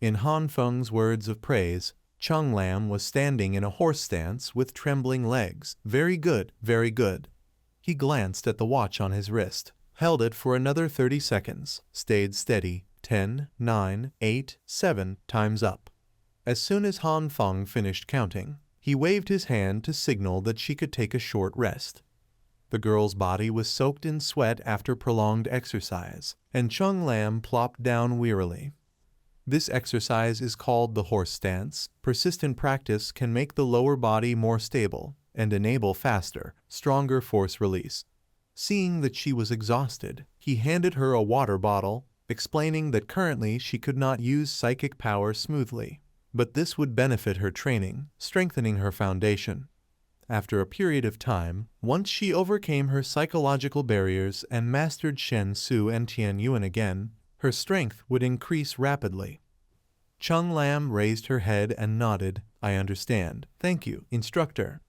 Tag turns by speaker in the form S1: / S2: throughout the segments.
S1: In Han Feng's words of praise, Chung Lam was standing in a horse stance with trembling legs. Very good, very good. He glanced at the watch on his wrist, held it for another 30 seconds, stayed steady. 10, 9, 8, 7, time's up. As soon as Han Feng finished counting, he waved his hand to signal that she could take a short rest. The girl's body was soaked in sweat after prolonged exercise, and Chung Lam plopped down wearily. This exercise is called the horse stance. Persistent practice can make the lower body more stable and enable faster, stronger force release. Seeing that she was exhausted, he handed her a water bottle, explaining that currently she could not use psychic power smoothly, but this would benefit her training, strengthening her foundation. After a period of time, once she overcame her psychological barriers and mastered Shen Su and Tian Yuan again, her strength would increase rapidly. Chung Lam raised her head and nodded. I understand. Thank you, instructor.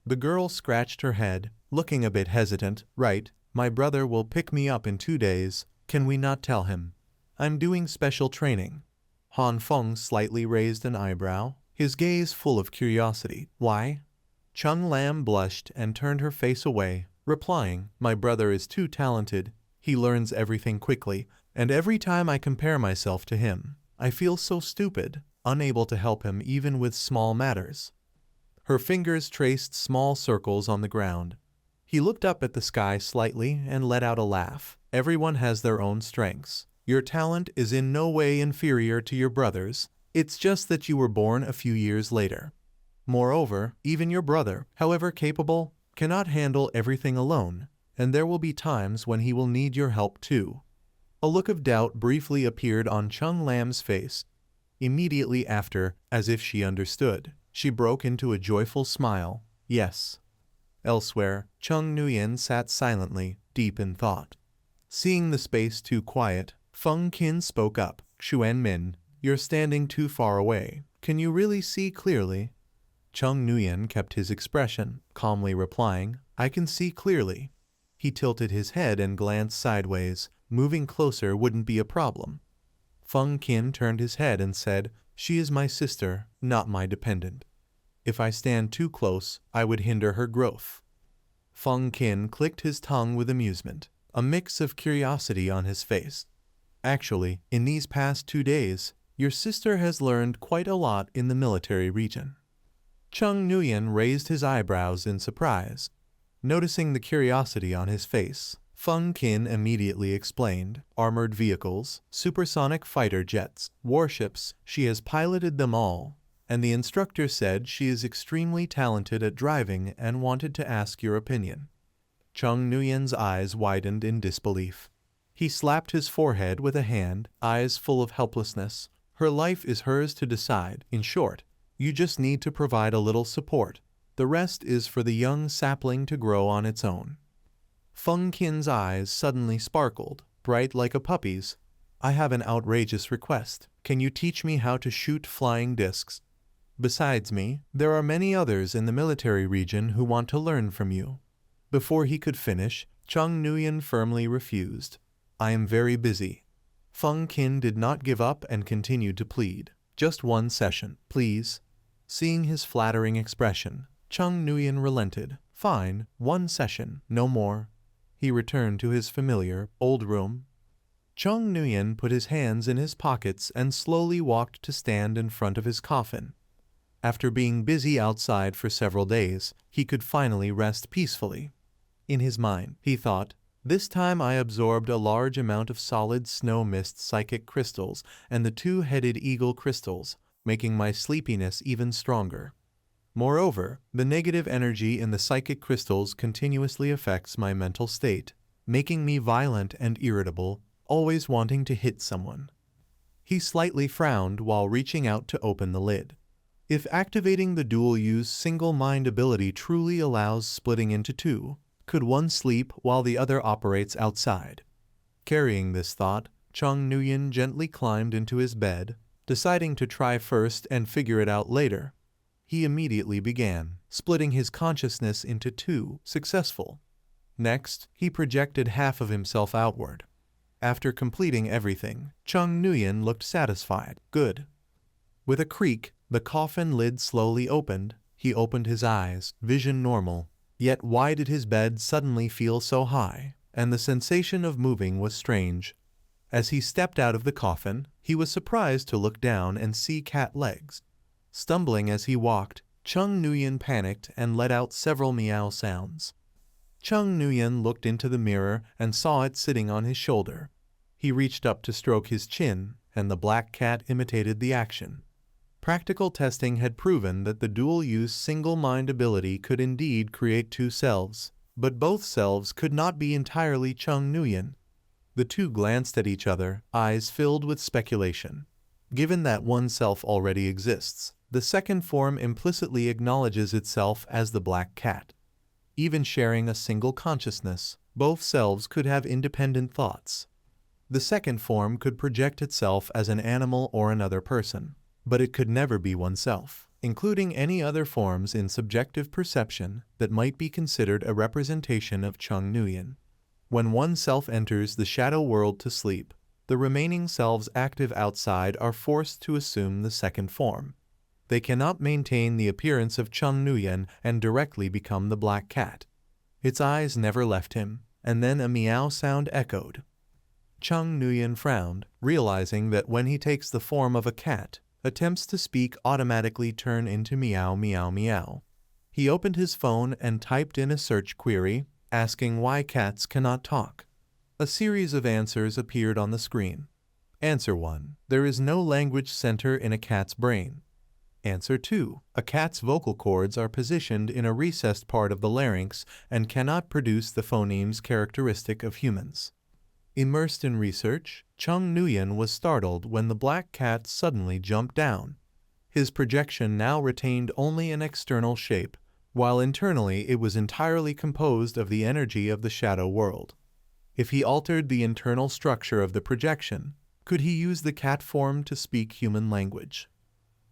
S1: The girl scratched her head, looking a bit hesitant. Right, my brother will pick me up in 2 days. Can we not tell him? I'm doing special training. Han Feng slightly raised an eyebrow, his gaze full of curiosity. Why? Chung Lam blushed and turned her face away, replying, my brother is too talented. He learns everything quickly, and every time I compare myself to him, I feel so stupid, unable to help him even with small matters. Her fingers traced small circles on the ground. He looked up at the sky slightly and let out a laugh. Everyone has their own strengths. Your talent is in no way inferior to your brother's. It's just that you were born a few years later. Moreover, even your brother, however capable, cannot handle everything alone, and there will be times when he will need your help too. A look of doubt briefly appeared on Chung Lam's face. Immediately after, as if she understood, she broke into a joyful smile. Yes. Elsewhere, Chung Nuyen sat silently, deep in thought. Seeing the space too quiet, Feng Qin spoke up. Xuan Min, you're standing too far away. Can you really see clearly? Chung Nuyen kept his expression, calmly replying, I can see clearly. He tilted his head and glanced sideways. Moving closer wouldn't be a problem. Feng Qin turned his head and said, she is my sister, not my dependent. If I stand too close, I would hinder her growth. Feng Qin clicked his tongue with amusement, a mix of curiosity on his face. Actually, in these past 2 days, your sister has learned quite a lot in the military region. Chung Nuyen raised his eyebrows in surprise. Noticing the curiosity on his face, Feng Qin immediately explained, armored vehicles, supersonic fighter jets, warships, she has piloted them all, and the instructor said she is extremely talented at driving and wanted to ask your opinion. Chung Nuyen's eyes widened in disbelief. He slapped his forehead with a hand, eyes full of helplessness. Her life is hers to decide. In short, you just need to provide a little support. The rest is for the young sapling to grow on its own. Feng Qin's eyes suddenly sparkled, bright like a puppy's. I have an outrageous request. Can you teach me how to shoot flying discs? Besides me, there are many others in the military region who want to learn from you. Before he could finish, Chung Nuyen firmly refused. I am very busy. Feng Qin did not give up and continued to plead. Just 1 session, please. Seeing his flattering expression, Chung Nuyen relented. Fine, 1 session, no more. He returned to his familiar, old room. Chung Nuyen put his hands in his pockets and slowly walked to stand in front of his coffin. After being busy outside for several days, he could finally rest peacefully. In his mind, he thought, this time I absorbed a large amount of solid snow mist psychic crystals and the 2-headed eagle crystals, making my sleepiness even stronger. Moreover, the negative energy in the psychic crystals continuously affects my mental state, making me violent and irritable, always wanting to hit someone. He slightly frowned while reaching out to open the lid. If activating the dual-use single-mind ability truly allows splitting into 2, could one sleep while the other operates outside? Carrying this thought, Chung Nuyen gently climbed into his bed, deciding to try first and figure it out later. He immediately began, splitting his consciousness into 2, successful. Next, he projected half of himself outward. After completing everything, Chung Nuyen looked satisfied. Good. With a creak, the coffin lid slowly opened. He opened his eyes, vision normal. Yet why did his bed suddenly feel so high? And the sensation of moving was strange. As he stepped out of the coffin, he was surprised to look down and see cat legs. Stumbling as he walked, Chung Nuyen panicked and let out several meow sounds. Chung Nuyen looked into the mirror and saw it sitting on his shoulder. He reached up to stroke his chin, and the black cat imitated the action. Practical testing had proven that the dual-use single-mind ability could indeed create two selves, but both selves could not be entirely Chung Nuyen. The two glanced at each other, eyes filled with speculation. Given that one self already exists, the second form implicitly acknowledges itself as the black cat. Even sharing a single consciousness, both selves could have independent thoughts. The second form could project itself as an animal or another person, but it could never be oneself, including any other forms in subjective perception that might be considered a representation of Chung Nuyen. When one self enters the shadow world to sleep, the remaining selves active outside are forced to assume the second form. They cannot maintain the appearance of Chung Nuyen and directly become the black cat. Its eyes never left him, and then a meow sound echoed. Chung Nuyen frowned, realizing that when he takes the form of a cat, attempts to speak automatically turn into meow meow meow. He opened his phone and typed in a search query, asking why cats cannot talk. A series of answers appeared on the screen. Answer 1. There is no language center in a cat's brain. Answer 2. A cat's vocal cords are positioned in a recessed part of the larynx and cannot produce the phonemes characteristic of humans. Immersed in research, Chung Nuyen was startled when the black cat suddenly jumped down. His projection now retained only an external shape, while internally it was entirely composed of the energy of the shadow world. If he altered the internal structure of the projection, could he use the cat form to speak human language?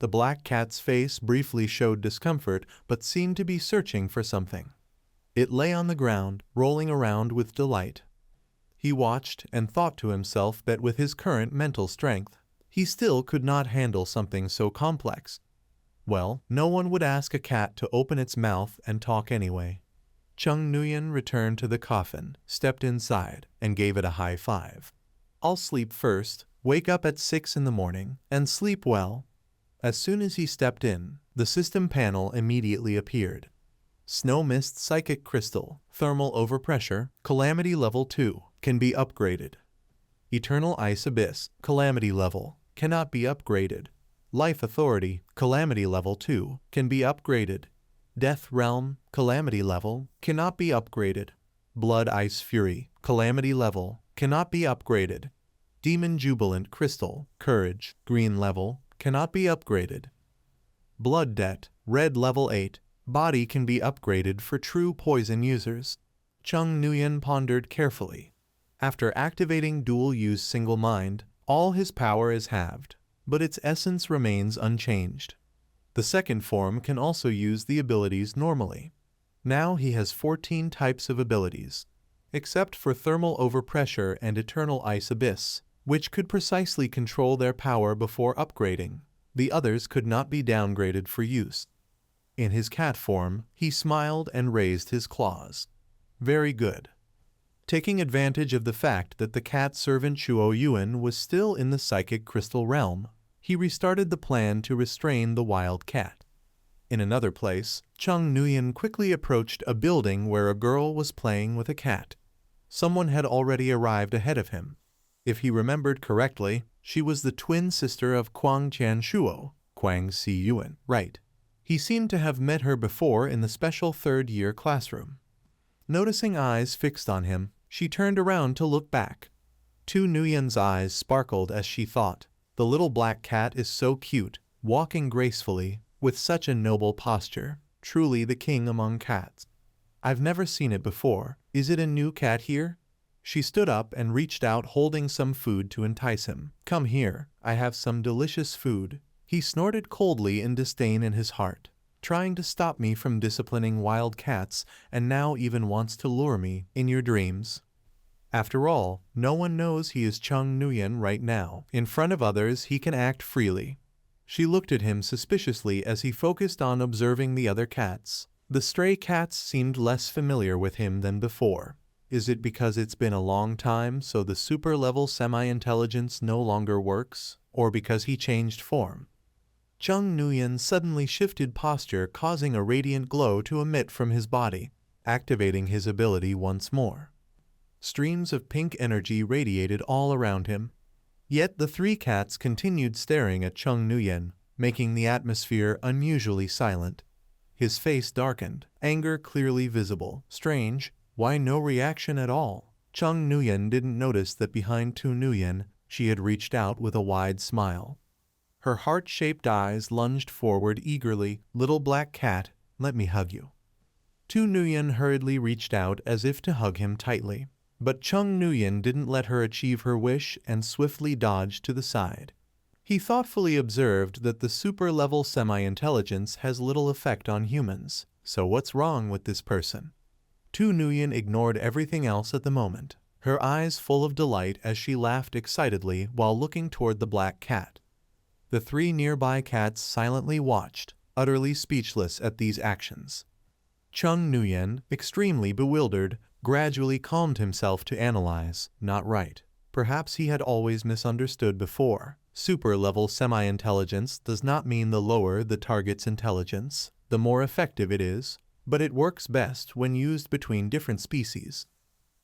S1: The black cat's face briefly showed discomfort but seemed to be searching for something. It lay on the ground, rolling around with delight. He watched and thought to himself that with his current mental strength, he still could not handle something so complex. Well, no one would ask a cat to open its mouth and talk anyway. Chung Nuyen returned to the coffin, stepped inside, and gave it a high five. I'll sleep first, wake up at 6 in the morning, and sleep well. As soon as he stepped in, the system panel immediately appeared. Snow Mist Psychic Crystal, Thermal Overpressure, Calamity Level 2, can be upgraded. Eternal Ice Abyss, Calamity Level, cannot be upgraded. Life Authority, Calamity Level 2, can be upgraded. Death Realm, Calamity Level, cannot be upgraded. Blood Ice Fury, Calamity Level, cannot be upgraded. Demon Jubilant Crystal, Courage, Green Level, cannot be upgraded. Blood Debt, Red Level 8, Body can be upgraded for true poison users. Chung Nuyen pondered carefully. After activating dual-use single mind, all his power is halved, but its essence remains unchanged. The second form can also use the abilities normally. Now he has 14 types of abilities, except for Thermal Overpressure and Eternal Ice Abyss, which could precisely control their power before upgrading. The others could not be downgraded for use. In his cat form, he smiled and raised his claws. Very good. Taking advantage of the fact that the cat servant Chuo Yuan was still in the psychic crystal realm, he restarted the plan to restrain the wild cat. In another place, Chung Nuyen quickly approached a building where a girl was playing with a cat. Someone had already arrived ahead of him. If he remembered correctly, she was the twin sister of Kwang Tian Shuo, Kwang Si Yuan, right. He seemed to have met her before in the special third-year classroom. Noticing eyes fixed on him, she turned around to look back. Tu Nuyen's eyes sparkled as she thought, the little black cat is so cute, walking gracefully, with such a noble posture, truly the king among cats. I've never seen it before. Is it a new cat here? She stood up and reached out holding some food to entice him. Come here, I have some delicious food. He snorted coldly in disdain in his heart, trying to stop me from disciplining wild cats and now even wants to lure me in your dreams. After all, no one knows he is Chung Nuyen right now. In front of others he can act freely. She looked at him suspiciously as he focused on observing the other cats. The stray cats seemed less familiar with him than before. Is it because it's been a long time so the super-level semi-intelligence no longer works, or because he changed form? Chung Nuyen suddenly shifted posture, causing a radiant glow to emit from his body, activating his ability once more. Streams of pink energy radiated all around him. Yet the three cats continued staring at Chung Nuyen, making the atmosphere unusually silent. His face darkened, anger clearly visible. Strange, why no reaction at all? Chung Nuyen didn't notice that behind Tu Nuyen, she had reached out with a wide smile. Her heart-shaped eyes lunged forward eagerly. Little black cat, let me hug you. Tu Nuyen hurriedly reached out as if to hug him tightly. But Chung Nuyen didn't let her achieve her wish and swiftly dodged to the side. He thoughtfully observed that the super-level semi-intelligence has little effect on humans, so what's wrong with this person? Tu Nuyen ignored everything else at the moment, her eyes full of delight as she laughed excitedly while looking toward the black cat. The three nearby cats silently watched, utterly speechless at these actions. Chung Nuyen, extremely bewildered, gradually calmed himself to analyze. Not right. Perhaps he had always misunderstood before. Super-level semi-intelligence does not mean the lower the target's intelligence, the more effective it is, but it works best when used between different species.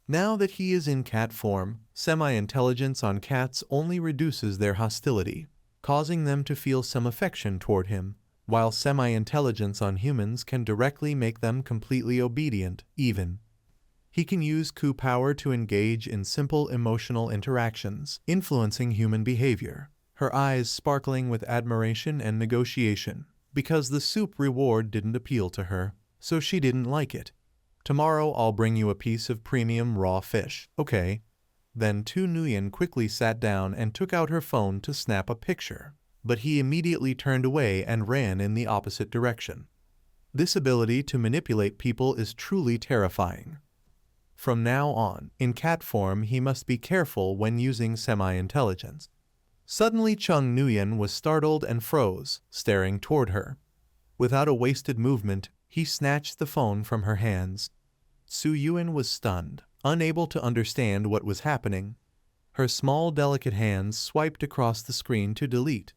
S1: Now that he is in cat form, semi-intelligence on cats only reduces their hostility, causing them to feel some affection toward him, while semi-intelligence on humans can directly make them completely obedient, even. He can use Ku power to engage in simple emotional interactions, influencing human behavior, her eyes sparkling with admiration and negotiation, because the soup reward didn't appeal to her, so she didn't like it. Tomorrow I'll bring you a piece of premium raw fish, okay? Then Tu Nuyen quickly sat down and took out her phone to snap a picture, but he immediately turned away and ran in the opposite direction. This ability to manipulate people is truly terrifying. From now on, in cat form he must be careful when using semi-intelligence. Suddenly Chung Nuyen was startled and froze, staring toward her. Without a wasted movement, he snatched the phone from her hands. Su Yuan was stunned, unable to understand what was happening. Her small, delicate hands swiped across the screen to delete.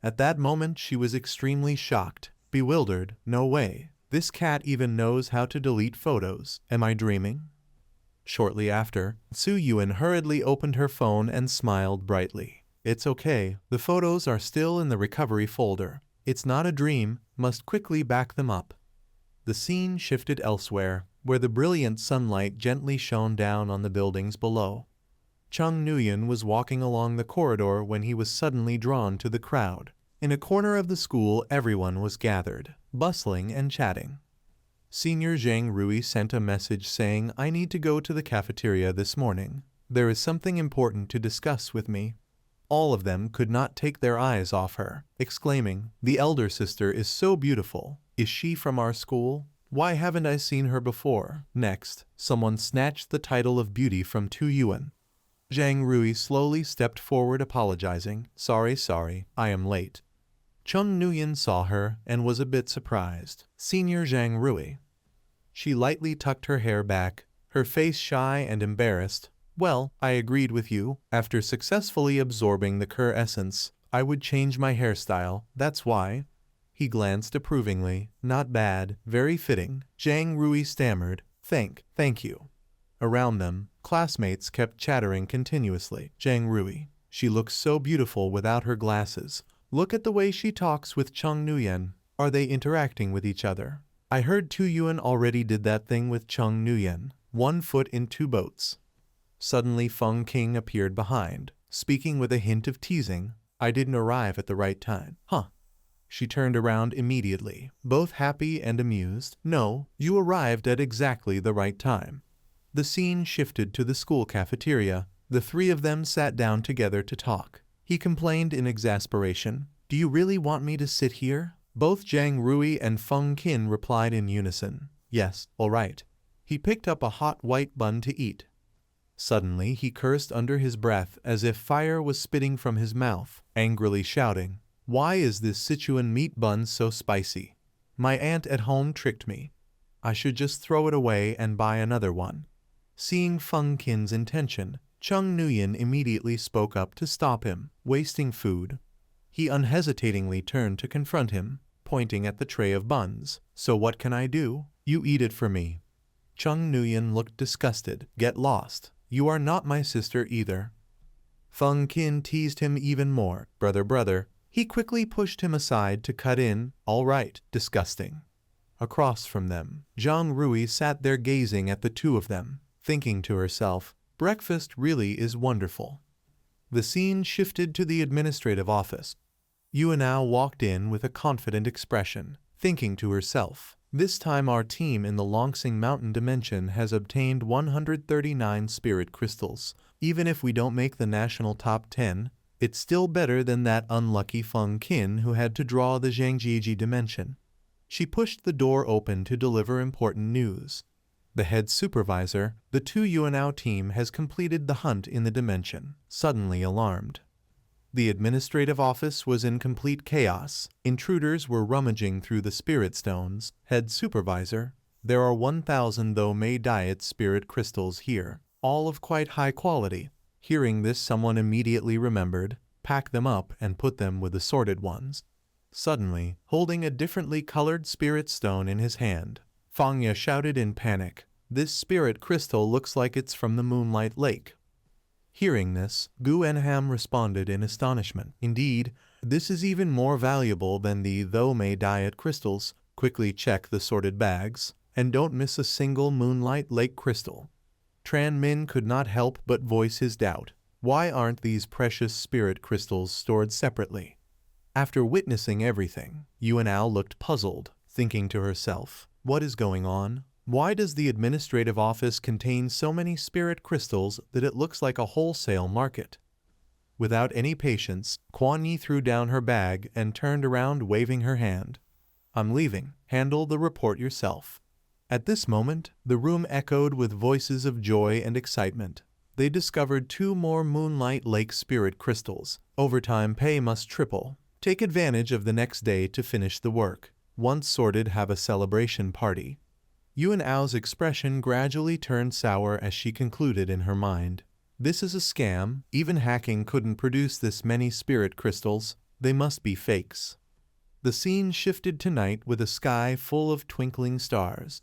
S1: At that moment she was extremely shocked, bewildered. No way. This cat even knows how to delete photos. Am I dreaming? Shortly after, Su Yuan hurriedly opened her phone and smiled brightly. It's okay, the photos are still in the recovery folder. It's not a dream, must quickly back them up. The scene shifted elsewhere, where the brilliant sunlight gently shone down on the buildings below. Chung Nuyen was walking along the corridor when he was suddenly drawn to the crowd. In a corner of the school everyone was gathered, bustling and chatting. Senior Zhang Rui sent a message saying, I need to go to the cafeteria this morning. There is something important to discuss with me. All of them could not take their eyes off her, exclaiming, the elder sister is so beautiful. Is she from our school? Why haven't I seen her before? Next, someone snatched the title of beauty from Tu Yuan. Zhang Rui slowly stepped forward apologizing, sorry, I am late. Chung Nuyen saw her and was a bit surprised. Senior Zhang Rui. She lightly tucked her hair back, her face shy and embarrassed. Well, I agreed with you. After successfully absorbing the Cur essence, I would change my hairstyle, that's why. He glanced approvingly. Not bad, very fitting. Zhang Rui stammered, thank you. Around them, classmates kept chattering continuously. Zhang Rui. She looks so beautiful without her glasses. Look at the way she talks with Chung Nuyen. Are they interacting with each other? I heard Tu Yuan already did that thing with Chung Nuyen. 1 foot in 2 boats. Suddenly Feng King appeared behind, speaking with a hint of teasing. I didn't arrive at the right time. Huh. She turned around immediately, both happy and amused. No, you arrived at exactly the right time. The scene shifted to the school cafeteria. The three of them sat down together to talk. He complained in exasperation. Do you really want me to sit here? Both Zhang Rui and Feng Qin replied in unison. Yes, all right. He picked up a hot white bun to eat. Suddenly he cursed under his breath as if fire was spitting from his mouth, angrily shouting, Why is this Sichuan meat bun so spicy? My aunt at home tricked me. I should just throw it away and buy another one. Seeing Feng Qin's intention, Chung Nuyen immediately spoke up to stop him wasting food. He unhesitatingly turned to confront him, pointing at the tray of buns. So what can I do? You eat it for me. Chung Nuyen looked disgusted. Get lost. You are not my sister either. Feng Qin teased him even more. Brother. He quickly pushed him aside to cut in. All right, disgusting. Across from them, Zhang Rui sat there gazing at the two of them, thinking to herself, breakfast really is wonderful. The scene shifted to the administrative office. Yuanao walked in with a confident expression, thinking to herself, this time our team in the Longsing Mountain dimension has obtained 139 spirit crystals. Even if we don't make the national top 10, it's still better than that unlucky Feng Qin who had to draw the Zhangjiji dimension. She pushed the door open to deliver important news. The head supervisor, the 2 Yuanao team has completed the hunt in the dimension, suddenly alarmed. The administrative office was in complete chaos. Intruders were rummaging through the spirit stones. Head supervisor, there are 1,000 Though May Diet spirit crystals here, all of quite high quality. Hearing this, someone immediately remembered, pack them up and put them with the sorted ones. Suddenly, holding a differently colored spirit stone in his hand, Fangya shouted in panic, this spirit crystal looks like it's from the Moonlight Lake. Hearing this, Gu Enham responded in astonishment. Indeed, this is even more valuable than the Though May Diet crystals. Quickly check the sorted bags, and don't miss a single Moonlight Lake crystal. Tran Min could not help but voice his doubt. Why aren't these precious spirit crystals stored separately? After witnessing everything, Yuanao looked puzzled, thinking to herself, what is going on? Why does the administrative office contain so many spirit crystals that it looks like a wholesale market? Without any patience, Quan Yi threw down her bag and turned around waving her hand. I'm leaving. Handle the report yourself. At this moment, the room echoed with voices of joy and excitement. They discovered 2 more Moonlight Lake spirit crystals. Overtime pay must triple. Take advantage of the next day to finish the work. Once sorted, have a celebration party. Yuan Ao's expression gradually turned sour as she concluded in her mind. This is a scam. Even hacking couldn't produce this many spirit crystals. They must be fakes. The scene shifted to night with a sky full of twinkling stars.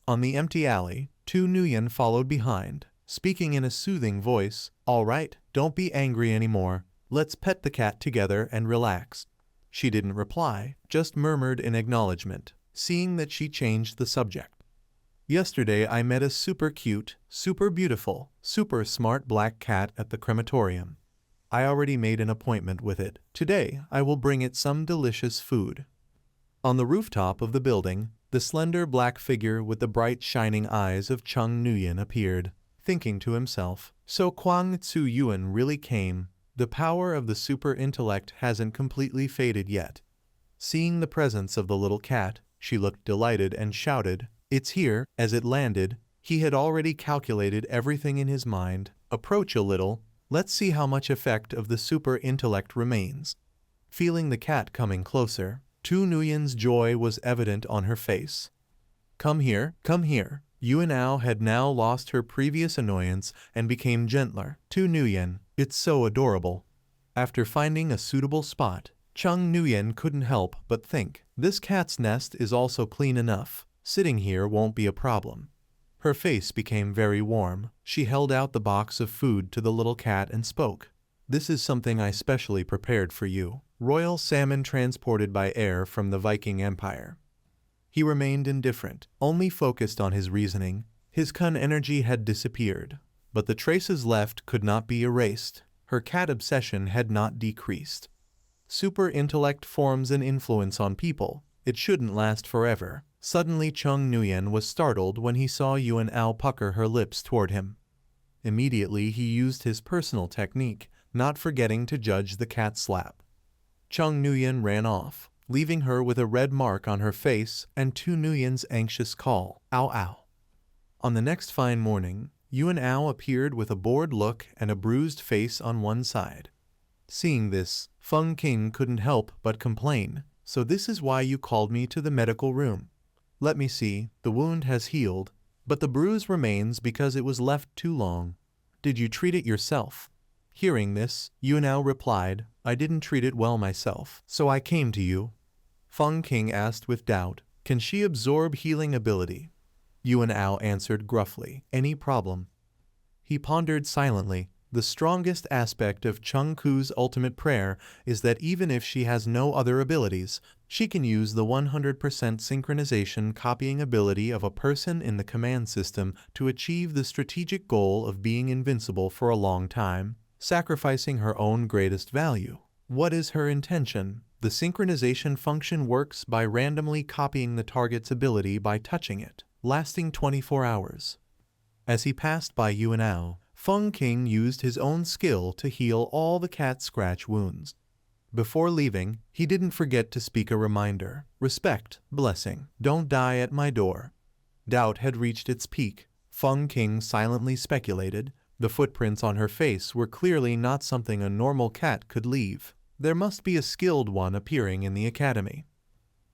S1: On the empty alley, 2 Nuyen followed behind, speaking in a soothing voice. All right, don't be angry anymore. Let's pet the cat together and relax. She didn't reply, just murmured in acknowledgement, seeing that she changed the subject. Yesterday I met a super cute, super beautiful, super smart black cat at the crematorium. I already made an appointment with it. Today I will bring it some delicious food. On the rooftop of the building, the slender black figure with the bright shining eyes of Chung Nuyen appeared, thinking to himself, so Kwang Tzu Yuan really came. The power of the super intellect hasn't completely faded yet. Seeing the presence of the little cat, she looked delighted and shouted, it's here. As it landed, he had already calculated everything in his mind. Approach a little. Let's see how much effect of the super intellect remains. Feeling the cat coming closer, Tu Nuyen's joy was evident on her face. Come here, come here. Yuan Ao had now lost her previous annoyance and became gentler. Tu Nuyen, it's so adorable. After finding a suitable spot, Chung Nuyen couldn't help but think, this cat's nest is also clean enough. Sitting here won't be a problem. Her face became very warm. She held out the box of food to the little cat and spoke. This is something I specially prepared for you. Royal salmon transported by air from the Viking Empire. He remained indifferent, only focused on his reasoning. His Kun energy had disappeared, but the traces left could not be erased. Her cat obsession had not decreased. Super intellect forms an influence on people. It shouldn't last forever. Suddenly Chung Nuyen was startled when he saw Yuan Ao pucker her lips toward him. Immediately he used his personal technique, not forgetting to judge the cat slap. Chung Nuyen ran off, leaving her with a red mark on her face and Tu Nuyen's anxious call, ow ow. On the next fine morning, Yuan Ao appeared with a bored look and a bruised face on one side. Seeing this, Feng King couldn't help but complain. So this is why you called me to the medical room. Let me see, the wound has healed, but the bruise remains because it was left too long. Did you treat it yourself? Hearing this, Yunao replied, I didn't treat it well myself, so I came to you. Feng King asked with doubt, can she absorb healing ability? Yunao answered gruffly, any problem. He pondered silently. The strongest aspect of Chung Ku's ultimate prayer is that even if she has no other abilities, she can use the 100% synchronization copying ability of a person in the command system to achieve the strategic goal of being invincible for a long time, sacrificing her own greatest value. What is her intention? The synchronization function works by randomly copying the target's ability by touching it, lasting 24 hours. As he passed by Yunao, Feng King used his own skill to heal all the cat scratch wounds. Before leaving, he didn't forget to speak a reminder. Respect, blessing, don't die at my door. Doubt had reached its peak. Feng King silently speculated. The footprints on her face were clearly not something a normal cat could leave. There must be a skilled one appearing in the academy.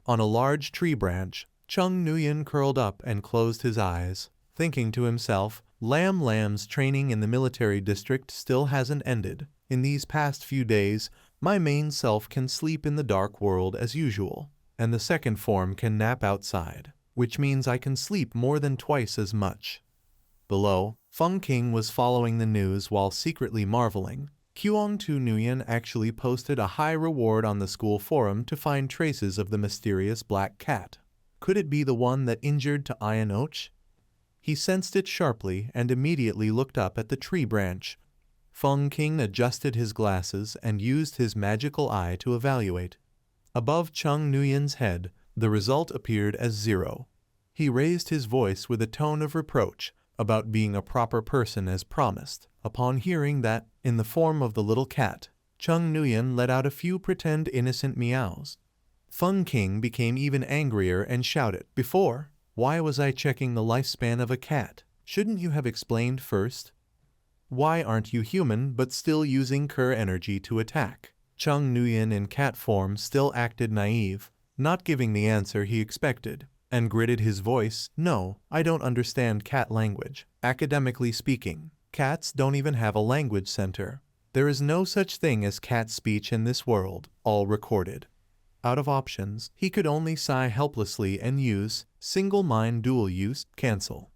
S1: On a large tree branch, Chung Nuyen curled up and closed his eyes, thinking to himself, Lam's training in the military district still hasn't ended. In these past few days, my main self can sleep in the dark world as usual, and the second form can nap outside, which means I can sleep more than twice as much. Below, Feng King was following the news while secretly marveling. Q-on-2 Nguyen actually posted a high reward on the school forum to find traces of the mysterious black cat. Could it be the one that injured to Ian Och? He sensed it sharply and immediately looked up at the tree branch. Feng King adjusted his glasses and used his magical eye to evaluate. Above Chung Nguyen's head, the result appeared as 0. He raised his voice with a tone of reproach about being a proper person as promised. Upon hearing that, in the form of the little cat, Chung Nguyen let out a few pretend innocent meows. Feng King became even angrier and shouted, Before, why was I checking the lifespan of a cat? Shouldn't you have explained first? Why aren't you human but still using Ker energy to attack? Chung Nguyen in cat form still acted naive, not giving the answer he expected, and gritted his voice, No, I don't understand cat language. Academically speaking, cats don't even have a language center. There is no such thing as cat speech in this world, all recorded. Out of options, he could only sigh helplessly and use single mind dual use, cancel.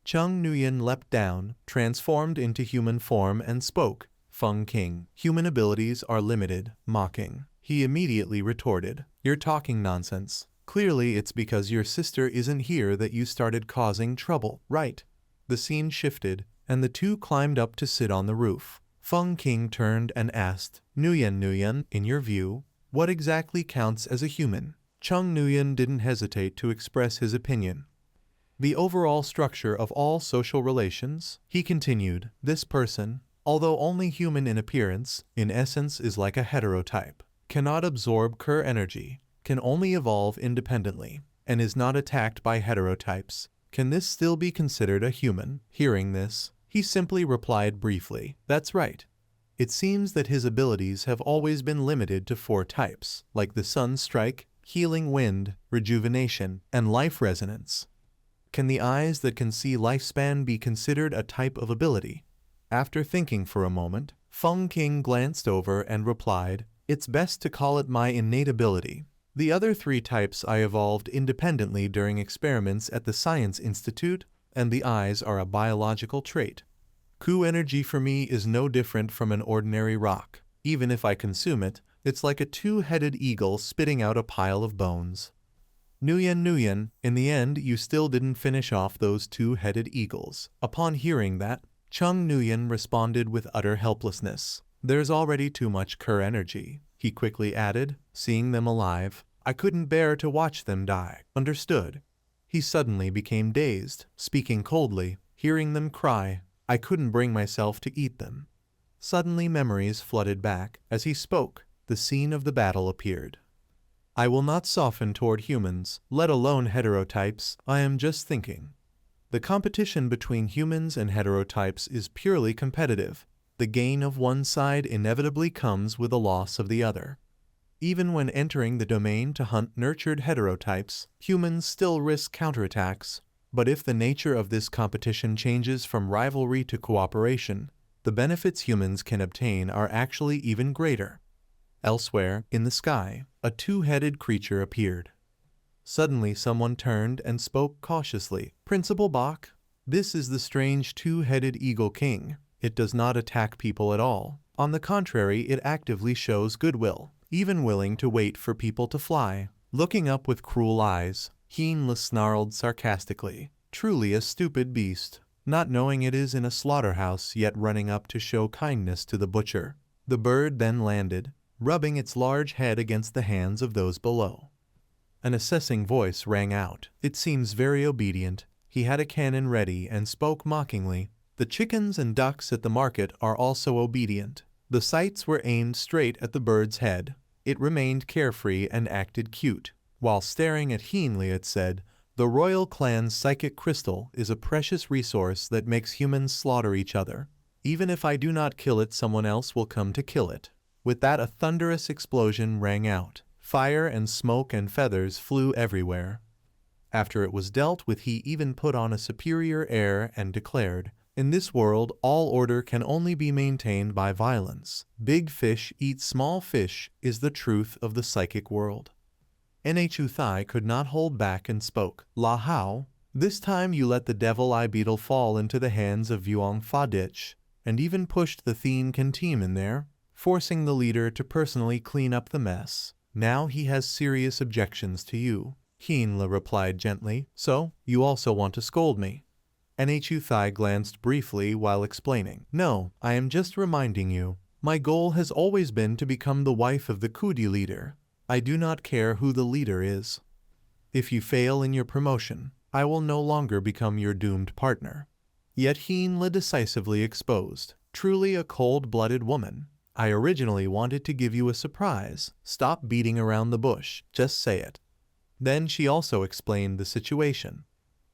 S1: Chung Nguyen leapt down, transformed into human form and spoke. Feng King, human abilities are limited, mocking. He immediately retorted, You're talking nonsense. Clearly it's because your sister isn't here that you started causing trouble, right? The scene shifted, and the two climbed up to sit on the roof. Feng King turned and asked, Nguyen, in your view, what exactly counts as a human? Chung Nguyen didn't hesitate to express his opinion. The overall structure of all social relations, he continued, this person, although only human in appearance, in essence is like a heterotype, cannot absorb Ker energy, can only evolve independently, and is not attacked by heterotypes. Can this still be considered a human? Hearing this, he simply replied briefly, That's right. It seems that his abilities have always been limited to 4 types, like the Sun Strike, Healing Wind, Rejuvenation, and Life Resonance. Can the eyes that can see lifespan be considered a type of ability? After thinking for a moment, Feng King glanced over and replied, It's best to call it my innate ability. The other 3 types I evolved independently during experiments at the Science Institute, and the eyes are a biological trait. Ku energy for me is no different from an ordinary rock. Even if I consume it, it's like a 2-headed eagle spitting out a pile of bones. Nguyen, in the end you still didn't finish off those 2-headed eagles. Upon hearing that, Chung Nguyen responded with utter helplessness. There's already too much Ker energy, he quickly added, seeing them alive. I couldn't bear to watch them die. Understood. He suddenly became dazed, speaking coldly, hearing them cry. I couldn't bring myself to eat them. Suddenly memories flooded back. As he spoke, the scene of the battle appeared. I will not soften toward humans, let alone heterotypes, I am just thinking. The competition between humans and heterotypes is purely competitive. The gain of one side inevitably comes with the loss of the other. Even when entering the domain to hunt nurtured heterotypes, humans still risk counterattacks. But if the nature of this competition changes from rivalry to cooperation, the benefits humans can obtain are actually even greater. Elsewhere, in the sky, a two-headed creature appeared. Suddenly someone turned and spoke cautiously. "Principal Bach, this is the strange two-headed eagle king. It does not attack people at all. On the contrary, it actively shows goodwill, even willing to wait for people to fly." Looking up with cruel eyes, Heen snarled sarcastically, "Truly a stupid beast, not knowing it is in a slaughterhouse yet running up to show kindness to the butcher." The bird then landed, rubbing its large head against the hands of those below. An assessing voice rang out. "It seems very obedient." He had a cannon ready and spoke mockingly. "The chickens and ducks at the market are also obedient." The sights were aimed straight at the bird's head. It remained carefree and acted cute. While staring at Heenley, it said, "The royal clan's psychic crystal is a precious resource that makes humans slaughter each other. Even if I do not kill it, someone else will come to kill it." With that, a thunderous explosion rang out. Fire and smoke and feathers flew everywhere. After it was dealt with, he even put on a superior air and declared, "In this world, all order can only be maintained by violence. Big fish eat small fish is the truth of the psychic world." Nhutthai could not hold back and spoke. "La Hao, this time you let the devil-eye beetle fall into the hands of Vuong Fa-dich, and even pushed the Thien Can team in there, forcing the leader to personally clean up the mess. Now he has serious objections to you." Heenla replied gently, "So, you also want to scold me?" Nhutthai glanced briefly while explaining. "No, I am just reminding you. My goal has always been to become the wife of the Kudi leader. I do not care who the leader is. If you fail in your promotion, I will no longer become your doomed partner." Yet Heenla decisively exposed. "Truly a cold-blooded woman. I originally wanted to give you a surprise. Stop beating around the bush, just say it." Then she also explained the situation.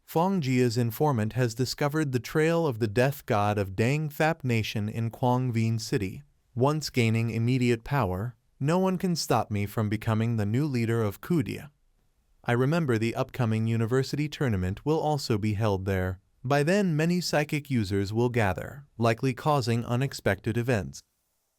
S1: Fong Jia's informant has discovered the trail of the death god of Dang Thap Nation in Quang Vien City. Once gaining immediate power, no one can stop me from becoming the new leader of Kudia. I remember the upcoming university tournament will also be held there. By then many psychic users will gather, likely causing unexpected events.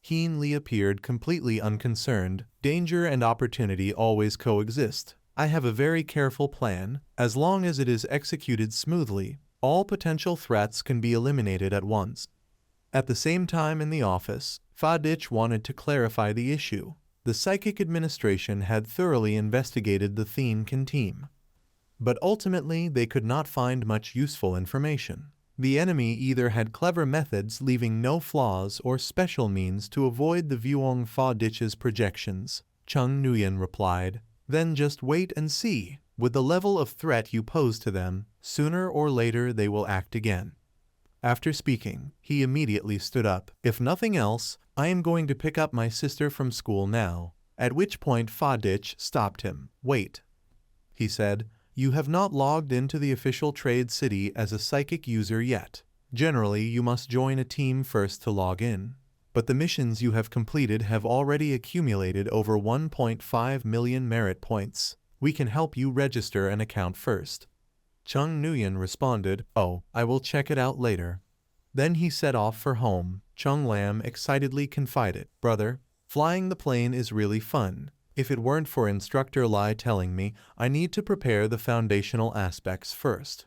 S1: Heenli appeared completely unconcerned. "Danger and opportunity always coexist. I have a very careful plan. As long as it is executed smoothly, all potential threats can be eliminated at once." At the same time in the office, Fa-dich wanted to clarify the issue. The psychic administration had thoroughly investigated the Thien Can team, but ultimately they could not find much useful information. The enemy either had clever methods leaving no flaws or special means to avoid the Vuong Fa-dich's projections. Chung Nguyen replied, "Then just wait and see. With the level of threat you pose to them, sooner or later they will act again." After speaking, he immediately stood up. "If nothing else, I am going to pick up my sister from school now." At which point Fa-dich stopped him. "Wait," he said. "You have not logged into the official trade city as a psychic user yet. Generally, you must join a team first to log in. But the missions you have completed have already accumulated over 1.5 million merit points. We can help you register an account first." Chung Nguyen responded, "Oh, I will check it out later." Then he set off for home. Chung Lam excitedly confided, "Brother, flying the plane is really fun. If it weren't for Instructor Lai telling me I need to prepare the foundational aspects first,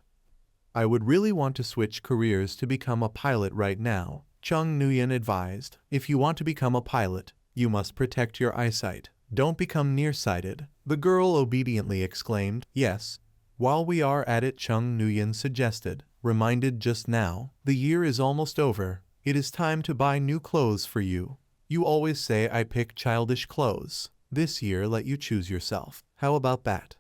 S1: I would really want to switch careers to become a pilot right now." Chung Nguyen advised, "If you want to become a pilot, you must protect your eyesight. Don't become nearsighted." The girl obediently exclaimed, "Yes." "While we are at it," Chung Nguyen suggested, "reminded just now, the year is almost over. It is time to buy new clothes for you. You always say I pick childish clothes. This year let you choose yourself. How about that?"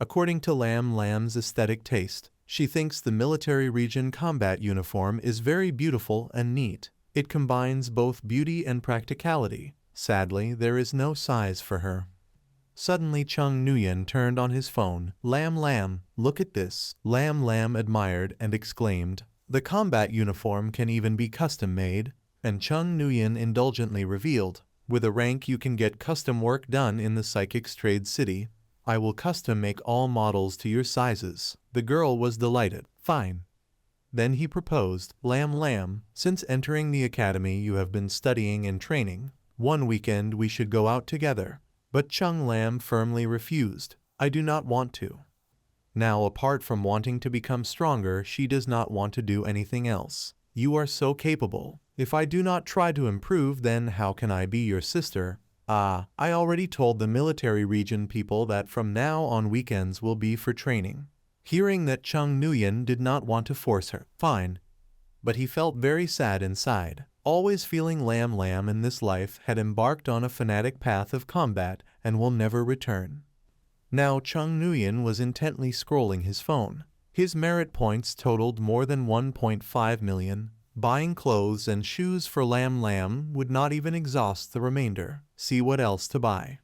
S1: According to Lam's aesthetic taste, she thinks the military region combat uniform is very beautiful and neat. It combines both beauty and practicality. Sadly, there is no size for her. Suddenly Chung Nguyen turned on his phone. Lam, look at this." Lam admired and exclaimed, "The combat uniform can even be custom made." And Chung Nguyen indulgently revealed, with a rank you can get custom work done in the Psychic's Trade City. I will custom make all models to your sizes. The girl was delighted. Fine. Then he proposed, Lam, since entering the academy you have been studying and training. One weekend we should go out together. But Chung Lam firmly refused. I do not want to. Now, apart from wanting to become stronger, she does not want to do anything else. You are so capable. If I do not try to improve, then how can I be your sister? I already told the military region people that from now on weekends will be for training. Hearing that Chung Nguyen did not want to force her, fine. But he felt very sad inside. Always feeling Lam in this life had embarked on a fanatic path of combat and will never return. Now Chung Nguyen was intently scrolling his phone. His merit points totaled more than 1.5 million. Buying clothes and shoes for Lam would not even exhaust the remainder. See what else to buy.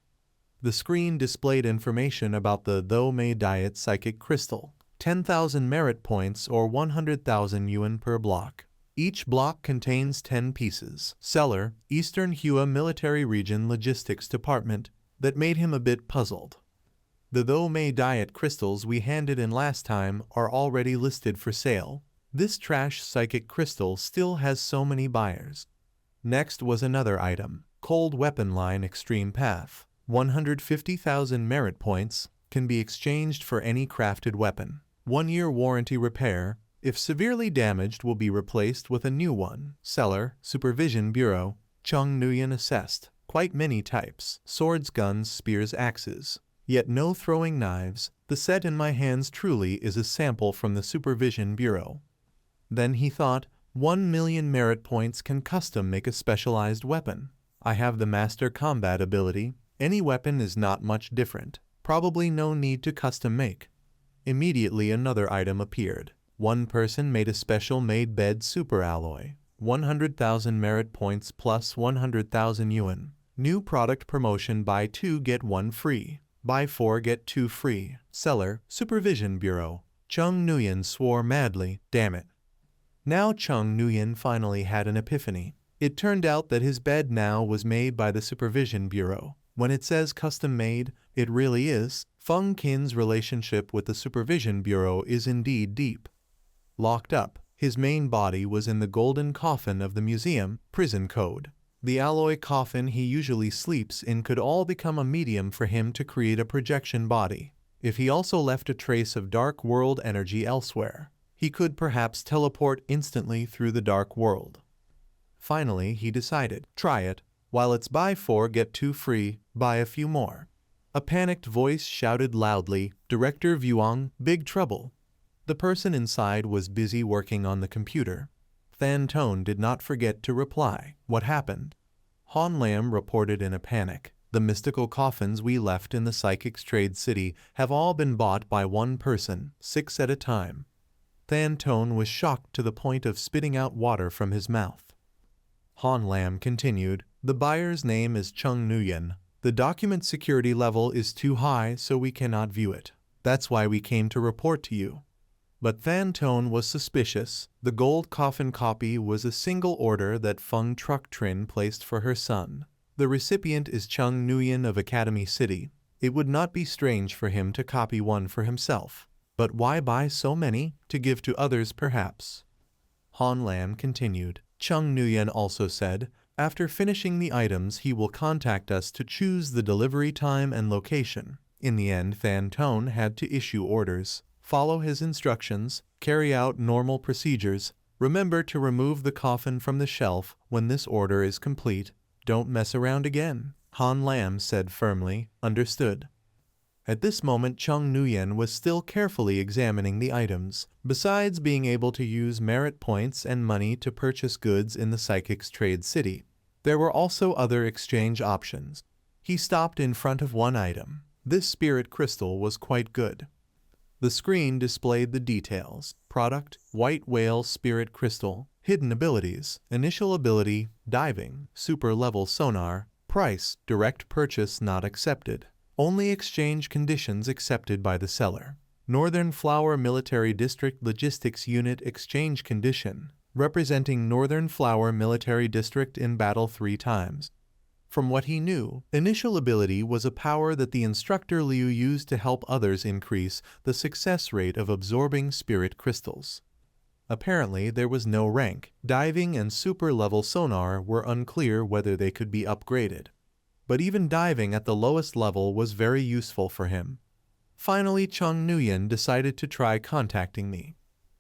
S1: The screen displayed information about the Tho Mei Diet Psychic Crystal. 10,000 merit points or 100,000 yuan per block. Each block contains 10 pieces. Seller, Eastern Hua Military Region Logistics Department. That made him a bit puzzled. The Tho Mei Diet crystals we handed in last time are already listed for sale. This trash psychic crystal still has so many buyers. Next was another item. Cold Weapon Line Extreme Path. 150,000 merit points can be exchanged for any crafted weapon. 1-year warranty repair. If severely damaged, will be replaced with a new one. Seller, Supervision Bureau. Chung Nguyen assessed. Quite many types. Swords, guns, spears, axes. Yet no throwing knives. The set in my hands truly is a sample from the Supervision Bureau. Then he thought, 1 million merit points can custom make a specialized weapon. I have the master combat ability. Any weapon is not much different. Probably no need to custom make. Immediately another item appeared. One person made a special made bed super alloy. 100,000 merit points plus 100,000 yuan. New product promotion: buy 2 get 1 free. Buy 4 get 2 free. Seller, Supervision Bureau. Chung Nguyen swore madly. Damn it. Now Chung Nguyen finally had an epiphany. It turned out that his bed now was made by the Supervision Bureau. When it says custom made, it really is. Feng Qin's relationship with the Supervision Bureau is indeed deep. Locked up, his main body was in the golden coffin of the museum, prison code. The alloy coffin he usually sleeps in could all become a medium for him to create a projection body. If he also left a trace of dark world energy elsewhere, he could perhaps teleport instantly through the dark world. Finally, he decided, try it. While it's buy 4 get 2 free, buy a few more. A panicked voice shouted loudly, Director Vuong, big trouble. The person inside was busy working on the computer. Than Tone did not forget to reply. What happened? Han Lam reported in a panic. The mystical coffins we left in the Psychic's Trade City have all been bought by one person, 6 at a time. Than Tone was shocked to the point of spitting out water from his mouth. Han Lam continued, the buyer's name is Chung Nguyen. The document security level is too high, so we cannot view it. That's why we came to report to you. But Than Tone was suspicious. The gold coffin copy was a single order that Feng Truc Trin placed for her son. The recipient is Chung Nguyen of Academy City. It would not be strange for him to copy one for himself. But why buy so many? To give to others, perhaps. Han Lam continued. Chung Nguyen also said, after finishing the items he will contact us to choose the delivery time and location. In the end, Than Tone had to issue orders. Follow his instructions, carry out normal procedures. Remember to remove the coffin from the shelf when this order is complete. Don't mess around again. Han Lam said firmly, understood. At this moment Chung Nguyen was still carefully examining the items. Besides being able to use merit points and money to purchase goods in the Psychic's Trade City, there were also other exchange options. He stopped in front of one item. This spirit crystal was quite good. The screen displayed the details. Product, White Whale Spirit Crystal. Hidden abilities, initial ability, diving, super level sonar. Price, direct purchase not accepted. Only exchange conditions accepted by the seller. Northern Flower Military District Logistics Unit exchange condition. representing Northern Flower Military District in battle 3 times. From what he knew, initial ability was a power that the instructor Liu used to help others increase the success rate of absorbing spirit crystals. Apparently, there was no rank. Diving and super-level sonar were unclear whether they could be upgraded. But even diving at the lowest level was very useful for him. Finally, Chung Nguyen decided to try contacting me.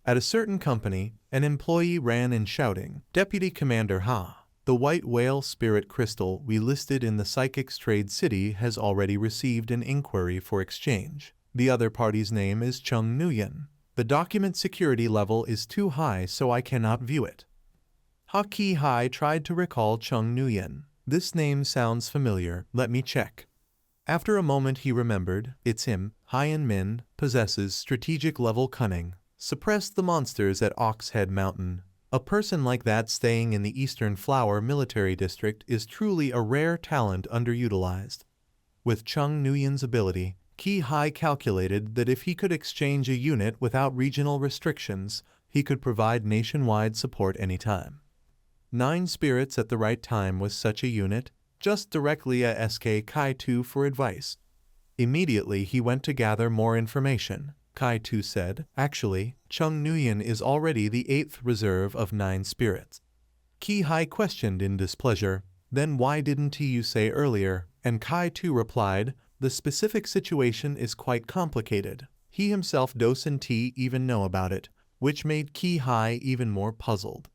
S1: At a certain company, an employee ran in shouting, "Deputy Commander Ha! The white whale spirit crystal we listed in the Psychics Trade City has already received an inquiry for exchange. The other party's name is Chung Nguyen. The document security level is too high, so I cannot view it." Ha Ki-hai tried to recall Chung Nguyen. This name sounds familiar, let me check. After a moment he remembered, it's him. Hyen Min possesses strategic level cunning. Suppressed the monsters at Oxhead Mountain. A person like that staying in the Eastern Flower Military District is truly a rare talent underutilized. With Chung Nguyen's ability, Ki-hai calculated that if he could exchange a unit without regional restrictions, he could provide nationwide support anytime. 9 spirits at the right time was such a unit. Just directly ask Kai-tu for advice. Immediately he went to gather more information. Kai-tu said, "Actually, Chung Nguyen is already the 8th reserve of 9 spirits." Ki-hai questioned in displeasure, "Then why didn't you say earlier?" And Kai-tu replied, "The specific situation is quite complicated. He himself doesn't even know about it," which made Ki-hai even more puzzled.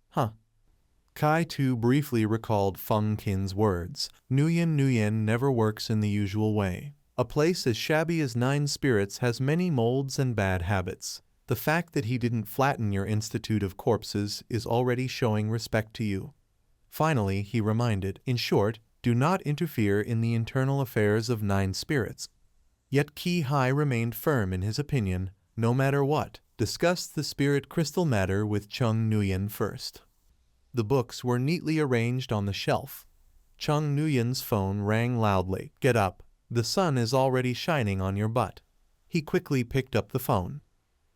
S1: Kai-tu briefly recalled Feng Qin's words. Nguyen never works in the usual way. A place as shabby as 9 spirits has many molds and bad habits. The fact that he didn't flatten your Institute of Corpses is already showing respect to you. Finally, he reminded, in short, do not interfere in the internal affairs of 9 spirits. Yet Ki-hai remained firm in his opinion, no matter what. Discuss the spirit crystal matter with Chung Nguyen first. The books were neatly arranged on the shelf. Chung Nguyen's phone rang loudly. "Get up. The sun is already shining on your butt." He quickly picked up the phone.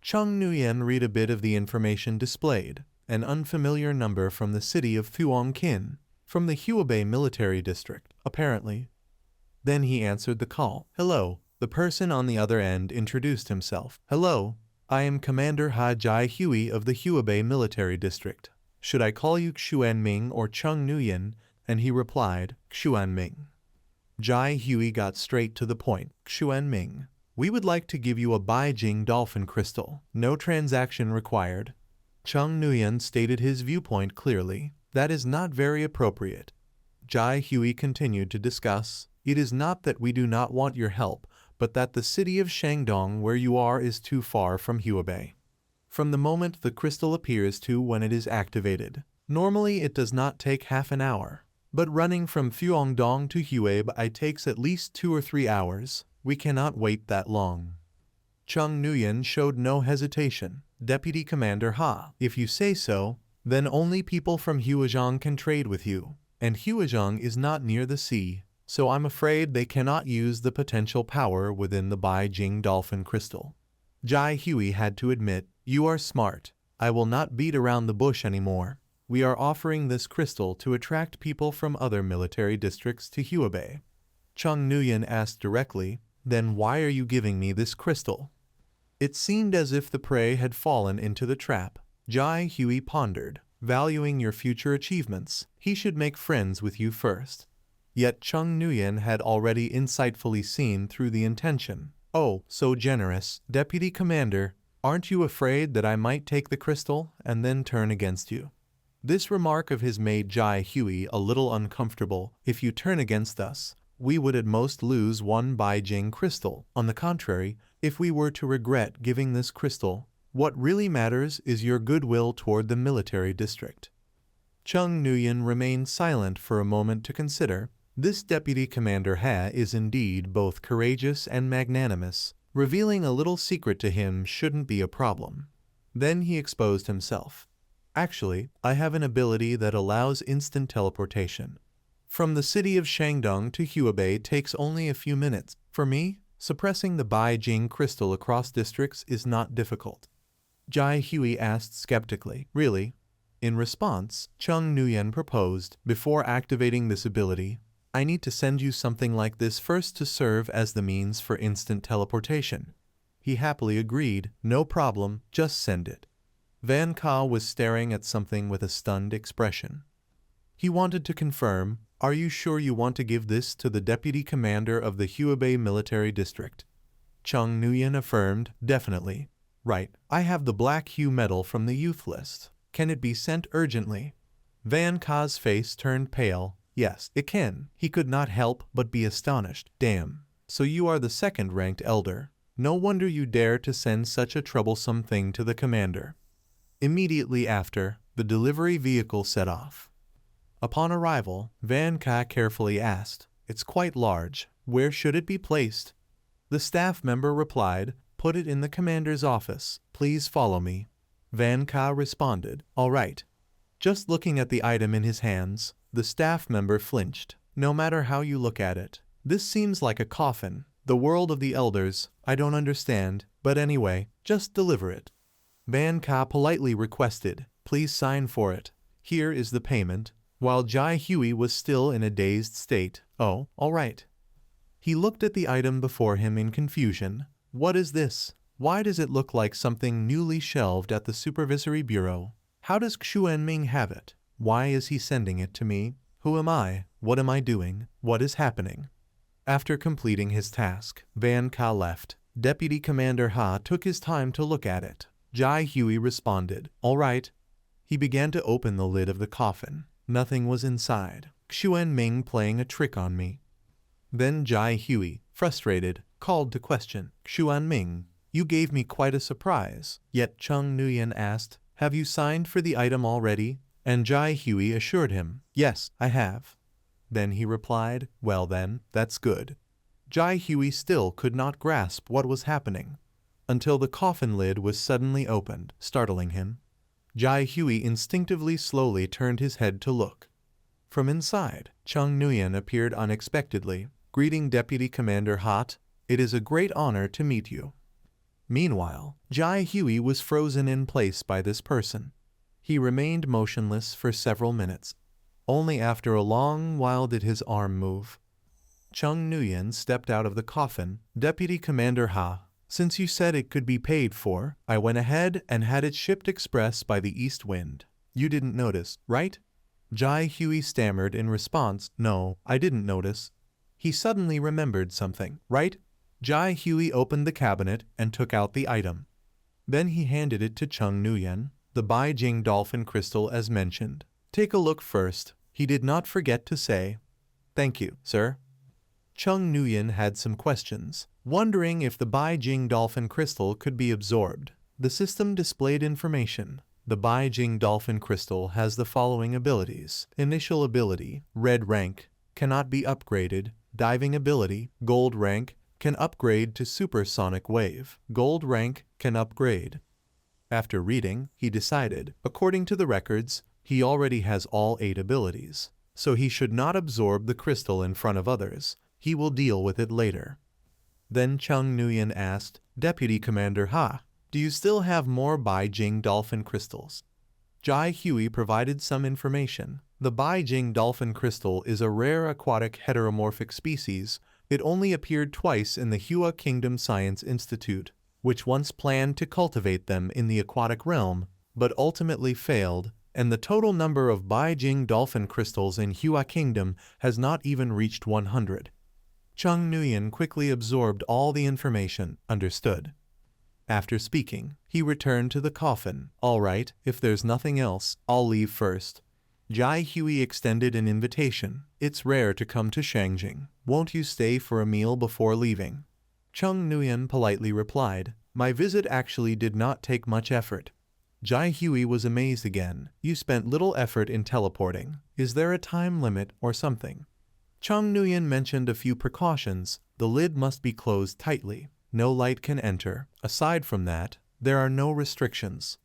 S1: Chung Nguyen read a bit of the information displayed, an unfamiliar number from the city of Thuongkin, from the Huabei military district, apparently. Then he answered the call. "Hello." The person on the other end introduced himself. "Hello, I am Commander Ha Jai Hui of the Huabei military district. Should I call you Xuanming or Chung Nguyen?" And he replied, "Xuanming." Jai Hui got straight to the point. "Xuanming, we would like to give you a Beijing dolphin crystal. No transaction required." Chung Nguyen stated his viewpoint clearly. "That is not very appropriate." Jai Hui continued to discuss, "It is not that we do not want your help, but that the city of Shandong where you are is too far from Huabei. From the moment the crystal appears to when it is activated. Normally it does not take half an hour, but running from Thuongdong to Huabei takes at least 2 or 3 hours. We cannot wait that long." Chung Nguyen showed no hesitation. "Deputy Commander Ha, if you say so, then only people from Huazhong can trade with you, and Huazhong is not near the sea, so I'm afraid they cannot use the potential power within the Beijing dolphin crystal." Jai Hui had to admit, "You are smart. I will not beat around the bush anymore. We are offering this crystal to attract people from other military districts to Huabei." Chung Nguyen asked directly, "Then why are you giving me this crystal?" It seemed as if the prey had fallen into the trap. Jai Hui pondered, "Valuing your future achievements, he should make friends with you first." Yet Chung Nguyen had already insightfully seen through the intention. "Oh, so generous, Deputy Commander. Aren't you afraid that I might take the crystal and then turn against you?" This remark of his made Jai Hui a little uncomfortable. "If you turn against us, we would at most lose 1 Beijing crystal. On the contrary, if we were to regret giving this crystal, what really matters is your goodwill toward the military district." Chung Nguyen remained silent for a moment to consider. This Deputy Commander Ha is indeed both courageous and magnanimous. Revealing a little secret to him shouldn't be a problem. Then he exposed himself. "Actually, I have an ability that allows instant teleportation. From the city of Shandong to Huabei takes only a few minutes. For me, suppressing the Beijing crystal across districts is not difficult." Jai Hui asked skeptically, "Really?" In response, Chung Nuyen proposed, before activating this ability, I need to send you something like this first to serve as the means for instant teleportation. He happily agreed, no problem, just send it. Van Ka was staring at something with a stunned expression. He wanted to confirm, are you sure you want to give this to the deputy commander of the Huabei military district? Chung Nuyen affirmed, definitely. Right, I have the Black Hue medal from the youth list. Can it be sent urgently? Van Ka's face turned pale. Yes, it can. He could not help but be astonished. Damn. So you are the second-ranked elder. No wonder you dare to send such a troublesome thing to the commander. Immediately after, the delivery vehicle set off. Upon arrival, Van Ka carefully asked, It's quite large. Where should it be placed? The staff member replied, Put it in the commander's office. Please follow me. Van Ka responded, All right. Just looking at the item in his hands, the staff member flinched. No matter how you look at it, this seems like a coffin. The world of the elders, I don't understand, but anyway, just deliver it. Van Ka politely requested, Please sign for it. Here is the payment. While Jai Hui was still in a dazed state, Oh, all right. He looked at the item before him in confusion. What is this? Why does it look like something newly shelved at the Supervisory Bureau? How does Xuan Ming have it? Why is he sending it to me? Who am I? What am I doing? What is happening? After completing his task, Van Ka left. Deputy Commander Ha took his time to look at it. Jai Hui responded, All right. He began to open the lid of the coffin. Nothing was inside. Xuan Ming playing a trick on me. Then Jai Hui, frustrated, called to question, Xuan Ming, you gave me quite a surprise. Yet Chung Nuyen asked, Have you signed for the item already? And Jai Hui assured him, Yes, I have. Then he replied, Well then, that's good. Jai Hui still could not grasp what was happening, until the coffin lid was suddenly opened, startling him. Jai Hui instinctively slowly turned his head to look. From inside, Chung Nuyen appeared unexpectedly, greeting Deputy Commander Hot, It is a great honor to meet you. Meanwhile, Jai Hui was frozen in place by this person. He remained motionless for several minutes. Only after a long while did his arm move. Chung Nuyen stepped out of the coffin. Deputy Commander Ha, since you said it could be paid for, I went ahead and had it shipped express by the east wind. You didn't notice, right? Jai Hui stammered in response, No, I didn't notice. He suddenly remembered something, right? Jai Hui opened the cabinet and took out the item. Then he handed it to Chung Nuyen, the Beijing dolphin crystal as mentioned. Take a look first. He did not forget to say, Thank you, sir. Chung Nuyen had some questions, wondering if the Beijing dolphin crystal could be absorbed. The system displayed information. The Beijing dolphin crystal has the following abilities. Initial ability, red rank, cannot be upgraded. Diving ability, gold rank, can upgrade to supersonic wave. Gold rank can upgrade. After reading, he decided, according to the records, he already has all 8 abilities, so he should not absorb the crystal in front of others. He will deal with it later. Then Chung Nuyen asked, Deputy Commander Ha, do you still have more Beijing dolphin crystals? Jai Hui provided some information. The Beijing dolphin crystal is a rare aquatic heteromorphic species. It only appeared twice in the Hua Kingdom Science Institute, which once planned to cultivate them in the aquatic realm, but ultimately failed, and the total number of Beijing dolphin crystals in Hua Kingdom has not even reached 100. Chung Nuyen quickly absorbed all the information, understood. After speaking, he returned to the coffin. All right, if there's nothing else, I'll leave first. Jai Hui extended an invitation. It's rare to come to Shangjing. Won't you stay for a meal before leaving? Chung Nuyen politely replied, My visit actually did not take much effort. Jai Hui was amazed again. You spent little effort in teleporting. Is there a time limit or something? Chung Nuyen mentioned a few precautions. The lid must be closed tightly. No light can enter. Aside from that, there are no restrictions.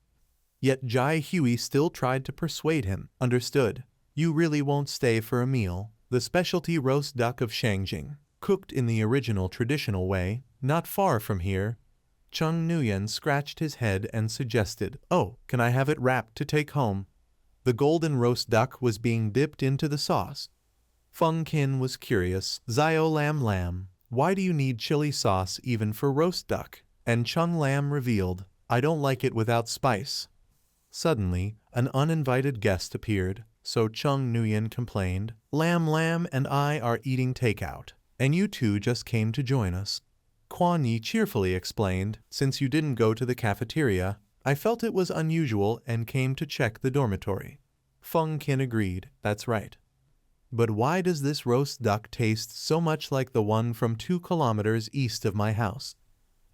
S1: Yet Jai Hui still tried to persuade him. Understood. You really won't stay for a meal. The specialty roast duck of Shangjing, cooked in the original traditional way, not far from here. Chung Nuyen scratched his head and suggested, Oh, can I have it wrapped to take home? The golden roast duck was being dipped into the sauce. Feng Qin was curious. Zio Lam, why do you need chili sauce even for roast duck? And Chung Lam revealed, I don't like it without spice. Suddenly, an uninvited guest appeared, so Chung Nguyen complained, Lam and I are eating takeout, and you two just came to join us. Quan Yi cheerfully explained, since you didn't go to the cafeteria, I felt it was unusual and came to check the dormitory. Feng Qin agreed, that's right. But why does this roast duck taste so much like the one from 2 kilometers east of my house?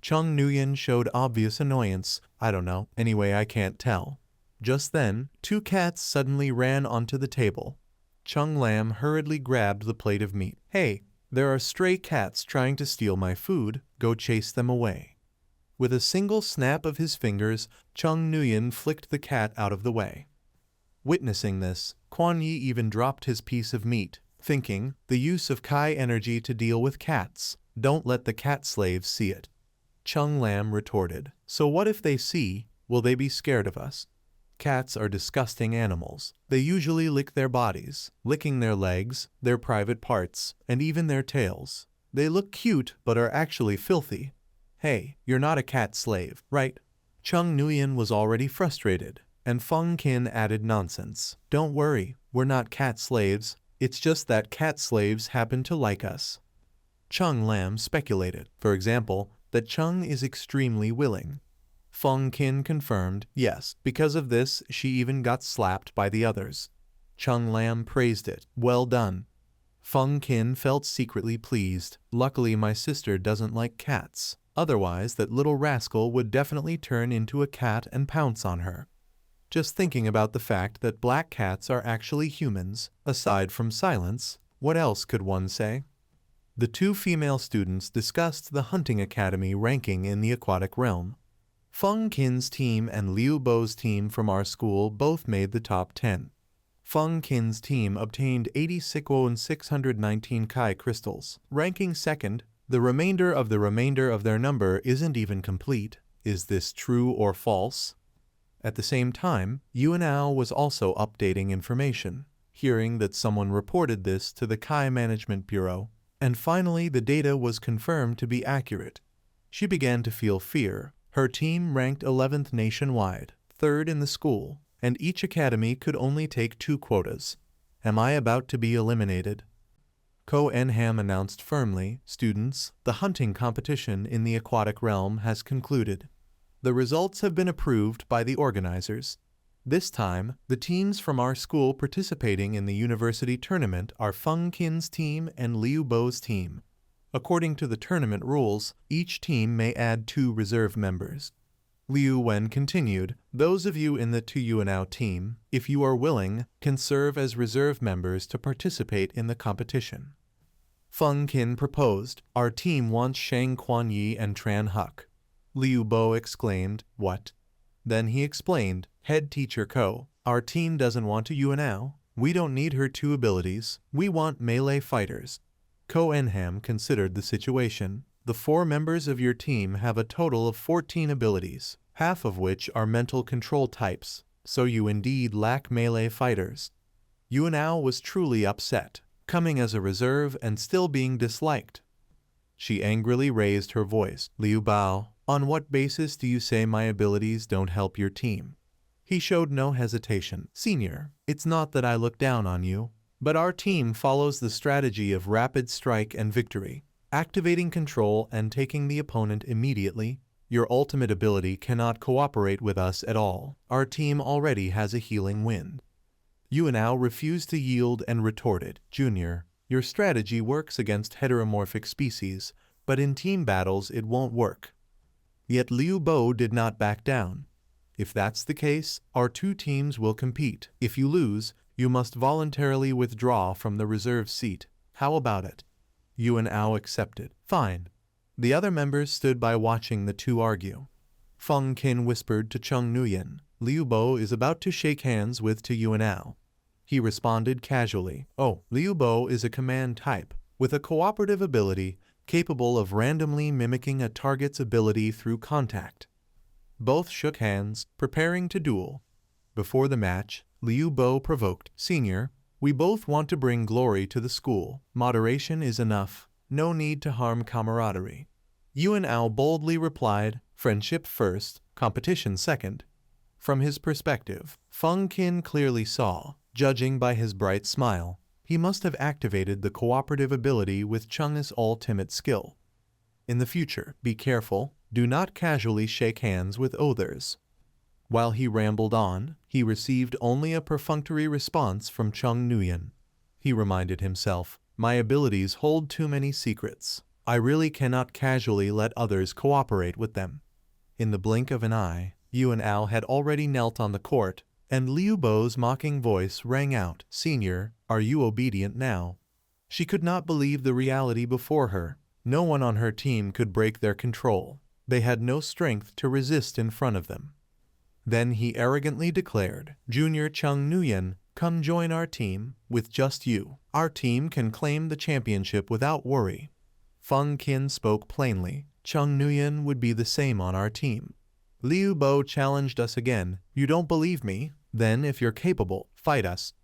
S1: Chung Nguyen showed obvious annoyance. I don't know, anyway I can't tell. Just then, 2 cats suddenly ran onto the table. Chung Lam hurriedly grabbed the plate of meat. Hey, there are stray cats trying to steal my food, go chase them away. With a single snap of his fingers, Chung Nguyen flicked the cat out of the way. Witnessing this, Quan Yi even dropped his piece of meat, thinking, the use of Kai energy to deal with cats, don't let the cat slaves see it. Chung Lam retorted, so what if they see, will they be scared of us? Cats are disgusting animals. They usually lick their bodies, licking their legs, their private parts, and even their tails. They look cute but are actually filthy. Hey, you're not a cat slave, right? Chung Nguyen was already frustrated, and Feng Qin added nonsense. Don't worry, we're not cat slaves, it's just that cat slaves happen to like us. Chung Lam speculated, for example, that Chung is extremely willing. Feng Qin confirmed, yes, because of this she even got slapped by the others. Chung Lam praised it, well done. Feng Qin felt secretly pleased. Luckily my sister doesn't like cats, otherwise that little rascal would definitely turn into a cat and pounce on her. Just thinking about the fact that black cats are actually humans, aside from silence, what else could one say? The 2 female students discussed the hunting academy ranking in the aquatic realm. Feng Qin's team and Liu Bo's team from our school both made the top 10. Feng Qin's team obtained 86,619 Kai crystals, ranking second. The remainder of their number isn't even complete. Is this true or false? At the same time, Yuan Ao was also updating information, hearing that someone reported this to the Kai Management Bureau, and finally the data was confirmed to be accurate. She began to feel fear. Her team ranked 11th nationwide, 3rd in the school, and each academy could only take 2 quotas. Am I about to be eliminated? Ko Enham announced firmly, students, the hunting competition in the aquatic realm has concluded. The results have been approved by the organizers. This time, the teams from our school participating in the university tournament are Feng Qin's team and Liu Bo's team. According to the tournament rules, each team may add 2 reserve members. Liu Wen continued, those of you in the Tuyuanao team, if you are willing, can serve as reserve members to participate in the competition. Feng Qin proposed, our team wants Shang Quan Yi and Tran Huck. Liu Bo exclaimed, what? Then he explained, head teacher Ko, our team doesn't want to Yuanao. We don't need her 2 abilities, we want melee fighters. Ko Enham considered the situation. The 4 members of your team have a total of 14 abilities, half of which are mental control types, so you indeed lack melee fighters. Yuan Ao was truly upset, coming as a reserve and still being disliked. She angrily raised her voice. Liu Bao, on what basis do you say my abilities don't help your team? He showed no hesitation. Senior, it's not that I look down on you, but our team follows the strategy of rapid strike and victory, activating control and taking the opponent immediately. Your ultimate ability cannot cooperate with us at all. Our team already has a healing wind. Yuan Ao refused to yield and retorted, Junior, your strategy works against heteromorphic species, but in team battles it won't work. Yet Liu Bo did not back down. If that's the case, our 2 teams will compete. If you lose, you must voluntarily withdraw from the reserve seat. How about it? Yuan Ao accepted. Fine. The other members stood by watching the 2 argue. Feng Qin whispered to Chung Nguyen, Liu Bo is about to shake hands with Yuan Ao. He responded casually, oh, Liu Bo is a command type, with a cooperative ability, capable of randomly mimicking a target's ability through contact. Both shook hands, preparing to duel. Before the match, Liu Bo provoked. Senior, we both want to bring glory to the school. Moderation is enough. No need to harm camaraderie. Yuan Ao boldly replied, friendship first, competition second. From his perspective, Feng Qin clearly saw, judging by his bright smile, he must have activated the cooperative ability with Chang's ultimate skill. In the future, be careful, do not casually shake hands with others. While he rambled on, he received only a perfunctory response from Chang Nguyen. He reminded himself, my abilities hold too many secrets. I really cannot casually let others cooperate with them. In the blink of an eye, Yuan Ao had already knelt on the court, and Liu Bo's mocking voice rang out, Senior, are you obedient now? She could not believe the reality before her. No one on her team could break their control. They had no strength to resist in front of them. Then he arrogantly declared, Junior Chang Nguyen, come join our team, with just you. Our team can claim the championship without worry. Feng Qin spoke plainly, Chang Nguyen would be the same on our team. Liu Bo challenged us again, you don't believe me? Then if you're capable, fight us.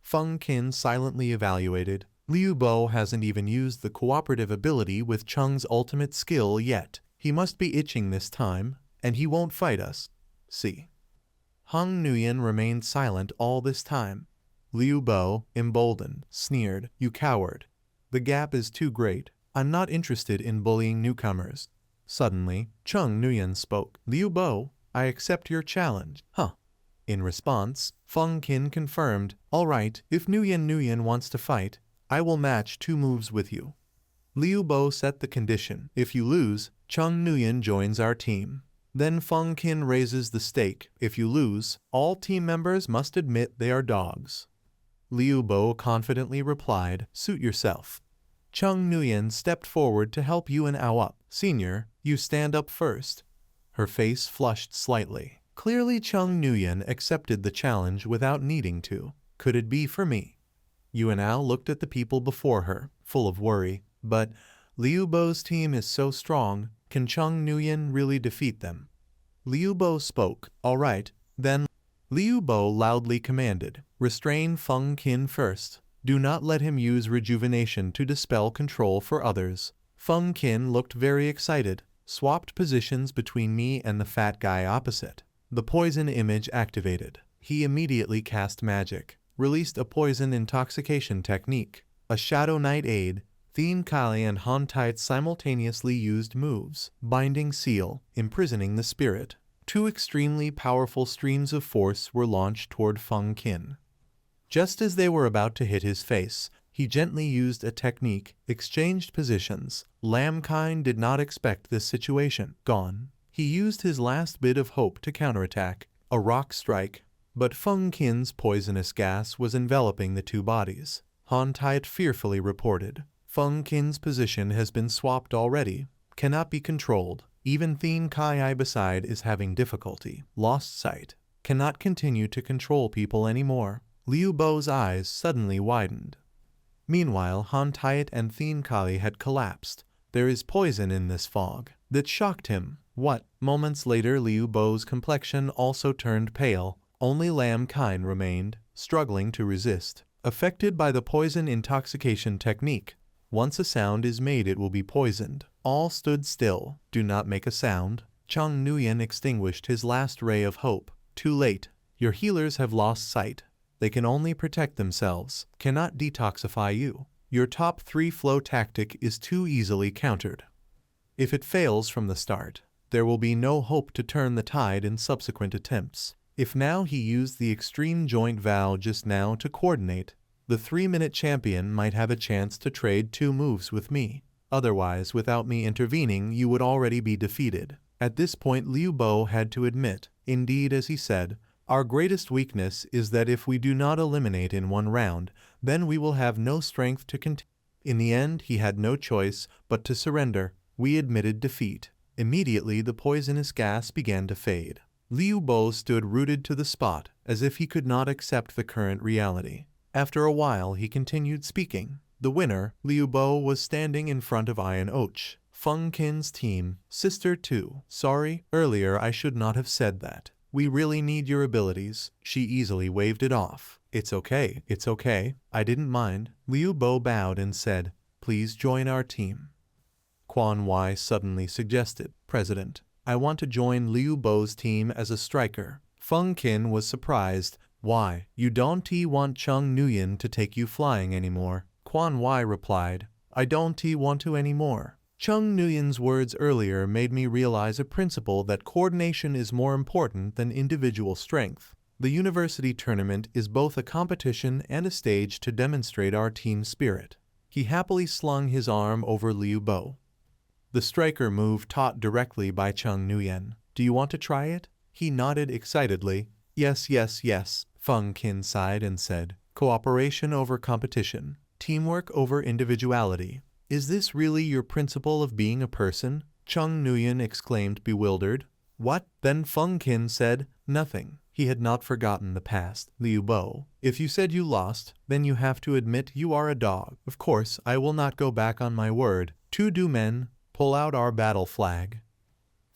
S1: Feng Qin silently evaluated, Liu Bo hasn't even used the cooperative ability with Chang's ultimate skill yet. He must be itching this time, and he won't fight us. See. Hung Nguyen remained silent all this time. Liu Bo, emboldened, sneered, you coward. The gap is too great. I'm not interested in bullying newcomers. Suddenly, Chang Nguyen spoke. Liu Bo, I accept your challenge. Huh. In response, Feng Qin confirmed, all right, if Nguyen wants to fight, I will match 2 moves with you. Liu Bo set the condition, if you lose, Chang Nguyen joins our team. Then Feng Qin raises the stake, if you lose, all team members must admit they are dogs. Liu Bo confidently replied, suit yourself. Chang Nguyen stepped forward to help Yuan Ao up. Senior, you stand up first. Her face flushed slightly. Clearly Chang Nguyen accepted the challenge without needing to. Could it be for me? Yuan Ao looked at the people before her, full of worry. But Liu Bo's team is so strong, can Chang Nguyen really defeat them? Liu Bo spoke. All right, then. Liu Bo loudly commanded, restrain Feng Qin first. Do not let him use rejuvenation to dispel control for others. Feng Qin looked very excited, swapped positions between me and the fat guy opposite. The poison image activated. He immediately cast magic, released a poison intoxication technique. A Shadow Knight aid, Thien Kali and Han Tite simultaneously used moves, Binding Seal, imprisoning the spirit. 2 extremely powerful streams of force were launched toward Feng Qin. Just as they were about to hit his face, he gently used a technique, exchanged positions. Lam Kine did not expect this situation. Gone. He used his last bit of hope to counterattack, a rock strike. But Feng Qin's poisonous gas was enveloping the 2 bodies. Han Tite fearfully reported, Feng Qin's position has been swapped already, cannot be controlled. Even Thien Kai beside is having difficulty. Lost sight. Cannot continue to control people anymore. Liu Bo's eyes suddenly widened. Meanwhile, Han Tite and Thien Kali had collapsed. There is poison in this fog. That shocked him. What? Moments later Liu Bo's complexion also turned pale. Only Lam Kine remained, struggling to resist. Affected by the poison intoxication technique. Once a sound is made it will be poisoned. All stood still. Do not make a sound. Chang Nguyen extinguished his last ray of hope. Too late. Your healers have lost sight. They can only protect themselves, cannot detoxify you. Your top 3 flow tactic is too easily countered. If it fails from the start, there will be no hope to turn the tide in subsequent attempts. If now he used the extreme joint vow just now to coordinate, the 3-minute champion might have a chance to trade 2 moves with me. Otherwise, without me intervening, you would already be defeated. At this point Liu Bo had to admit, indeed as he said, our greatest weakness is that if we do not eliminate in 1 round, then we will have no strength to continue. In the end he had no choice but to surrender. We admitted defeat. Immediately the poisonous gas began to fade. Liu Bo stood rooted to the spot, as if he could not accept the current reality. After a while he continued speaking. The winner, Liu Bo, was standing in front of Ian Och, Feng Qin's team, Sister 2. Sorry, earlier I should not have said that. We really need your abilities. She easily waved it off. It's okay, I didn't mind. Liu Bo bowed and said, please join our team. Quan Wai suddenly suggested, President, I want to join Liu Bo's team as a striker. Feng Qin was surprised. Why, you don't want Chung Nguyen to take you flying anymore? Quan Wai replied, I don't want to anymore. Chung Nguyen's words earlier made me realize a principle that coordination is more important than individual strength. The university tournament is both a competition and a stage to demonstrate our team spirit. He happily slung his arm over Liu Bo. The striker move taught directly by Chung Nguyen. Do you want to try it? He nodded excitedly. Yes. Feng Qin sighed and said, cooperation over competition, teamwork over individuality. Is this really your principle of being a person? Chung Nguyen exclaimed, bewildered. What? Then Feng Qin said, nothing. He had not forgotten the past. Liu Bo, if you said you lost, then you have to admit you are a dog. Of course, I will not go back on my word. Two du men, pull out our battle flag.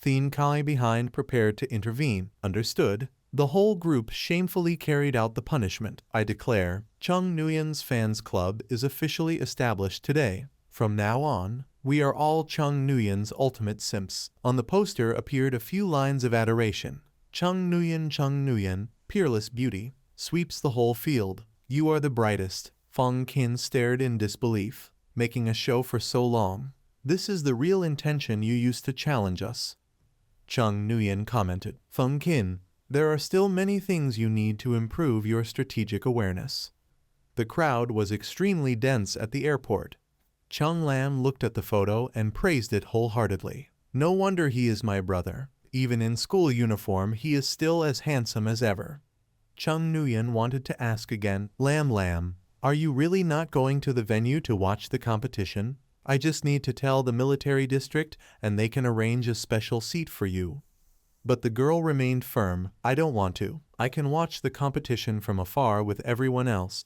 S1: Thien Kai behind prepared to intervene. Understood. The whole group shamefully carried out the punishment. I declare, Chung Nguyen's fans club is officially established today. From now on, we are all Chung Nguyen's ultimate simps. On the poster appeared a few lines of adoration. Chung Nguyen, peerless beauty, sweeps the whole field. You are the brightest. Feng Qin stared in disbelief. Making a show for so long. This is the real intention you used to challenge us. Chung Nguyen commented. Feng Qin, there are still many things you need to improve your strategic awareness. The crowd was extremely dense at the airport. Chung Lam looked at the photo and praised it wholeheartedly. No wonder he is my brother. Even in school uniform, he is still as handsome as ever. Chung Nguyen wanted to ask again, Lam, are you really not going to the venue to watch the competition? I just need to tell the military district and they can arrange a special seat for you. But the girl remained firm. I don't want to. I can watch the competition from afar with everyone else.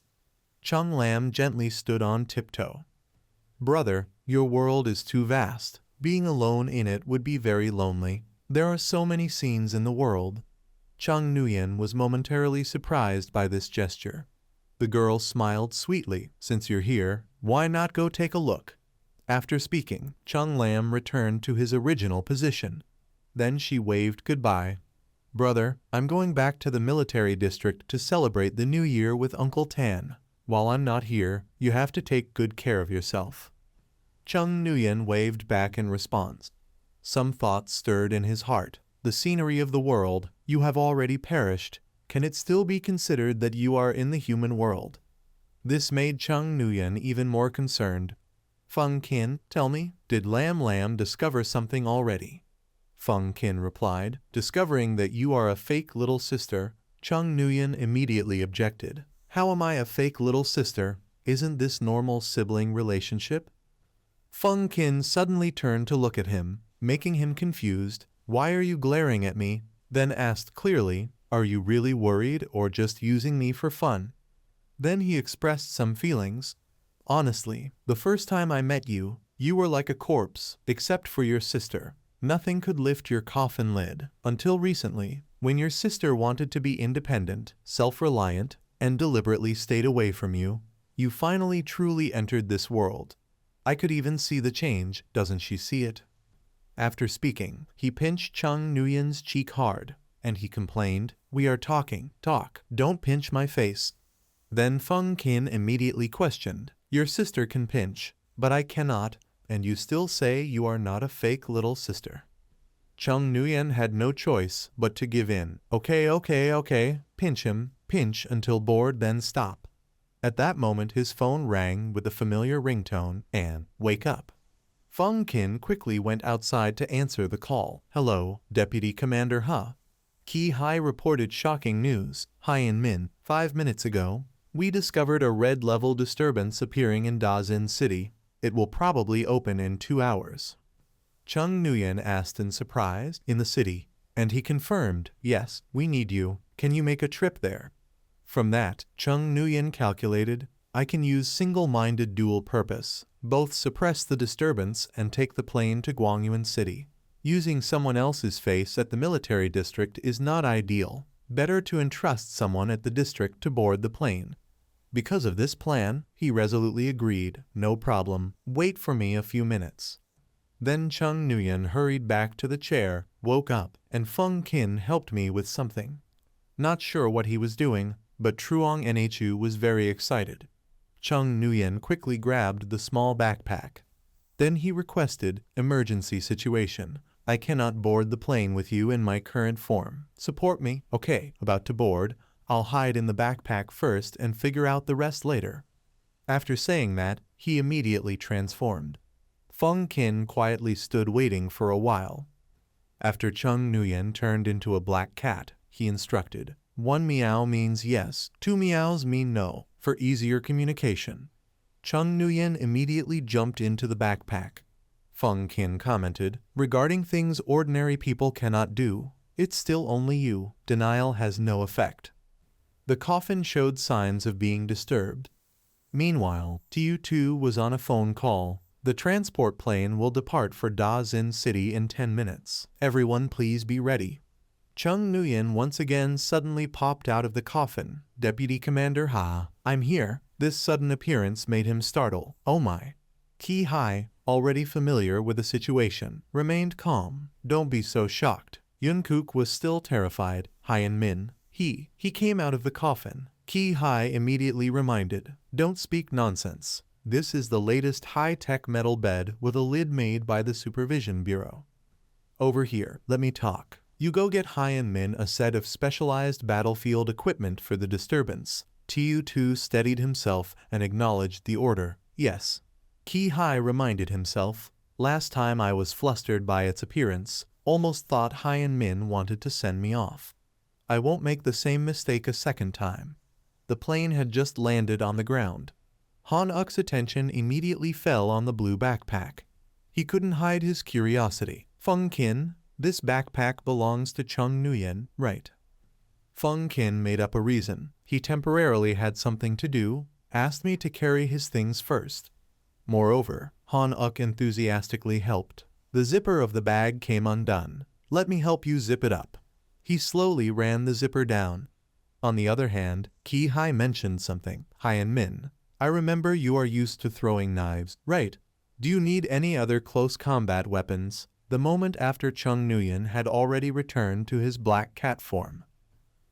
S1: Chung Lam gently stood on tiptoe. Brother, your world is too vast. Being alone in it would be very lonely. There are so many scenes in the world. Chung Nguyen was momentarily surprised by this gesture. The girl smiled sweetly. Since you're here, why not go take a look? After speaking, Chung Lam returned to his original position. Then she waved goodbye. Brother, I'm going back to the military district to celebrate the new year with Uncle Tan. While I'm not here, you have to take good care of yourself. Chung Nguyen waved back in response. Some thoughts stirred in his heart. The scenery of the world, you have already perished. Can it still be considered that you are in the human world? This made Chung Nguyen even more concerned. Feng Qin, tell me, did Lam discover something already? Feng Qin replied, discovering that you are a fake little sister. Chung Nguyen immediately objected. How am I a fake little sister? Isn't this normal sibling relationship? Feng Qin suddenly turned to look at him, making him confused. Why are you glaring at me? Then asked clearly, are you really worried or just using me for fun? Then he expressed some feelings. Honestly, the first time I met you, you were like a corpse, except for your sister. Nothing could lift your coffin lid. Until recently, when your sister wanted to be independent, self-reliant, and deliberately stayed away from you, you finally truly entered this world. I could even see the change, doesn't she see it? After speaking, he pinched Chung Nguyen's cheek hard, and he complained, we are talking, don't pinch my face. Then Feng Qin immediately questioned, your sister can pinch, but I cannot, and you still say you are not a fake little sister. Chung Nguyen had no choice but to give in. Okay, pinch him, pinch until bored, then stop. At that moment his phone rang with the familiar ringtone, and, wake up. Feng Qin quickly went outside to answer the call. Hello, Deputy Commander Ha. Ki Hai reported shocking news. Haiyan Min, 5 minutes ago, we discovered a red-level disturbance appearing in Dazin City. It will probably open in 2 hours. Chung Nguyen asked in surprise, in the city, and he confirmed, yes, we need you. Can you make a trip there? From that, Chung Nguyen calculated, I can use single-minded dual purpose, both suppress the disturbance and take the plane to Guangyuan City. Using someone else's face at the military district is not ideal. Better to entrust someone at the district to board the plane. Because of this plan, he resolutely agreed. No problem. Wait for me a few minutes. Then Chung Nguyen hurried back to the chair, woke up, and Feng Qin helped me with something. Not sure what he was doing, but Truong Nhu was very excited. Chung Nguyen quickly grabbed the small backpack. Then he requested, emergency situation. I cannot board the plane with you in my current form. Support me. Okay, about to board. I'll hide in the backpack first and figure out the rest later. After saying that, he immediately transformed. Feng Qin quietly stood waiting for a while. After Chung Nguyen turned into a black cat, he instructed. 1 meow means yes, 2 meows mean no, for easier communication. Chung Nguyen immediately jumped into the backpack. Feng Qin commented, regarding things ordinary people cannot do, it's still only you. Denial has no effect. The coffin showed signs of being disturbed. Meanwhile, Tu was on a phone call. The transport plane will depart for Da-Zin City in 10 minutes. Everyone please be ready. Chung Nguyen once again suddenly popped out of the coffin. Deputy Commander Ha, I'm here. This sudden appearance made him startle. Oh my. Ki Hai, already familiar with the situation, remained calm. Don't be so shocked. Yun-Kook was still terrified. Hyen Min. He came out of the coffin. Ki Hai immediately reminded. Don't speak nonsense. This is the latest high-tech metal bed with a lid made by the Supervision Bureau. Over here, let me talk. You go get Hyen Min a set of specialized battlefield equipment for the disturbance. Tu steadied himself and acknowledged the order. Yes. Ki Hai reminded himself. Last time I was flustered by its appearance, almost thought Hyen Min wanted to send me off. I won't make the same mistake a second time. The plane had just landed on the ground. Han Uk's attention immediately fell on the blue backpack. He couldn't hide his curiosity. Feng Qin, this backpack belongs to Chung Nguyen, right? Feng Qin made up a reason. He temporarily had something to do, asked me to carry his things first. Moreover, Han Uk enthusiastically helped. The zipper of the bag came undone. Let me help you zip it up. He slowly ran the zipper down. On the other hand, Ki Hai mentioned something. Hyen Min, I remember you are used to throwing knives, right? Do you need any other close combat weapons? The moment after Chung Nguyen had already returned to his black cat form.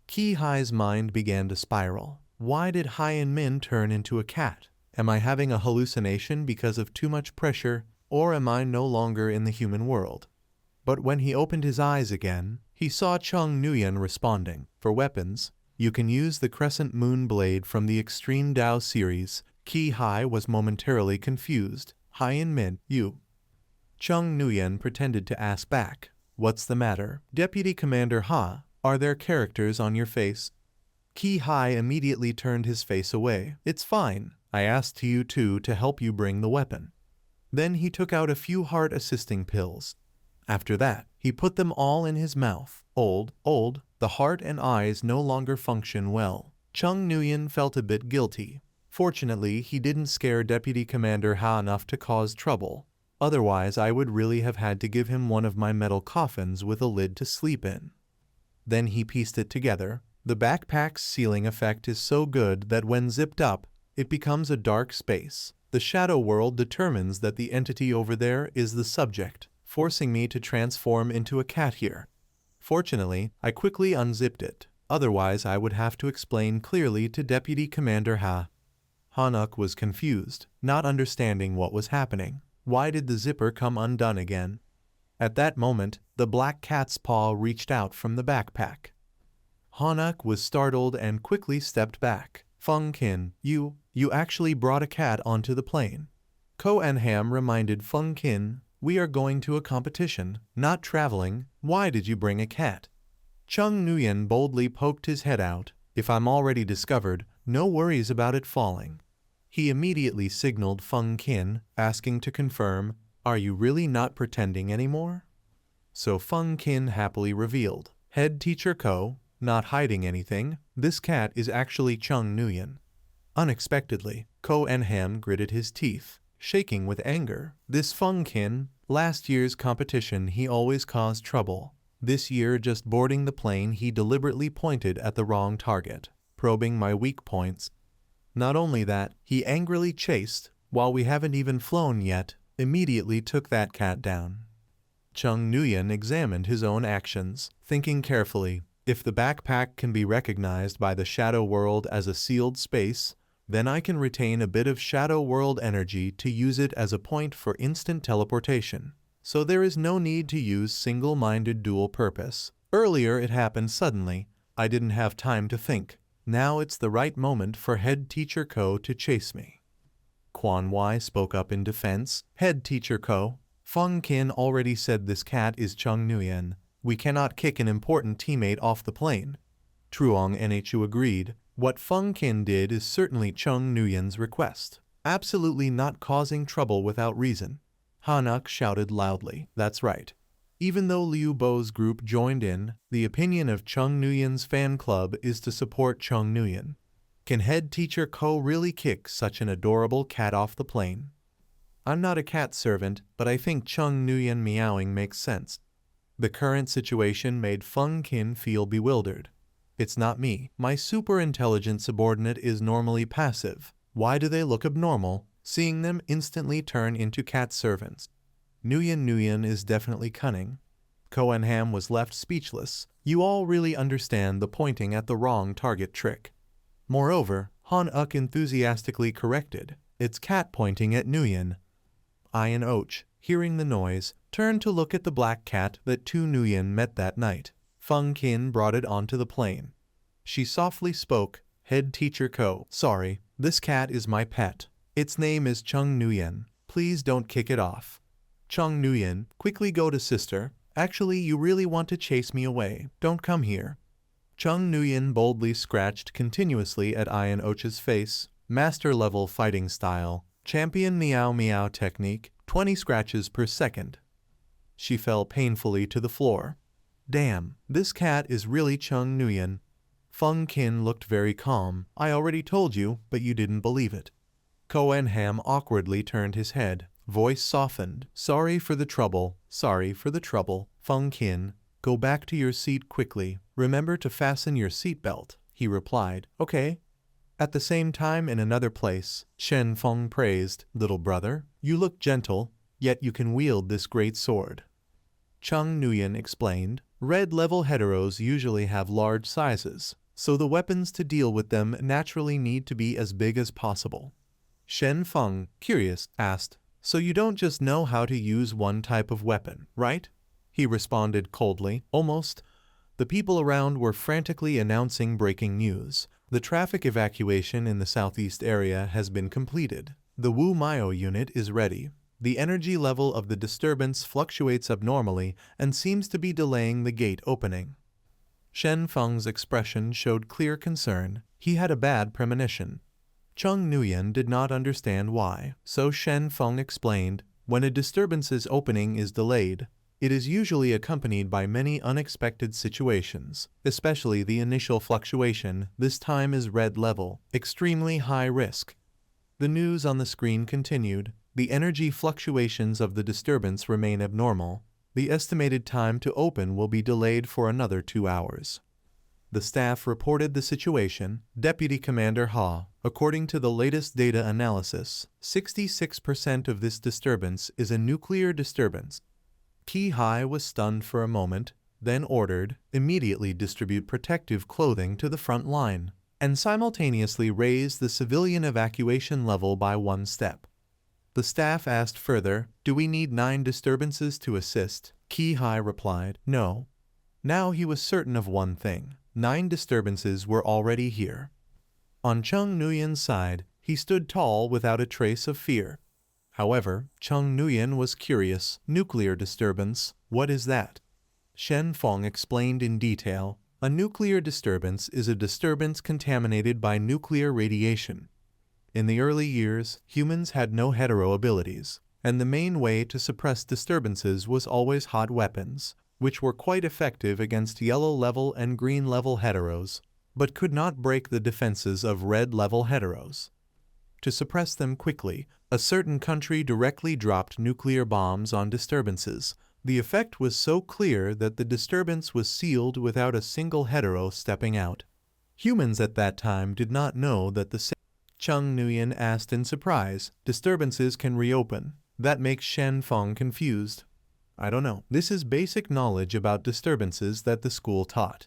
S1: Ki Hai's mind began to spiral. Why did Hyen Min turn into a cat? Am I having a hallucination because of too much pressure, or am I no longer in the human world? But when he opened his eyes again, he saw Chung Nguyen responding. For weapons, you can use the Crescent Moon Blade from the Extreme Dao series. Ki Hai was momentarily confused. Hyen Min, you. Chung Nguyen pretended to ask back. What's the matter? Deputy Commander Ha, are there characters on your face? Ki Hai immediately turned his face away. It's fine. I asked you two to help you bring the weapon. Then he took out a few heart-assisting pills. After that, he put them all in his mouth. The heart and eyes no longer function well. Chung Nguyen felt a bit guilty. Fortunately, he didn't scare Deputy Commander Ha enough to cause trouble. Otherwise, I would really have had to give him one of my metal coffins with a lid to sleep in. Then he pieced it together. The backpack's sealing effect is so good that when zipped up, it becomes a dark space. The shadow world determines that the entity over there is the subject, forcing me to transform into a cat here. Fortunately, I quickly unzipped it. Otherwise, I would have to explain clearly to Deputy Commander Ha. Han Uk was confused, not understanding what was happening. Why did the zipper come undone again? At that moment, the black cat's paw reached out from the backpack. Han Uk was startled and quickly stepped back. Feng Qin, you actually brought a cat onto the plane. Ko Anham reminded Feng Qin, we are going to a competition, not traveling. Why did you bring a cat? Chung Nguyen boldly poked his head out. If I'm already discovered, no worries about it falling. He immediately signaled Feng Qin, asking to confirm, are you really not pretending anymore? So Feng Qin happily revealed, Head Teacher Ko, not hiding anything, this cat is actually Chung Nguyen. Unexpectedly, Ko Anham gritted his teeth. shaking with anger. This Feng Qin, last year's competition he always caused trouble. This year just boarding the plane he deliberately pointed at the wrong target, probing my weak points. Not only that, he angrily chased, while we haven't even flown yet, immediately took that cat down. Chung Nguyen examined his own actions, thinking carefully. If the backpack can be recognized by the shadow world as a sealed space, then I can retain a bit of shadow world energy to use it as a point for instant teleportation. So there is no need to use single-minded dual purpose. Earlier it happened suddenly. I didn't have time to think. Now it's the right moment for Head Teacher Ko to chase me. Quan Wai spoke up in defense. Head Teacher Ko, Feng Qin already said this cat is Chung Nguyen. We cannot kick an important teammate off the plane. Truong Nhu agreed. What Feng Qin did is certainly Chung Nguyen's request. Absolutely not causing trouble without reason. Hanuk shouted loudly. That's right. Even though Liu Bo's group joined in, the opinion of Chung Nguyen's fan club is to support Chung Nguyen. Can Head Teacher Ko really kick such an adorable cat off the plane? I'm not a cat servant, but I think Chung Nguyen meowing makes sense. The current situation made Feng Qin feel bewildered. It's not me. My super-intelligent subordinate is normally passive. Why do they look abnormal? Seeing them instantly turn into cat servants. Nguyen is definitely cunning. Cohen Ham was left speechless. You all really understand the pointing at the wrong target trick. Moreover, Han Uk enthusiastically corrected. It's cat pointing at Nguyen. Ian Och, hearing the noise, turned to look at the black cat that Tu Nguyen met that night. Feng Qin brought it onto the plane. She softly spoke. Head Teacher Ko, sorry, this cat is my pet. Its name is Chung Nguyen. Please don't kick it off. Chung Nguyen, quickly go to sister. Actually, you really want to chase me away. Don't come here. Chung Nguyen boldly scratched continuously at Ian Och's face. Master-level fighting style. Champion meow meow technique. 20 scratches per second. She fell painfully to the floor. Damn, this cat is really Chung Nguyen. Feng Qin looked very calm. I already told you, but you didn't believe it. Cohen Ham awkwardly turned his head. Voice softened. Sorry for the trouble. Sorry for the trouble. Feng Qin, go back to your seat quickly. Remember to fasten your seatbelt, he replied. Okay. At the same time in another place, Shen Feng praised, little brother, you look gentle, yet you can wield this great sword. Chung Nguyen explained, red-level heteros usually have large sizes, so the weapons to deal with them naturally need to be as big as possible. Shen Feng, curious, asked, so you don't just know how to use one type of weapon, right? He responded coldly, almost. The people around were frantically announcing breaking news. The traffic evacuation in the southeast area has been completed. The Wu Mio unit is ready. The energy level of the disturbance fluctuates abnormally and seems to be delaying the gate opening. Shen Feng's expression showed clear concern. He had a bad premonition. Chung Nguyen did not understand why, so Shen Feng explained, when a disturbance's opening is delayed, it is usually accompanied by many unexpected situations, especially the initial fluctuation. This time is red level, extremely high risk. The news on the screen continued. The energy fluctuations of the disturbance remain abnormal. The estimated time to open will be delayed for another 2 hours. The staff reported the situation. Deputy Commander Ha, according to the latest data analysis, 66% of this disturbance is a nuclear disturbance. Ki Hai was stunned for a moment, then ordered, immediately distribute protective clothing to the front line, and simultaneously raise the civilian evacuation level by 1 step. The staff asked further, do we need 9 disturbances to assist? Ki Hai replied, no. Now he was certain of one thing. 9 disturbances were already here. On Chung Nguyen's side, he stood tall without a trace of fear. However, Chung Nguyen was curious. Nuclear disturbance, what is that? Shen Feng explained in detail. A nuclear disturbance is a disturbance contaminated by nuclear radiation. In the early years, humans had no hetero abilities, and the main way to suppress disturbances was always hot weapons, which were quite effective against yellow-level and green-level heteros, but could not break the defenses of red-level heteros. To suppress them quickly, A certain country directly dropped nuclear bombs on disturbances. The effect was so clear that the disturbance was sealed without a single hetero stepping out. Humans at that time did not know that the Chung Nguyen asked in surprise. Disturbances can reopen. That makes Shen Feng confused. I don't know. This is basic knowledge about disturbances that the school taught.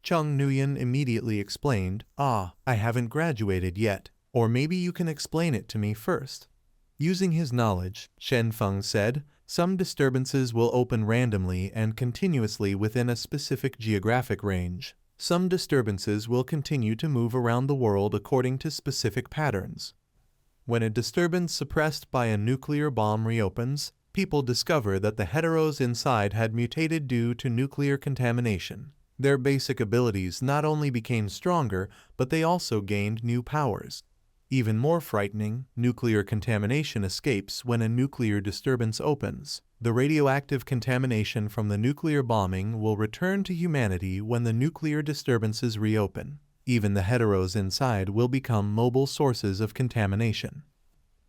S1: Chung Nguyen immediately explained, I haven't graduated yet. Or maybe you can explain it to me first. Using his knowledge, Shen Feng said, some disturbances will open randomly and continuously within a specific geographic range. Some disturbances will continue to move around the world according to specific patterns. When a disturbance suppressed by a nuclear bomb reopens, people discover that the heteros inside had mutated due to nuclear contamination. Their basic abilities not only became stronger, but they also gained new powers. Even more frightening, nuclear contamination escapes when a nuclear disturbance opens. The radioactive contamination from the nuclear bombing will return to humanity when the nuclear disturbances reopen. Even the heteros inside will become mobile sources of contamination.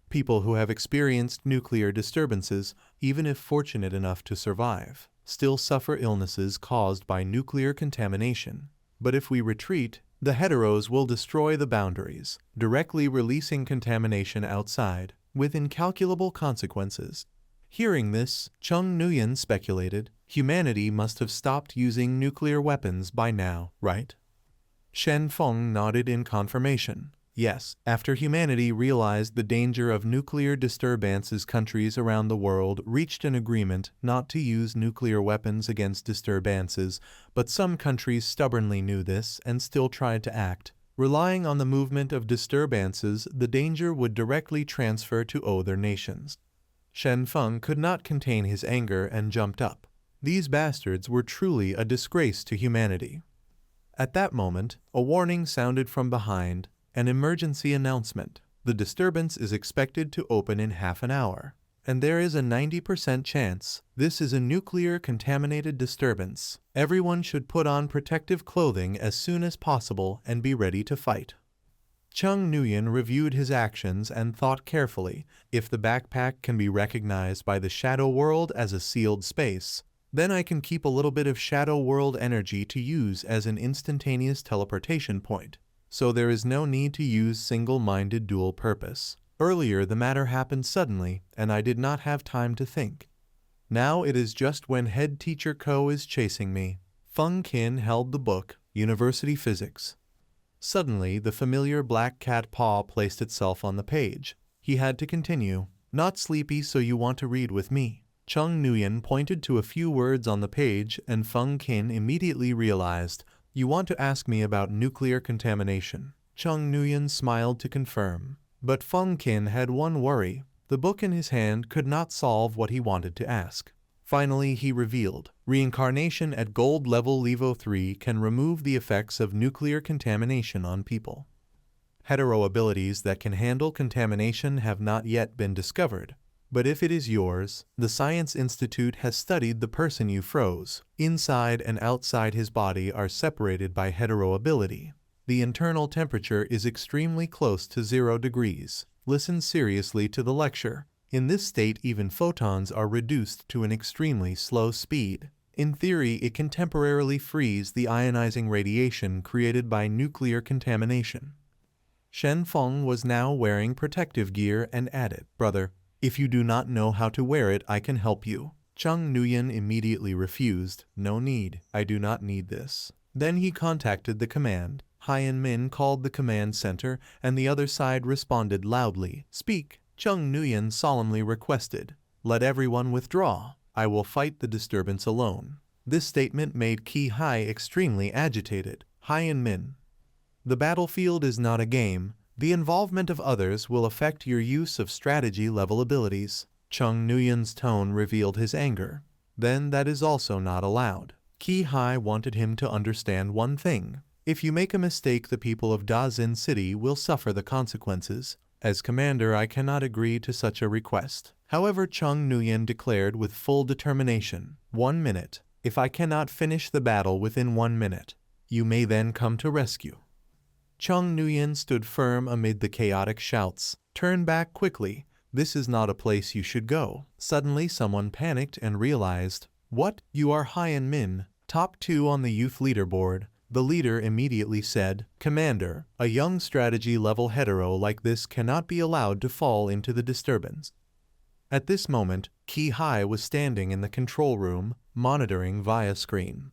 S1: People who have experienced nuclear disturbances, even if fortunate enough to survive, still suffer illnesses caused by nuclear contamination. But if we retreat, the heteros will destroy the boundaries, directly releasing contamination outside, with incalculable consequences. Hearing this, Chung Nguyen speculated, humanity must have stopped using nuclear weapons by now, right? Shen Feng nodded in confirmation. Yes, after humanity realized the danger of nuclear disturbances, countries around the world reached an agreement not to use nuclear weapons against disturbances, but some countries stubbornly knew this and still tried to act. Relying on the movement of disturbances, the danger would directly transfer to other nations. Shen Feng could not contain his anger and jumped up. These bastards were truly a disgrace to humanity. At that moment, a warning sounded from behind. An emergency announcement. The disturbance is expected to open in half an hour, and there is a 90% chance this is a nuclear contaminated disturbance. Everyone should put on protective clothing as soon as possible and be ready to fight. Chung Nguyen reviewed his actions and thought carefully. If the backpack can be recognized by the shadow world as a sealed space, then I can keep a little bit of shadow world energy to use as an instantaneous teleportation point. So there is no need to use single-minded dual purpose. Earlier the matter happened suddenly, and I did not have time to think. Now it is just when head teacher Ko is chasing me. Feng Qin held the book, University Physics. Suddenly the familiar black cat paw placed itself on the page. He had to continue. Not sleepy, so you want to read with me. Chung Nguyen pointed to a few words on the page, and Feng Qin immediately realized, you want to ask me about nuclear contamination. Chung Nguyen smiled to confirm. But Feng Qin had one worry. The book in his hand could not solve what he wanted to ask. Finally, he revealed, reincarnation at gold level Levo 3 can remove the effects of nuclear contamination on people. Hetero abilities that can handle contamination have not yet been discovered. But if it is yours, the Science Institute has studied the person you froze. Inside and outside his body are separated by hetero ability. The internal temperature is extremely close to 0 degrees. Listen seriously to the lecture. In this state, even photons are reduced to an extremely slow speed. In theory, it can temporarily freeze the ionizing radiation created by nuclear contamination. Shen Feng was now wearing protective gear and added, brother, if you do not know how to wear it, I can help you. Chung Nguyen immediately refused. No need. I do not need this. Then he contacted the command. Hyen Min called the command center, and the other side responded loudly. Speak. Chung Nguyen solemnly requested. Let everyone withdraw. I will fight the disturbance alone. This statement made Ki Hai extremely agitated. Hyen Min. The battlefield is not a game. The involvement of others will affect your use of strategy-level abilities. Chung Nguyen's tone revealed his anger. Then that is also not allowed. Ki Hai wanted him to understand one thing. If you make a mistake, the people of Dazin City will suffer the consequences. As commander, I cannot agree to such a request. However, Chung Nguyen declared with full determination, 1 minute. If I cannot finish the battle within 1 minute, you may then come to rescue. Chung Nguyen stood firm amid the chaotic shouts. Turn back quickly. This is not a place you should go. Suddenly someone panicked and realized, what? You are Hyan Min, top 2 on the youth leaderboard. The leader immediately said, Commander, a young strategy-level hetero like this cannot be allowed to fall into the disturbance. At this moment, Ki Hai was standing in the control room, monitoring via screen.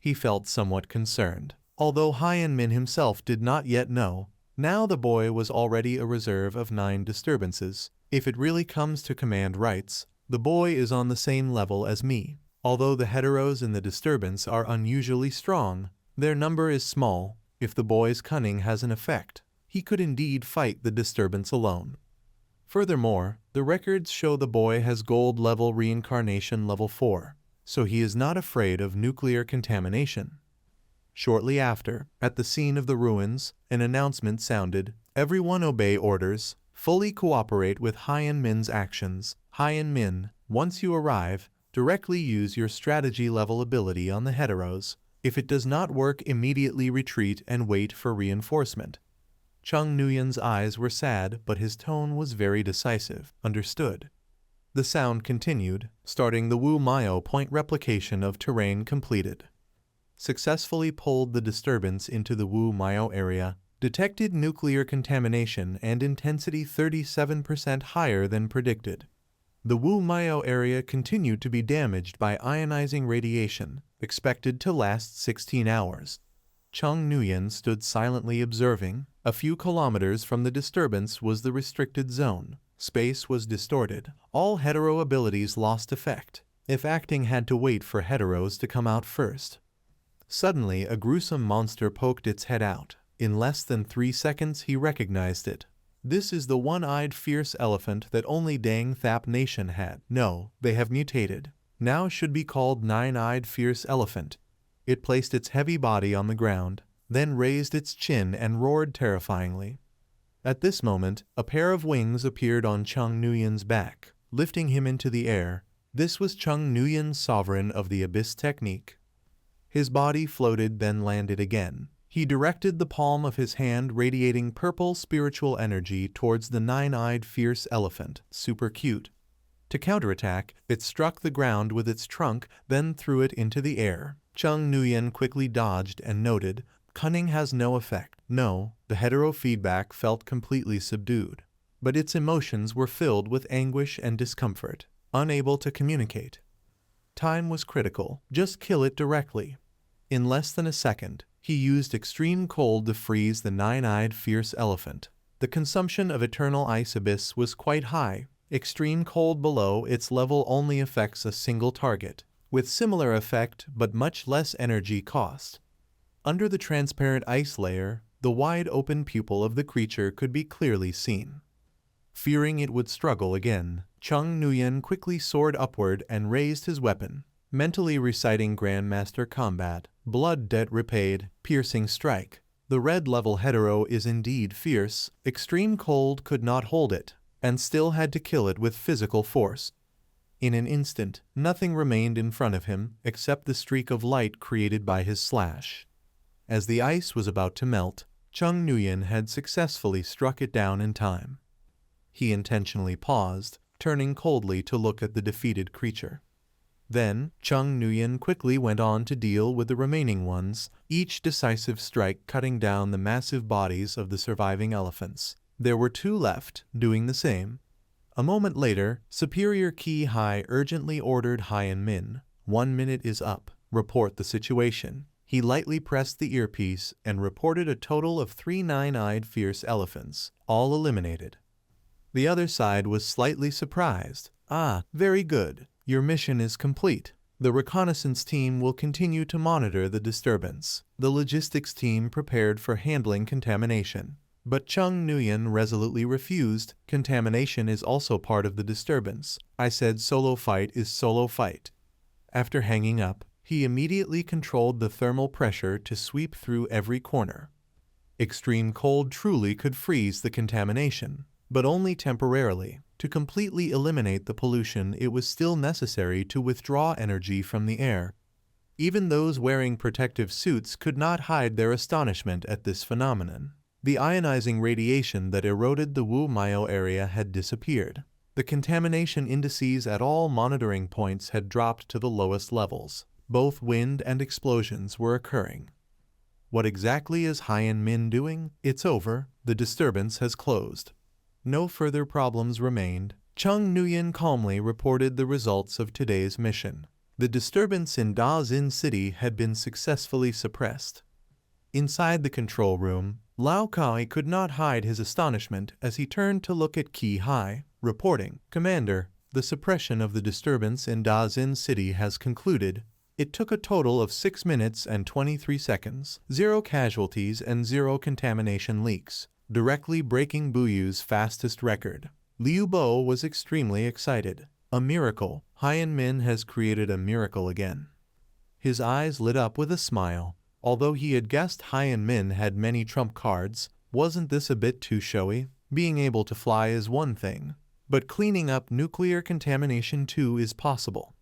S1: He felt somewhat concerned. Although Hyan Min himself did not yet know, now the boy was already a reserve of 9 disturbances. If it really comes to command rights, the boy is on the same level as me. Although the heteros in the disturbance are unusually strong, their number is small. If the boy's cunning has an effect, he could indeed fight the disturbance alone. Furthermore, the records show the boy has gold level reincarnation level 4, so he is not afraid of nuclear contamination. Shortly after, at the scene of the ruins, an announcement sounded, everyone obey orders, fully cooperate with Hyan Min's actions. Hyan Min, once you arrive, directly use your strategy level ability on the heteros. If it does not work, immediately retreat and wait for reinforcement. Chung Nguyen's eyes were sad, but his tone was very decisive. Understood. The sound continued, starting the Wu Mayo point replication of terrain completed. Successfully pulled the disturbance into the Wu Mayo area. Detected nuclear contamination and intensity 37% higher than predicted. The Wu Mayo area continued to be damaged by ionizing radiation, expected to last 16 hours. Chung Nguyen stood silently observing. A few kilometers from the disturbance was the restricted zone. Space was distorted. All hetero abilities lost effect, if acting had to wait for heteros to come out first. Suddenly, a gruesome monster poked its head out. In less than 3 seconds, he recognized it. This is the one-eyed fierce elephant that only Dang Thap Nation had. No, they have mutated. Now should be called Nine-Eyed Fierce Elephant. It placed its heavy body on the ground, then raised its chin and roared terrifyingly. At this moment, a pair of wings appeared on Chung Nguyen's back, lifting him into the air. This was Chung Nguyen, sovereign of the Abyss technique. His body floated, then landed again. He directed the palm of his hand, radiating purple spiritual energy towards the nine-eyed fierce elephant. Super cute. To counterattack, it struck the ground with its trunk, then threw it into the air. Chung Nguyen quickly dodged and noted, cunning has no effect. No, the hetero feedback felt completely subdued. But its emotions were filled with anguish and discomfort, unable to communicate. Time was critical. Just kill it directly. In less than a second, he used extreme cold to freeze the nine-eyed fierce elephant. The consumption of eternal ice abyss was quite high. Extreme cold below its level only affects a single target, with similar effect but much less energy cost. Under the transparent ice layer, the wide open pupil of the creature could be clearly seen. Fearing it would struggle again, Chung Nguyen quickly soared upward and raised his weapon, mentally reciting Grandmaster Combat, Blood Debt Repaid, Piercing Strike. The red-level hetero is indeed fierce. Extreme cold could not hold it, and still had to kill it with physical force. In an instant, nothing remained in front of him except the streak of light created by his slash. As the ice was about to melt, Chung Nguyen had successfully struck it down in time. He intentionally paused, turning coldly to look at the defeated creature. Then, Chung Nguyen quickly went on to deal with the remaining ones, each decisive strike cutting down the massive bodies of the surviving elephants. There were 2 left, doing the same. A moment later, Superior Ki Hai urgently ordered Hyan Min, 1 minute is up. Report the situation. He lightly pressed the earpiece and reported a total of 3 nine-eyed fierce elephants, all eliminated. The other side was slightly surprised. Ah, very good. Your mission is complete. The reconnaissance team will continue to monitor the disturbance. The logistics team prepared for handling contamination. But Chung Nguyen resolutely refused. Contamination is also part of the disturbance. I said solo fight is solo fight. After hanging up, he immediately controlled the thermal pressure to sweep through every corner. Extreme cold truly could freeze the contamination, but only temporarily. To completely eliminate the pollution, it was still necessary to withdraw energy from the air. Even those wearing protective suits could not hide their astonishment at this phenomenon. The ionizing radiation that eroded the Wu Mayo area had disappeared. The contamination indices at all monitoring points had dropped to the lowest levels. Both wind and explosions were occurring. What exactly is Hyen Min doing? It's over. The disturbance has closed. No further problems remained. Chung Nguyen calmly reported the results of today's mission. The disturbance in Da Xin City had been successfully suppressed. Inside the control room, Lao Kai could not hide his astonishment as he turned to look at Ki Hai, reporting, "Commander, the suppression of the disturbance in Da Xin City has concluded. It took a total of 6 minutes and 23 seconds, 0 casualties and 0 contamination leaks, directly breaking Buyu's fastest record." Liu Bo was extremely excited. A miracle. Hyen Min has created a miracle again. His eyes lit up with a smile. Although he had guessed Hyen Min had many trump cards, wasn't this a bit too showy? Being able to fly is one thing, but cleaning up nuclear contamination too is possible.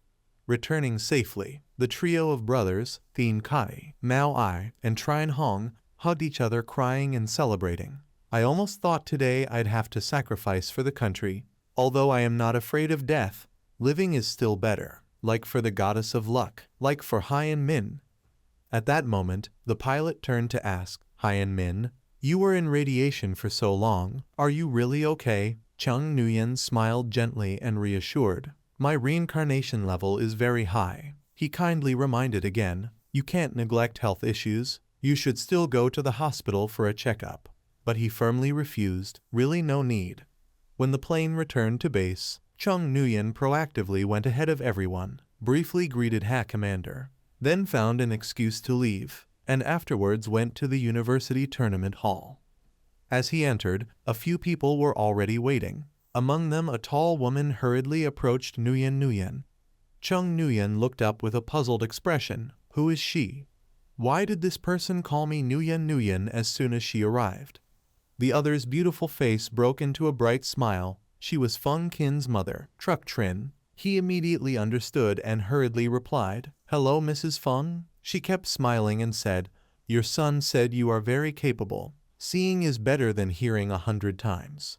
S1: Returning safely, the trio of brothers, Thien Kai, Mao Ai, and Trine Hong, hugged each other crying and celebrating. "I almost thought today I'd have to sacrifice for the country. Although I am not afraid of death, living is still better. Like for the goddess of luck, like for Hyen Min." At that moment, the pilot turned to ask, "Hyen Min, you were in radiation for so long. Are you really okay?" Chung Nguyen smiled gently and reassured. "My reincarnation level is very high." He kindly reminded again, "You can't neglect health issues. You should still go to the hospital for a checkup." But he firmly refused. Really no need. When the plane returned to base, Chung Nguyen proactively went ahead of everyone, briefly greeted Ha Commander, then found an excuse to leave, and afterwards went to the university tournament hall. As he entered, a few people were already waiting. Among them a tall woman hurriedly approached Nguyen. Chung Nguyen looked up with a puzzled expression. "Who is she? Why did this person call me Nguyen as soon as she arrived?" The other's beautiful face broke into a bright smile. She was Feng Qin's mother, Truck Trin. He immediately understood and hurriedly replied, "Hello, Mrs. Feng." She kept smiling and said, "Your son said you are very capable. Seeing is better than hearing 100 times."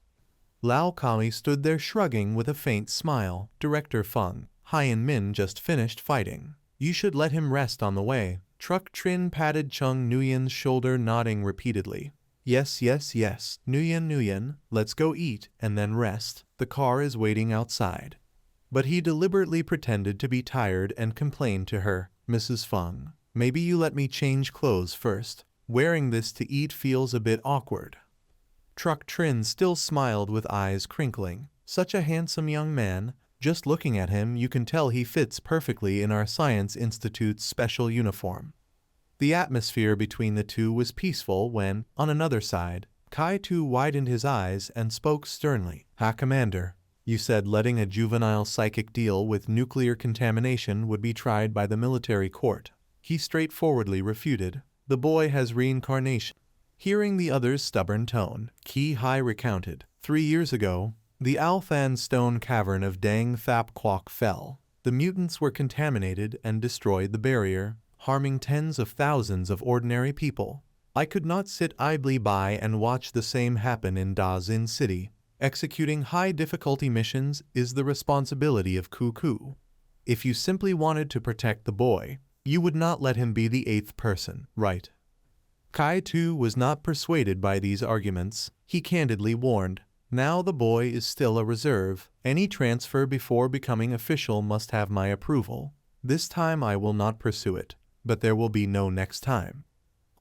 S1: Lao Kami stood there shrugging with a faint smile. "Director Feng, Hyen Min just finished fighting. You should let him rest on the way." Truck Trin patted Chung Nguyen's shoulder, nodding repeatedly. Yes, Nguyen, let's go eat and then rest. The car is waiting outside." But he deliberately pretended to be tired and complained to her, "Mrs. Feng, maybe you let me change clothes first. Wearing this to eat feels a bit awkward." Truck Trin still smiled with eyes crinkling. "Such a handsome young man. Just looking at him you can tell he fits perfectly in our Science Institute's special uniform." The atmosphere between the two was peaceful when, on another side, Kai Tu widened his eyes and spoke sternly. "Ha Commander, you said letting a juvenile psychic deal with nuclear contamination would be tried by the military court." He straightforwardly refuted. "The boy has reincarnation." Hearing the other's stubborn tone, Ki Hai recounted. 3 years ago, the Althan stone cavern of Dang Thap Kwok fell. The mutants were contaminated and destroyed the barrier, harming tens of thousands of ordinary people. I could not sit idly by and watch the same happen in Da Xin City. Executing high-difficulty missions is the responsibility of Cuckoo. If you simply wanted to protect the boy, you would not let him be the 8th person, right? Kai Tu was not persuaded by these arguments. He candidly warned, "Now the boy is still a reserve. Any transfer before becoming official must have my approval. This time I will not pursue it. But there will be no next time."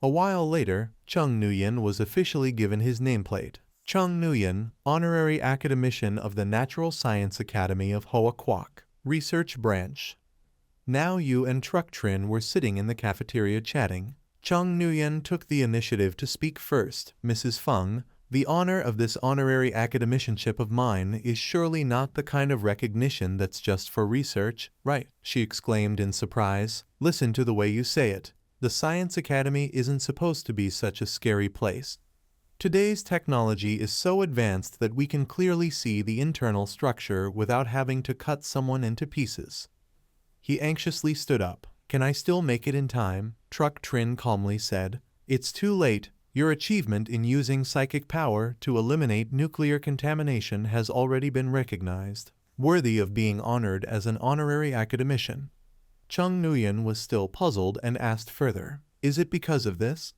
S1: A while later, Chung Nguyen was officially given his nameplate. Chung Nguyen, Honorary Academician of the Natural Science Academy of Hoa Quoc, Research Branch. Now you and Truck Trin were sitting in the cafeteria chatting. Chung Nguyen took the initiative to speak first. "Mrs. Feng, the honor of this honorary academicianship of mine is surely not the kind of recognition that's just for research, right?" she exclaimed in surprise. "Listen to the way you say it. The Science Academy isn't supposed to be such a scary place. Today's technology is so advanced that we can clearly see the internal structure without having to cut someone into pieces." He anxiously stood up. "Can I still make it in time?" Truck Trin calmly said. "It's too late. Your achievement in using psychic power to eliminate nuclear contamination has already been recognized, worthy of being honored as an honorary academician. Chung Nguyen was still puzzled and asked further, "Is it because of this?"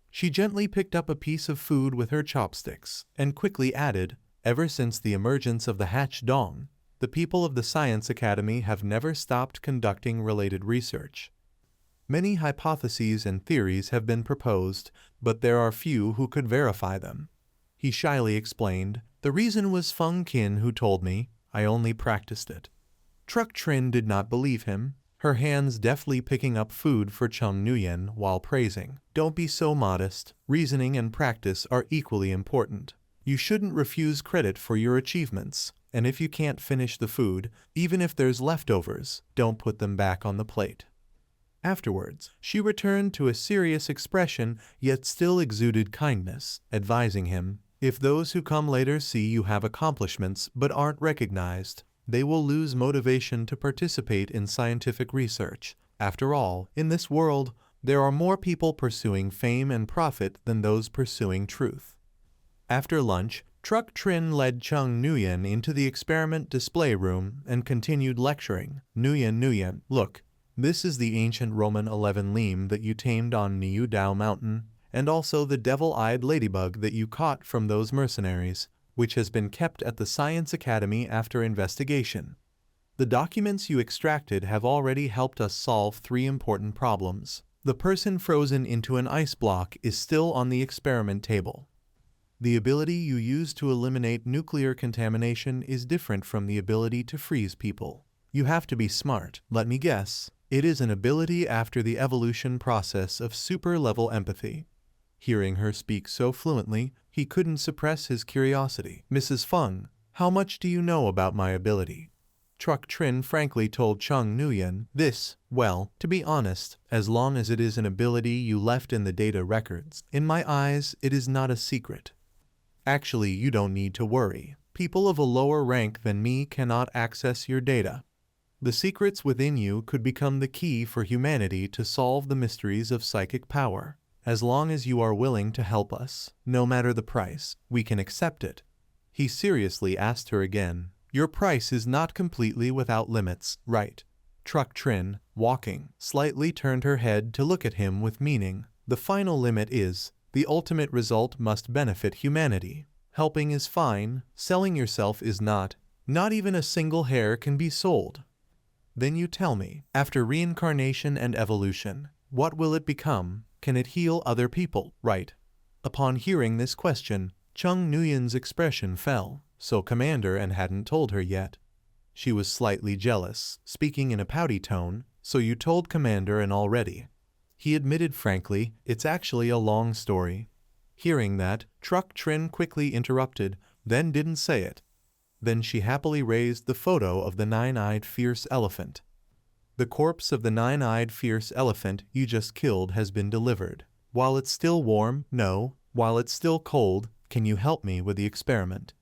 S1: She gently picked up a piece of food with her chopsticks and quickly added, "Ever since the emergence of the Hatch Dong, the people of the Science Academy have never stopped conducting related research. Many hypotheses and theories have been proposed, but there are few who could verify them." He shyly explained, "The reason was Feng Qin who told me. I only practiced it." Truck Trin did not believe him, her hands deftly picking up food for Chung Nguyen while praising, "Don't be so modest. Reasoning and practice are equally important. You shouldn't refuse credit for your achievements, and if you can't finish the food, even if there's leftovers, don't put them back on the plate." Afterwards, she returned to a serious expression yet still exuded kindness, advising him, "If those who come later see you have accomplishments but aren't recognized, they will lose motivation to participate in scientific research. After all, in this world, there are more people pursuing fame and profit than those pursuing truth." After lunch, Truck Trin led Chung Nguyen into the experiment display room and continued lecturing. Nguyen, look, this is the ancient Roman 11 leme that you tamed on Niu Dao Mountain, and also the devil-eyed ladybug that you caught from those mercenaries, which has been kept at the Science Academy after investigation. The documents you extracted have already helped us solve 3 important problems. The person frozen into an ice block is still on the experiment table. The ability you use to eliminate nuclear contamination is different from the ability to freeze people. You have to be smart. Let me guess. It is an ability after the evolution process of super-level empathy. Hearing her speak so fluently, he couldn't suppress his curiosity. "Mrs. Feng, how much do you know about my ability?" Truck Trin frankly told Chung Nguyen, "Well, to be honest, as long as it is an ability you left in the data records, in my eyes it is not a secret. Actually, you don't need to worry. People of a lower rank than me cannot access your data. The secrets within you could become the key for humanity to solve the mysteries of psychic power. As long as you are willing to help us, no matter the price, we can accept it." He seriously asked her again, "Your price is not completely without limits, right?" Truck Trin, walking, slightly turned her head to look at him with meaning. "The final limit is, the ultimate result must benefit humanity. Helping is fine, selling yourself is not. Not even a single hair can be sold." "Then you tell me, after reincarnation and evolution, what will it become? Can it heal other people, right?" Upon hearing this question, Chung Nguyen's expression fell. So Commander and hadn't told her yet. She was slightly jealous, speaking in a pouty tone, "So you told Commander and already." He admitted frankly, "It's actually a long story." Hearing that, Truck Trin quickly interrupted, then didn't say it. Then she happily raised the photo of the 9-eyed fierce elephant. "The corpse of the 9-eyed fierce elephant you just killed has been delivered. While it's still warm, no, while it's still cold, can you help me with the experiment?"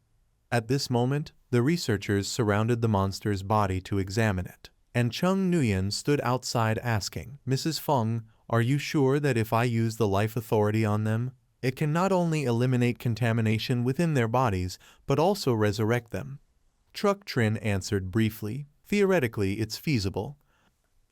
S1: At this moment, the researchers surrounded the monster's body to examine it, and Chung Nguyen stood outside asking, "Mrs. Feng, are you sure that if I use the life authority on them, it can not only eliminate contamination within their bodies, but also resurrect them?" Truck Trin answered briefly, "Theoretically, it's feasible.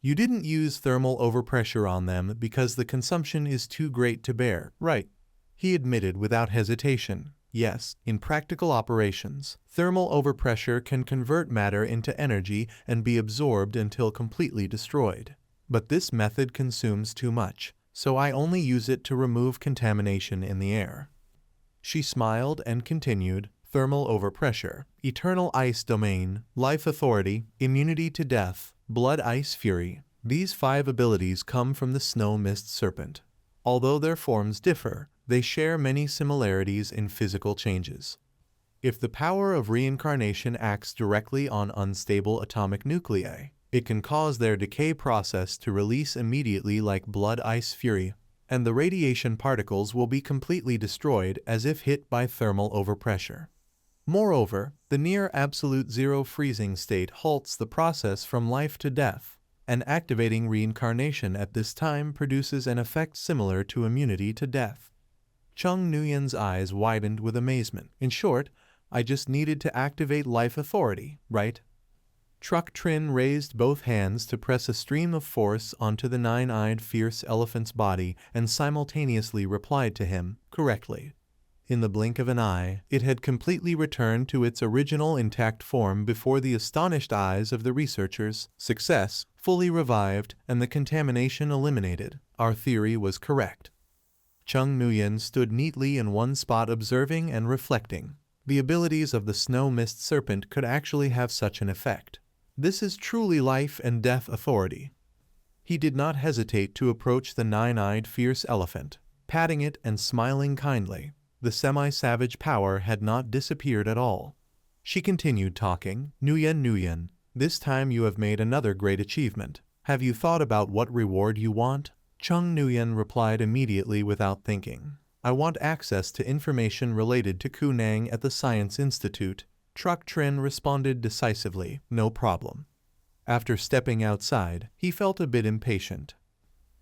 S1: You didn't use thermal overpressure on them because the consumption is too great to bear, right?" He admitted without hesitation, "Yes, in practical operations, thermal overpressure can convert matter into energy and be absorbed until completely destroyed. But this method consumes too much, so I only use it to remove contamination in the air." She smiled and continued, "Thermal overpressure, eternal ice domain, life authority, immunity to death, blood ice fury. These 5 abilities come from the snow mist serpent. Although their forms differ, they share many similarities in physical changes. If the power of reincarnation acts directly on unstable atomic nuclei, it can cause their decay process to release immediately like blood ice fury, and the radiation particles will be completely destroyed as if hit by thermal overpressure. Moreover, the near absolute zero freezing state halts the process from life to death, and activating reincarnation at this time produces an effect similar to immunity to death." Chung Nguyen's eyes widened with amazement. In short, I just needed to activate life authority, right? Truck Trin raised both hands to press a stream of force onto the nine-eyed fierce elephant's body and simultaneously replied to him, correctly. In the blink of an eye, it had completely returned to its original intact form before the astonished eyes of the researchers. Success, fully revived, and the contamination eliminated. Our theory was correct. Chung Nguyen stood neatly in one spot observing and reflecting. The abilities of the snow mist serpent could actually have such an effect. This is truly life and death authority. He did not hesitate to approach the nine-eyed fierce elephant, patting it and smiling kindly. The semi-savage power had not disappeared at all. She continued talking. Nguyen, this time you have made another great achievement. Have you thought about what reward you want? Chung Nguyen replied immediately without thinking. I want access to information related to Kunang at the Science Institute. Truck Trin responded decisively, no problem. After stepping outside, he felt a bit impatient.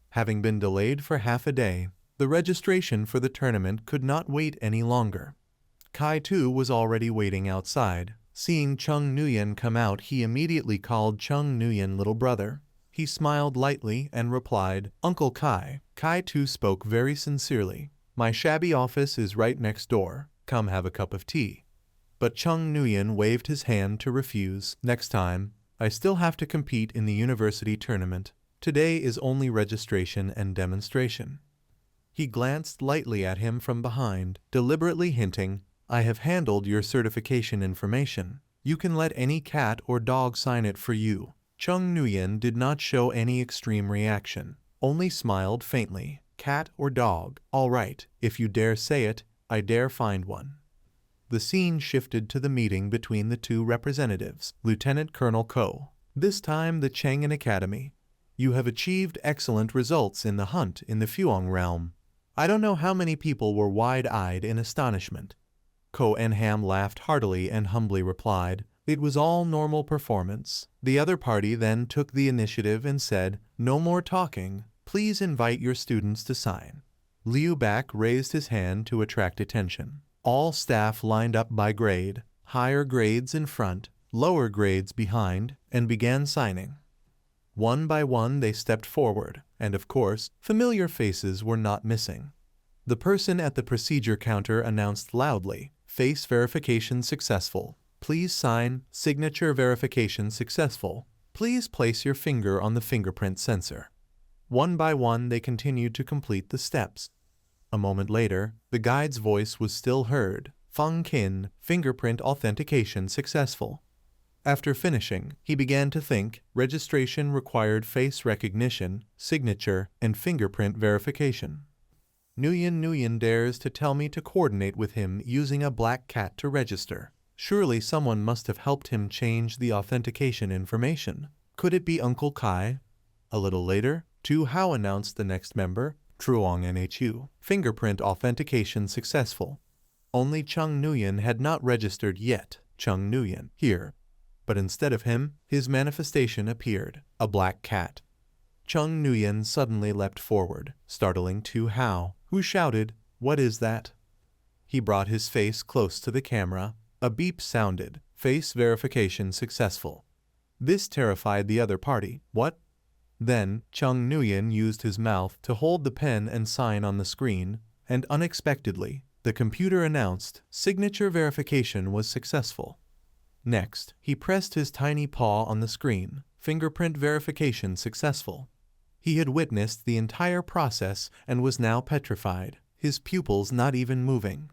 S1: Having been delayed for half a day, the registration for the tournament could not wait any longer. Kai too was already waiting outside. Seeing Chung Nguyen come out, he immediately called Chung Nguyen little brother. He smiled lightly and replied, Uncle Kai. Kai too spoke very sincerely. My shabby office is right next door. Come have a cup of tea. But Chung Nguyen waved his hand to refuse. Next time, I still have to compete in the university tournament. Today is only registration and demonstration. He glanced lightly at him from behind, deliberately hinting, I have handled your certification information. You can let any cat or dog sign it for you. Chung Nguyen did not show any extreme reaction, only smiled faintly. Cat or dog, all right, if you dare say it, I dare find one. The scene shifted to the meeting between the two representatives, Lieutenant Colonel Ko. This time the Chang'an Academy. You have achieved excellent results in the hunt in the Fuong realm. I don't know how many people were wide-eyed in astonishment. Ko Enham laughed heartily and humbly replied, it was all normal performance. The other party then took the initiative and said, no more talking. Please invite your students to sign. Liu Bak raised his hand to attract attention. All staff lined up by grade, higher grades in front, lower grades behind, and began signing. One by one they stepped forward, and of course, familiar faces were not missing. The person at the procedure counter announced loudly, face verification successful. Please sign, signature verification successful. Please place your finger on the fingerprint sensor. One by one they continued to complete the steps. A moment later, the guide's voice was still heard. Feng Qin, fingerprint authentication successful. After finishing, he began to think. Registration required face recognition, signature, and fingerprint verification. Nguyen dares to tell me to coordinate with him using a black cat to register. Surely someone must have helped him change the authentication information. Could it be Uncle Kai? A little later, Tu Hao announced the next member, Truong Nhu. Fingerprint authentication successful. Only Chung Nguyen had not registered yet. Chung Nguyen, here. But instead of him, his manifestation appeared, a black cat. Chung Nguyen suddenly leapt forward, startling Tu Hao, who shouted, what is that? He brought his face close to the camera. A beep sounded, face verification successful. This terrified the other party. What? Then, Chung Nguyen used his mouth to hold the pen and sign on the screen, and unexpectedly, the computer announced signature verification was successful. Next, he pressed his tiny paw on the screen, fingerprint verification successful. He had witnessed the entire process and was now petrified, his pupils not even moving.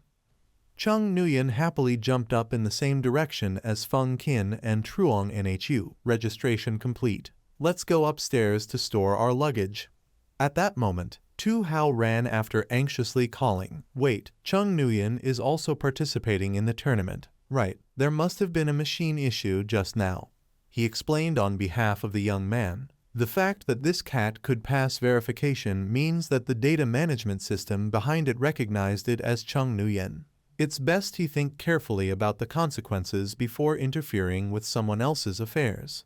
S1: Chung Nguyen happily jumped up in the same direction as Feng Qin and Truong Nhu. Registration complete. Let's go upstairs to store our luggage. At that moment, Tu Hao ran after anxiously calling, wait, Chung Nguyen is also participating in the tournament. Right, there must have been a machine issue just now. He explained on behalf of the young man. The fact that this cat could pass verification means that the data management system behind it recognized it as Chung Nguyen. It's best he think carefully about the consequences before interfering with someone else's affairs.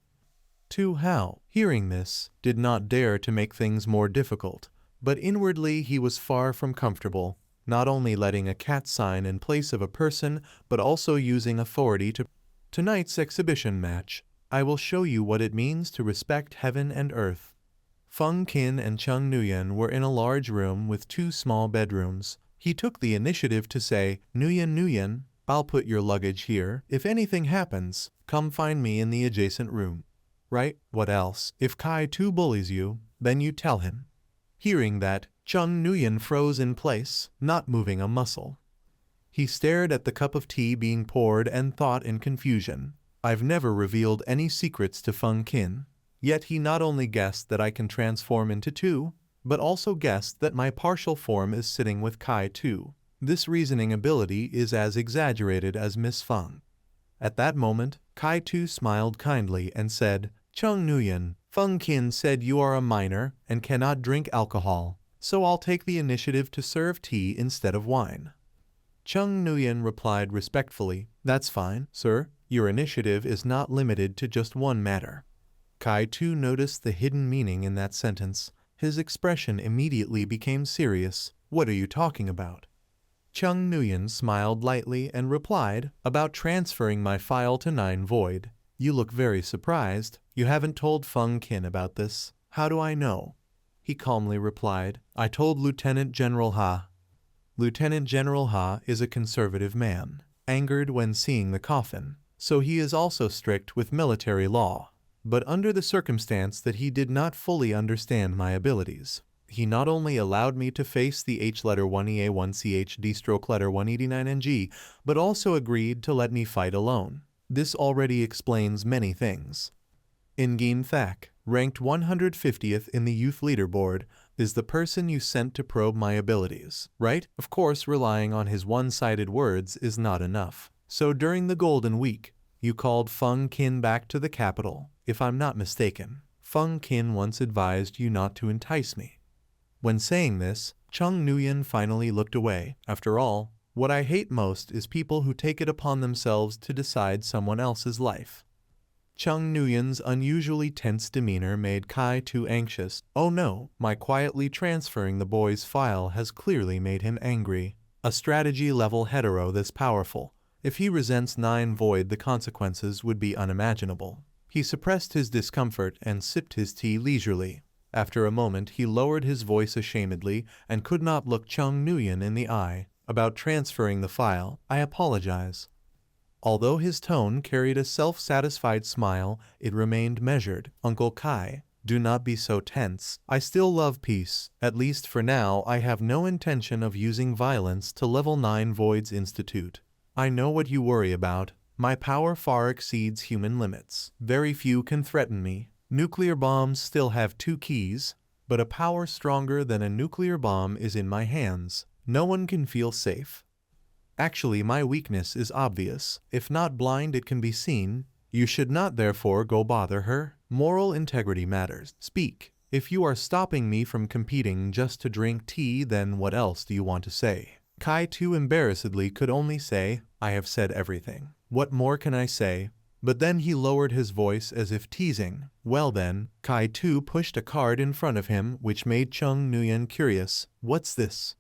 S1: Tu Hao, hearing this, did not dare to make things more difficult, but inwardly he was far from comfortable. not only letting a cat sign in place of a person, but also using authority to... Tonight's exhibition match. I will show you what it means to respect heaven and earth. Feng Qin and Chung Nuyen were in a large room with 2 small bedrooms. He took the initiative to say, Nuyen, I'll put your luggage here. If anything happens, come find me in the adjacent room. Right? What else? If Kai Tu bullies you, then you tell him. Hearing that, Chung Nuyen froze in place, not moving a muscle. He stared at the cup of tea being poured and thought in confusion. I've never revealed any secrets to Feng Qin. Yet he not only guessed that I can transform into 2, but also guessed that my partial form is sitting with Kai Tu. This reasoning ability is as exaggerated as Miss Feng. At that moment, Kai Tu smiled kindly and said, Chung Nuyen, Feng Qin said you are a minor and cannot drink alcohol, so I'll take the initiative to serve tea instead of wine. Chung Nuyen replied respectfully, That's fine, sir. Your initiative is not limited to just one matter. Kai Tu noticed the hidden meaning in that sentence. His expression immediately became serious. What are you talking about? Chung Nuyen smiled lightly and replied, About transferring my file to 9 Void. You look very surprised. You haven't told Feng Qin about this. How do I know? He calmly replied, I told Lieutenant General Ha. Lieutenant General Ha is a conservative man, angered when seeing the coffin, so he is also strict with military law. But under the circumstance that he did not fully understand my abilities, he not only allowed me to face the H letter 1EA1CHD stroke letter 189NG, but also agreed to let me fight alone. This already explains many things. In-game Thak, ranked 150th in the youth leaderboard, is the person you sent to probe my abilities, right? Of course, relying on his one-sided words is not enough. So during the Golden Week, you called Feng Qin back to the capital. If I'm not mistaken, Feng Qin once advised you not to entice me. When saying this, Chung Nuyen finally looked away. After all, what I hate most is people who take it upon themselves to decide someone else's life. Chung Nuyen's unusually tense demeanor made Kai Tu anxious. Oh no, my quietly transferring the boy's file has clearly made him angry. A strategy level hetero this powerful. If he resents 9 Void, the consequences would be unimaginable. He suppressed his discomfort and sipped his tea leisurely. After a moment, he lowered his voice ashamedly and could not look Chung Nuyen in the eye. About transferring the file, I apologize. Although his tone carried a self-satisfied smile, it remained measured. Uncle Kai, do not be so tense. I still love peace. At least for now, I have no intention of using violence to level 9 Void's Institute. I know what you worry about. My power far exceeds human limits. Very few can threaten me. Nuclear bombs still have 2 keys, but a power stronger than a nuclear bomb is in my hands. No one can feel safe. Actually, my weakness is obvious. If not blind, it can be seen. You should not therefore go bother her. Moral integrity matters. Speak. If you are stopping me from competing just to drink tea, then what else do you want to say? Kai Tu embarrassedly could only say, I have said everything. What more can I say? But then he lowered his voice as if teasing. Well then, Kai Tu pushed a card in front of him, which made Chung Nuyen curious. What's this?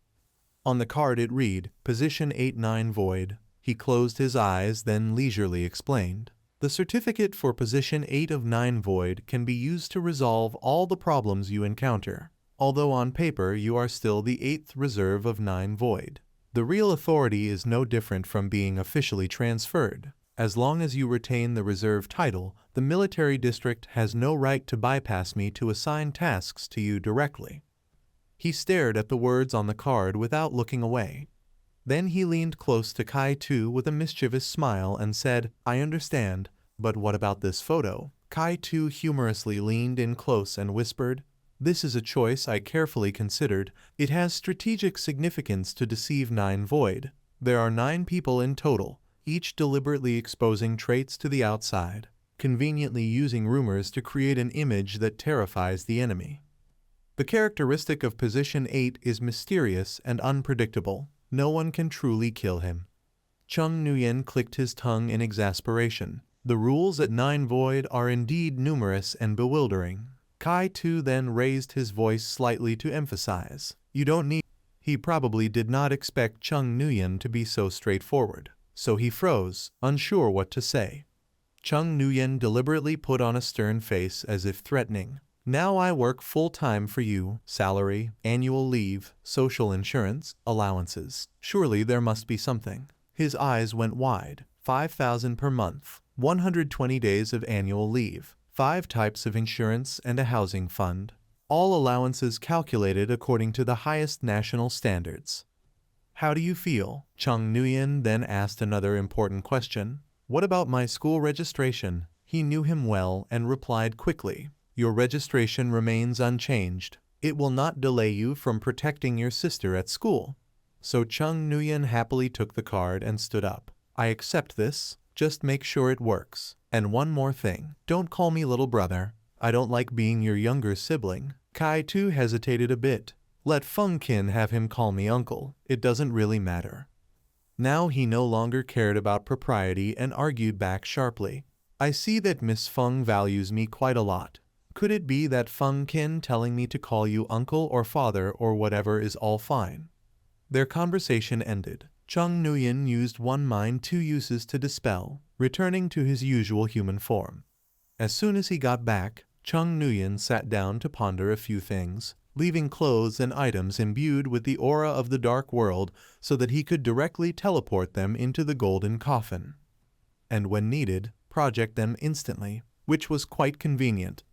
S1: On the card it read, Position 8-9 Void. He closed his eyes, then leisurely explained. The certificate for Position 8 of 9 Void can be used to resolve all the problems you encounter, although on paper you are still the 8th reserve of 9 Void. The real authority is no different from being officially transferred. As long as you retain the reserve title, the military district has no right to bypass me to assign tasks to you directly. He stared at the words on the card without looking away. Then he leaned close to Kai Tu with a mischievous smile and said, I understand, but what about this photo? Kai Tu humorously leaned in close and whispered, This is a choice I carefully considered. It has strategic significance to deceive 9 Void. There are 9 people in total, each deliberately exposing traits to the outside, conveniently using rumors to create an image that terrifies the enemy. The characteristic of Position 8 is mysterious and unpredictable. No one can truly kill him. Chung Nuyen clicked his tongue in exasperation. The rules at 9 Void are indeed numerous and bewildering. Kai Tu then raised his voice slightly to emphasize. You don't need He probably did not expect Chung Nguyen to be so straightforward, so he froze, unsure what to say. Chung Nguyen deliberately put on a stern face as if threatening. Now I work full-time for you, salary, annual leave, social insurance, allowances. Surely there must be something. His eyes went wide. 5,000 per month, 120 days of annual leave, 5 types of insurance and a housing fund. All allowances calculated according to the highest national standards. How do you feel? Chung Nguyen then asked another important question. What about my school registration? He knew him well and replied quickly. Your registration remains unchanged. It will not delay you from protecting your sister at school. So Chung Nguyen happily took the card and stood up. I accept this. Just make sure it works. And one more thing. Don't call me little brother. I don't like being your younger sibling. Kai too hesitated a bit. Let Feng Qin have him call me uncle. It doesn't really matter. Now he no longer cared about propriety and argued back sharply. I see that Miss Feng values me quite a lot. Could it be that Feng Qin telling me to call you uncle or father or whatever is all fine? Their conversation ended. Chung Nguyen used one mind 2 uses to dispel, returning to his usual human form. As soon as he got back, Chung Nguyen sat down to ponder a few things, leaving clothes and items imbued with the aura of the dark world so that he could directly teleport them into the golden coffin. And when needed, project them instantly, which was quite convenient.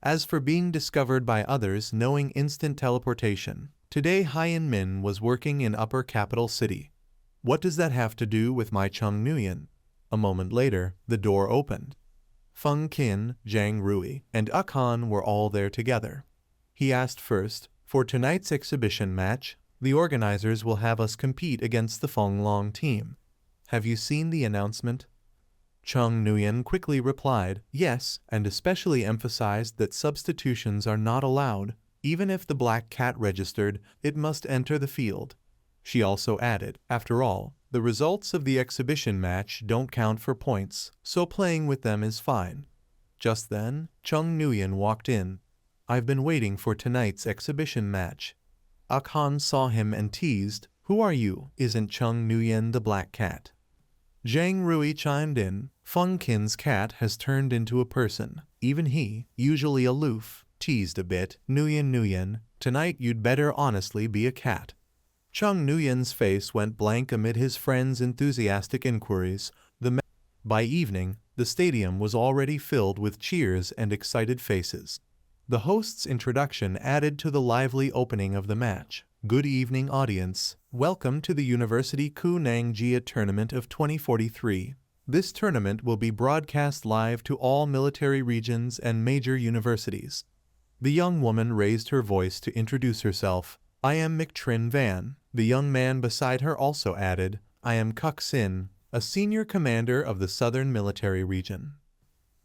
S1: As for being discovered by others knowing instant teleportation, today Haiyan Min was working in Upper Capital City. What does that have to do with my Chung Nguyen? A moment later, the door opened. Feng Qin, Zhang Rui, and Akhan were all there together. He asked first, for tonight's exhibition match, the organizers will have us compete against the Feng Long team. Have you seen the announcement? Chung Nguyen quickly replied, yes, and especially emphasized that substitutions are not allowed. Even if the black cat registered, it must enter the field. She also added, after all, the results of the exhibition match don't count for points, so playing with them is fine. Just then, Chung Nguyen walked in. I've been waiting for tonight's exhibition match. Akhan saw him and teased, who are you? Isn't Chung Nguyen the black cat? Zhang Rui chimed in, Feng Qin's cat has turned into a person. Even he, usually aloof, teased a bit, Nguyen, tonight you'd better honestly be a cat. Chung Nguyen's face went blank amid his friends' enthusiastic inquiries. By evening, the stadium was already filled with cheers and excited faces. The host's introduction added to the lively opening of the match. Good evening, audience. Welcome to the University Ku Nang Jia Tournament of 2043. This tournament will be broadcast live to all military regions and major universities. The young woman raised her voice to introduce herself. I am McTrin Van. The young man beside her also added, I am Kuk Sin, a senior commander of the Southern Military Region.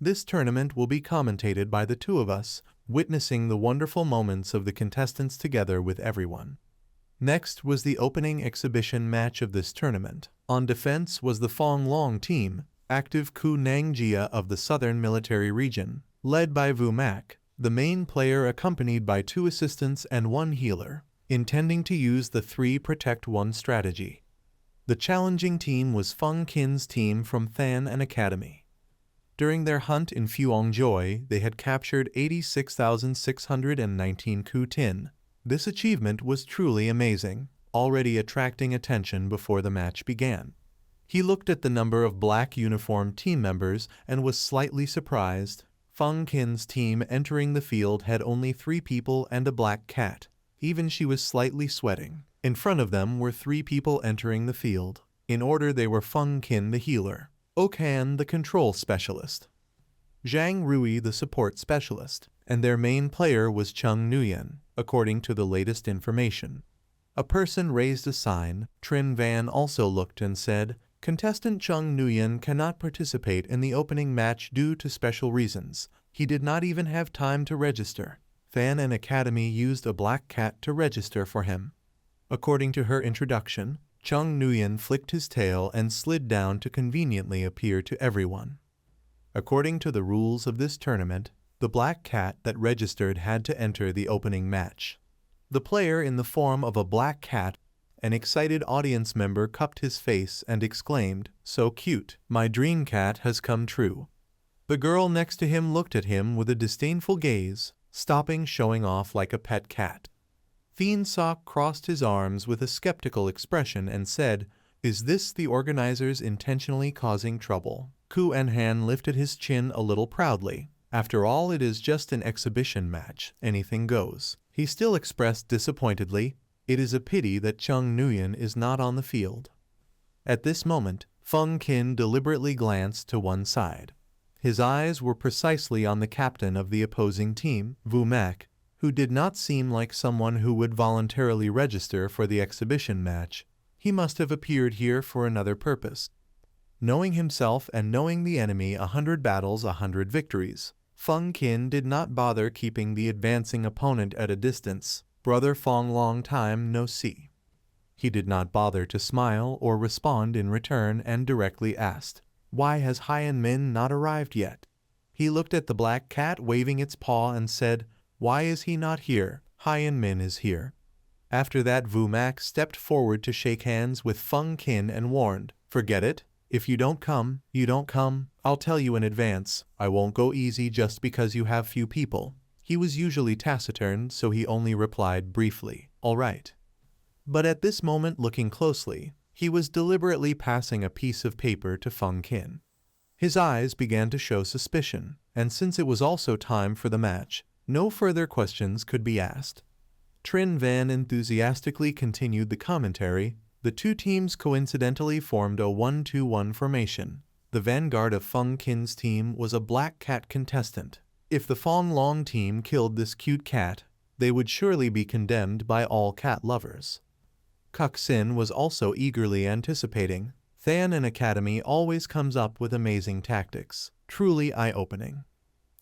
S1: This tournament will be commentated by the two of us, witnessing the wonderful moments of the contestants together with everyone. Next was the opening exhibition match of this tournament. On defense was the Feng Long team, active Ku Nang Jia of the Southern Military Region, led by Vu Mak, the main player accompanied by 2 assistants and 1 healer, intending to use the 3-protect-1 strategy. The challenging team was Feng Qin's team from Than An Academy. During their hunt in Fuongjoy, they had captured 86,619 Ku Tin. This achievement was truly amazing, already attracting attention before the match began. He looked at the number of black uniformed team members and was slightly surprised. Feng Qin's team entering the field had only 3 people and a black cat. Even she was slightly sweating. In front of them were 3 people entering the field. In order they were Feng Qin the healer, Okan the control specialist, Zhang Rui the support specialist, and their main player was Chung Nguyen, according to the latest information. A person raised a sign. Trin Van also looked and said, Contestant Chung Nguyen cannot participate in the opening match due to special reasons. He did not even have time to register. Than An Academy used a black cat to register for him. According to her introduction, Chung Nguyen flicked his tail and slid down to conveniently appear to everyone. According to the rules of this tournament, the black cat that registered had to enter the opening match. The player in the form of a black cat, an excited audience member, cupped his face and exclaimed, "So cute, my dream cat has come true." The girl next to him looked at him with a disdainful gaze, stopping showing off like a pet cat. Thien Sok crossed his arms with a skeptical expression and said, "Is this the organizers intentionally causing trouble?" Ku Enhan lifted his chin a little proudly. "After all, it is just an exhibition match. Anything goes." He still expressed disappointedly, "It is a pity that Chung Nguyen is not on the field." At this moment, Feng Qin deliberately glanced to one side. His eyes were precisely on the captain of the opposing team, Vu Mak, who did not seem like someone who would voluntarily register for the exhibition match. He must have appeared here for another purpose. Knowing himself and knowing the enemy, 100 battles, 100 victories, Feng Qin did not bother keeping the advancing opponent at a distance. "Brother Feng, long time no see." He did not bother to smile or respond in return and directly asked, "Why has Hien Min not arrived yet?" He looked at the black cat waving its paw and said, "Why is he not here? Hien Min is here." After that, Vu Mak stepped forward to shake hands with Feng Qin and warned, "Forget it. If you don't come, you don't come. I'll tell you in advance, I won't go easy just because you have few people." He was usually taciturn, so he only replied briefly, "All right." But at this moment, looking closely, he was deliberately passing a piece of paper to Feng Qin. His eyes began to show suspicion, and since it was also time for the match, no further questions could be asked. Trin Van enthusiastically continued the commentary. The two teams coincidentally formed a 1-2-1 formation. The vanguard of Feng Qin's team was a black cat contestant. If the Fong Long team killed this cute cat, they would surely be condemned by all cat lovers. Kuk Sin was also eagerly anticipating. Than an academy always comes up with amazing tactics, truly eye-opening.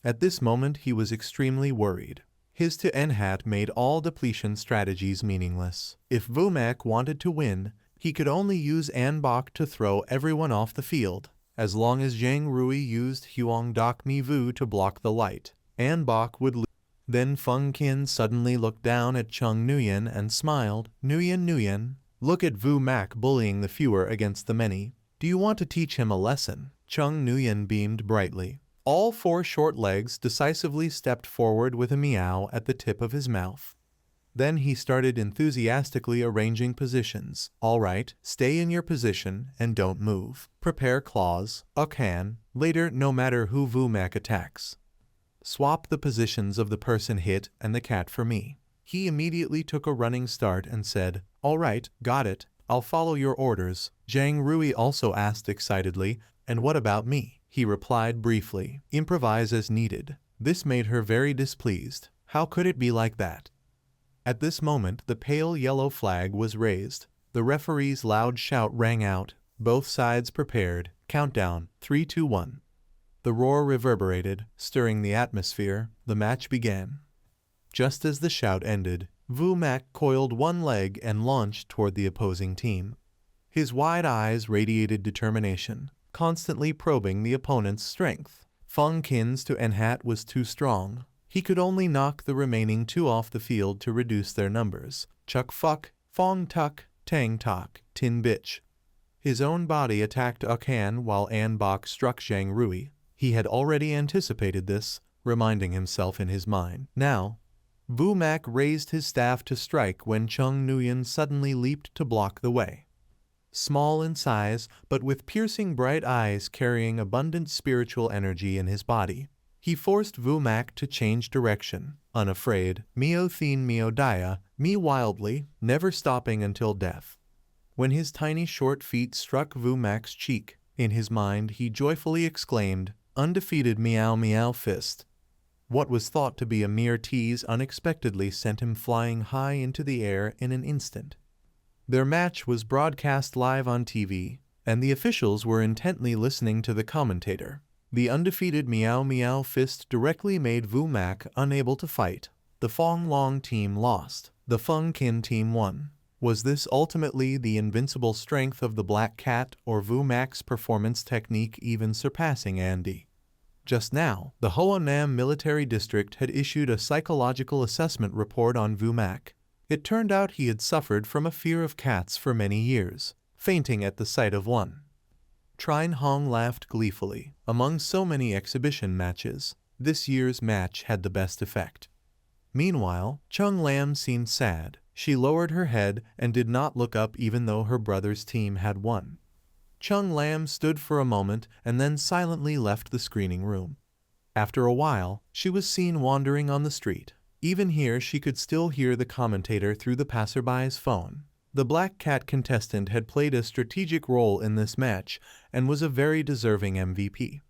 S1: At this moment he was extremely worried. His to Enhat made all depletion strategies meaningless. If Vu Mak wanted to win, he could only use An Bok to throw everyone off the field. As long as Zhang Rui used Huang Dok Mi Vu to block the light, An Bok would lose. Then Feng Qin suddenly looked down at Chung Nguyen and smiled. Nguyen, look at Vu Mak bullying the fewer against the many. Do you want to teach him a lesson?" Chung Nguyen beamed brightly. All 4 short legs decisively stepped forward with a meow at the tip of his mouth. Then he started enthusiastically arranging positions. "All right, stay in your position and don't move. Prepare claws, Ukhan, later no matter who Vu Mak attacks. Swap the positions of the person hit and the cat for me." He immediately took a running start and said, "All right, got it. I'll follow your orders." Zhang Rui also asked excitedly, "And what about me?" He replied briefly, "Improvise as needed." This made her very displeased. How could it be like that? At this moment, the pale yellow flag was raised. The referee's loud shout rang out. Both sides prepared. Countdown, 3, 2, 1. The roar reverberated, stirring the atmosphere. The match began. Just as the shout ended, Vu Mak coiled one leg and launched toward the opposing team. His wide eyes radiated determination, constantly probing the opponent's strength. Feng Qin's to Enhat was too strong. He could only knock the remaining 2 off the field to reduce their numbers. Chuk Fuck, Fong Tuk, Tang Tok, Tin Bitch. His own body attacked Ukhan while An Bok struck Zhang Rui. He had already anticipated this, reminding himself in his mind. Now, Vu Mak raised his staff to strike when Chung Nguyen suddenly leaped to block the way. Small in size, but with piercing bright eyes carrying abundant spiritual energy in his body, he forced Vu Mak to change direction. Unafraid, Mio Thien Mio Dia, me wildly, never stopping until death. When his tiny short feet struck Vu Mak's cheek, in his mind he joyfully exclaimed, "Undefeated meow meow fist." What was thought to be a mere tease unexpectedly sent him flying high into the air in an instant. Their match was broadcast live on TV, and the officials were intently listening to the commentator. The undefeated Meow Meow Fist directly made Vu Mak unable to fight. The Fong Long team lost. The Feng Qin team won. Was this ultimately the invincible strength of the Black Cat, or Vu Mak's performance technique even surpassing Andy? Just now, the Hoa Nam Military District had issued a psychological assessment report on Vu Mak. It turned out he had suffered from a fear of cats for many years, fainting at the sight of one. Trine Hong laughed gleefully. Among so many exhibition matches, this year's match had the best effect. Meanwhile, Chung Lam seemed sad. She lowered her head and did not look up even though her brother's team had won. Chung Lam stood for a moment and then silently left the screening room. After a while, she was seen wandering on the street. Even here she could still hear the commentator through the passerby's phone. The Black Cat contestant had played a strategic role in this match and was a very deserving MVP.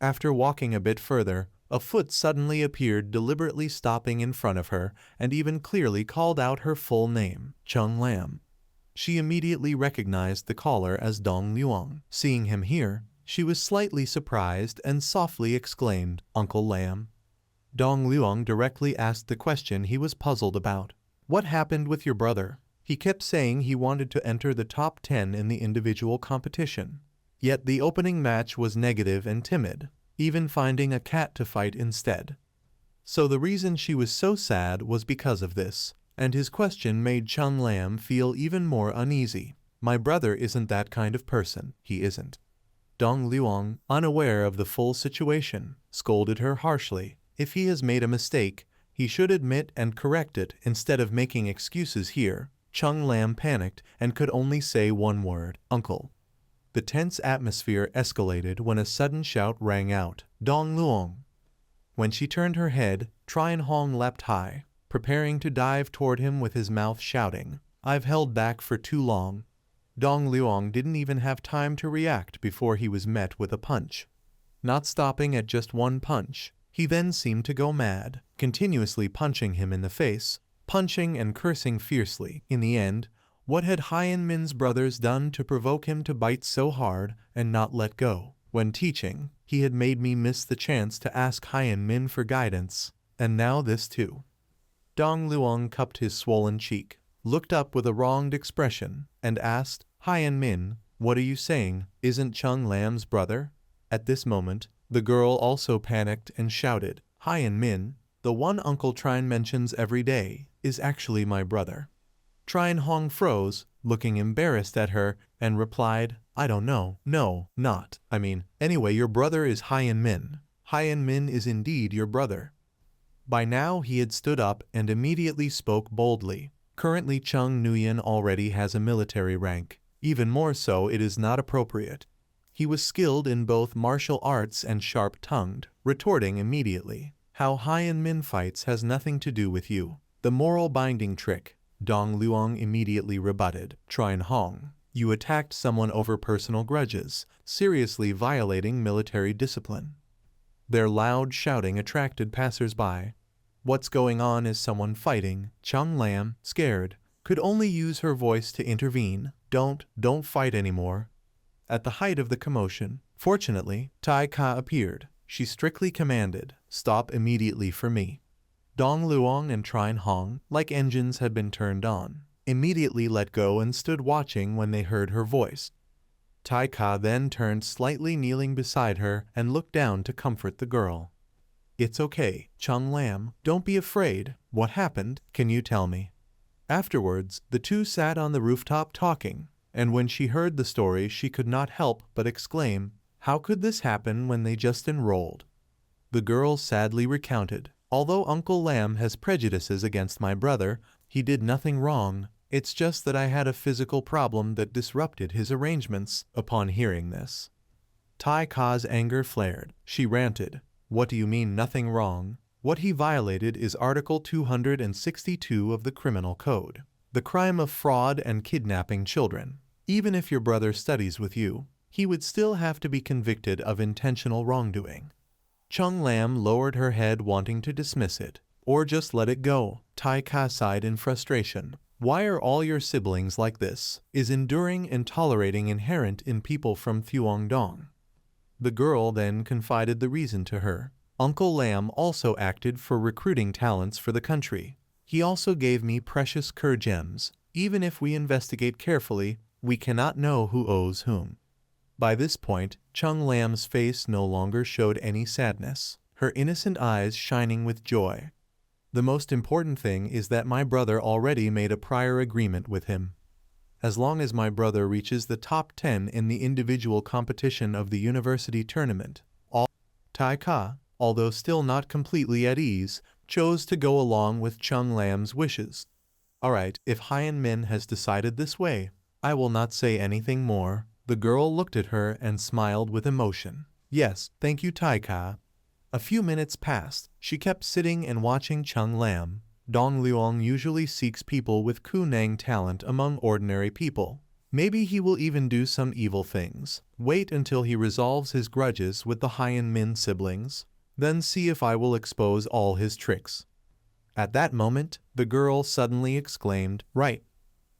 S1: After walking a bit further, a foot suddenly appeared, deliberately stopping in front of her and even clearly called out her full name, Chung Lam. She immediately recognized the caller as Dong Luong. Seeing him here, she was slightly surprised and softly exclaimed, "Uncle Lam." Dong Luong directly asked the question he was puzzled about. "What happened with your brother? He kept saying he wanted to enter the top 10 in the individual competition. Yet the opening match was negative and timid, even finding a cat to fight instead." So the reason she was so sad was because of this, and his question made Chung Lam feel even more uneasy. "My brother isn't that kind of person, he isn't." Dong Luong, unaware of the full situation, scolded her harshly. If he has made a mistake, he should admit and correct it instead of making excuses here. Chung Lam panicked and could only say one word, "Uncle." The tense atmosphere escalated when a sudden shout rang out, "Dong Luong!" When she turned her head, Trine Hong leapt high, preparing to dive toward him with his mouth shouting, "I've held back for too long." Dong Luong didn't even have time to react before he was met with a punch. Not stopping at just one punch, he then seemed to go mad, continuously punching him in the face, punching and cursing fiercely. In the end, what had Hyen Min's brothers done to provoke him to bite so hard and not let go? When teaching, he had made me miss the chance to ask Hyen Min for guidance, and now this too. Dong Luong cupped his swollen cheek, looked up with a wronged expression, and asked, "Hyen Min, what are you saying? Isn't Chung Lam's brother?" At this moment, the girl also panicked and shouted, "Hyen Min, the one Uncle Trine mentions every day, is actually my brother." Trine Hong froze, looking embarrassed at her, and replied, "I don't know. No, not. Anyway, your brother is Hyen Min. Hyen Min is indeed your brother." By now he had stood up and immediately spoke boldly. "Currently Chung Nguyen already has a military rank. Even more so, it is not appropriate." He was skilled in both martial arts and sharp-tongued, retorting immediately, "How Hyen Min fights has nothing to do with you. The moral binding trick," Dong Luong immediately rebutted. "Trine Hong, you attacked someone over personal grudges, seriously violating military discipline." Their loud shouting attracted passers-by. "What's going on? Is someone fighting?" Chung Lam, scared, could only use her voice to intervene. Don't fight anymore." At the height of the commotion, fortunately, Tai Ka appeared. She strictly commanded, "Stop immediately for me." Dong Luong and Trine Hong, like engines had been turned on, immediately let go and stood watching when they heard her voice. Tai Ka then turned slightly, kneeling beside her, and looked down to comfort the girl. "It's okay, Chung Lam, don't be afraid. What happened? Can you tell me?" Afterwards, the two sat on the rooftop talking, and when she heard the story she could not help but exclaim, "How could this happen when they just enrolled?" The girl sadly recounted, "Although Uncle Lam has prejudices against my brother, he did nothing wrong. It's just that I had a physical problem that disrupted his arrangements." Upon hearing this, Tai Ka's anger flared. She ranted, "What do you mean nothing wrong? What he violated is Article 262 of the Criminal Code, the crime of fraud and kidnapping children. Even if your brother studies with you, he would still have to be convicted of intentional wrongdoing." Chung Lam lowered her head, wanting to dismiss it, or just let it go. Tai Ka sighed in frustration. "Why are all your siblings like this? Is enduring and tolerating inherent in people from Thuongdong?" The girl then confided the reason to her. "Uncle Lam also acted for recruiting talents for the country. He also gave me precious cur gems. Even if we investigate carefully, we cannot know who owes whom." By this point, Chung Lam's face no longer showed any sadness, her innocent eyes shining with joy. The most important thing is that my brother already made a prior agreement with him. As long as my brother reaches the top 10 in the individual competition of the university tournament, Taika, although still not completely at ease, chose to go along with Chung Lam's wishes. Alright, if Hyen Min has decided this way, I will not say anything more. The girl looked at her and smiled with emotion. Yes, thank you Taika. A few minutes passed. She kept sitting and watching Chung Lam. Dong Luong usually seeks people with Kunang talent among ordinary people. Maybe he will even do some evil things. Wait until he resolves his grudges with the Hyen Min siblings. Then see if I will expose all his tricks. At that moment, the girl suddenly exclaimed, right.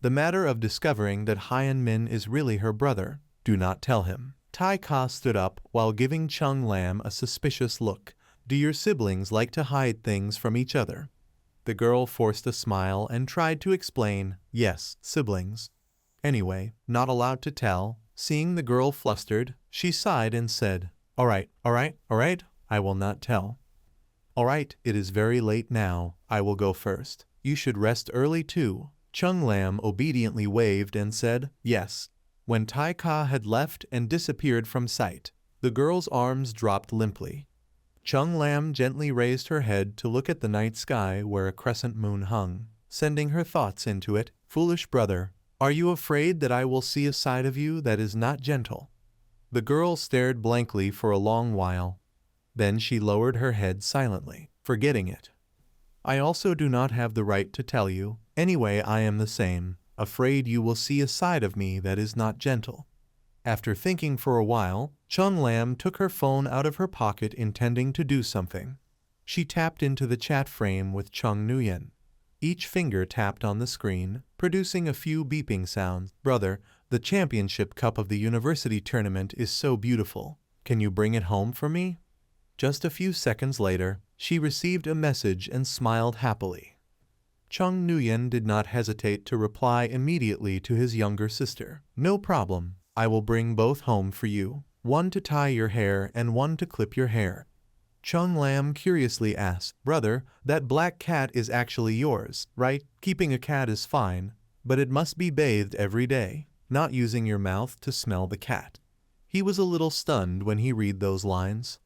S1: The matter of discovering that Hyen Min is really her brother. Do not tell him. Tai Ka stood up while giving Chung Lam a suspicious look. Do your siblings like to hide things from each other? The girl forced a smile and tried to explain, yes, siblings. Anyway, not allowed to tell. Seeing the girl flustered, she sighed and said, alright, I will not tell. Alright, it is very late now, I will go first. You should rest early too. Chung Lam obediently waved and said, yes. When Tai Ka had left and disappeared from sight, the girl's arms dropped limply. Chung Lam gently raised her head to look at the night sky where a crescent moon hung, sending her thoughts into it. Foolish brother, are you afraid that I will see a side of you that is not gentle? The girl stared blankly for a long while. Then she lowered her head silently, forgetting it. I also do not have the right to tell you. Anyway, I am the same, afraid you will see a side of me that is not gentle. After thinking for a while, Chung Lam took her phone out of her pocket intending to do something. She tapped into the chat frame with Chung Nguyen. Each finger tapped on the screen, producing a few beeping sounds. Brother, the championship cup of the university tournament is so beautiful. Can you bring it home for me? Just a few seconds later, she received a message and smiled happily. Chung Nguyen did not hesitate to reply immediately to his younger sister. No problem. I will bring both home for you, one to tie your hair and one to clip your hair. Chung Lam curiously asked, brother, that black cat is actually yours, right? Keeping a cat is fine, but it must be bathed every day, not using your mouth to smell the cat. He was a little stunned when he read those lines.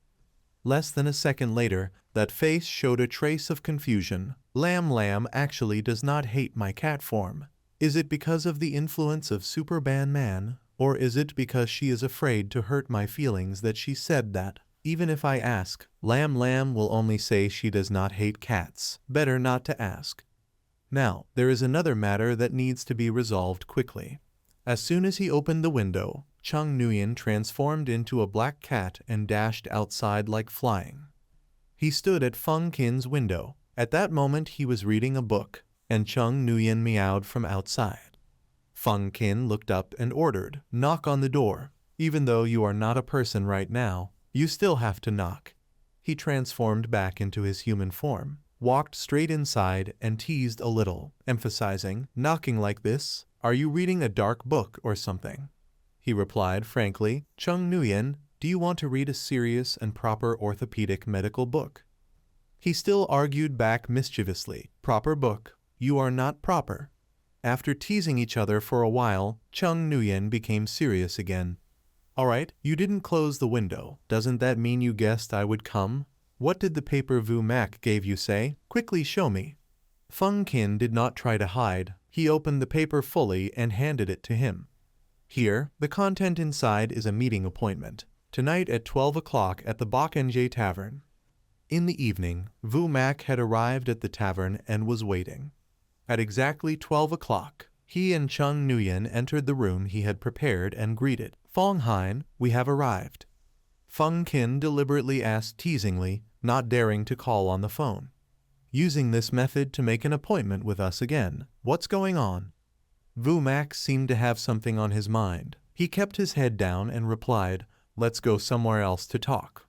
S1: Less than a second later, that face showed a trace of confusion. Lam actually does not hate my cat form. Is it because of the influence of Superban Man? Or is it because she is afraid to hurt my feelings that she said that? Even if I ask, Lam will only say she does not hate cats. Better not to ask. Now, there is another matter that needs to be resolved quickly. As soon as he opened the window, Chung Nguyen transformed into a black cat and dashed outside like flying. He stood at Feng Qin's window. At that moment he was reading a book, and Chung Nguyen meowed from outside. Feng Qin looked up and ordered, knock on the door. Even though you are not a person right now, you still have to knock. He transformed back into his human form, walked straight inside and teased a little, emphasizing, knocking like this? Are you reading a dark book or something? He replied frankly, Chung Nguyen, do you want to read a serious and proper orthopedic medical book? He still argued back mischievously, proper book, you are not proper. After teasing each other for a while, Chung Nguyen became serious again. Alright, you didn't close the window. Doesn't that mean you guessed I would come? What did the paper Vu Mac gave you say? Quickly show me. Feng Qin did not try to hide. He opened the paper fully and handed it to him. Here, the content inside is a meeting appointment. Tonight at 12 o'clock at the Bakenje Tavern. In the evening, Vu Mac had arrived at the tavern and was waiting. At exactly 12 o'clock, he and Chung Nguyen entered the room he had prepared and greeted. Fong Hein, we have arrived. Feng Qin deliberately asked teasingly, not daring to call on the phone. Using this method to make an appointment with us again. What's going on? Vu Mac seemed to have something on his mind. He kept his head down and replied, let's go somewhere else to talk.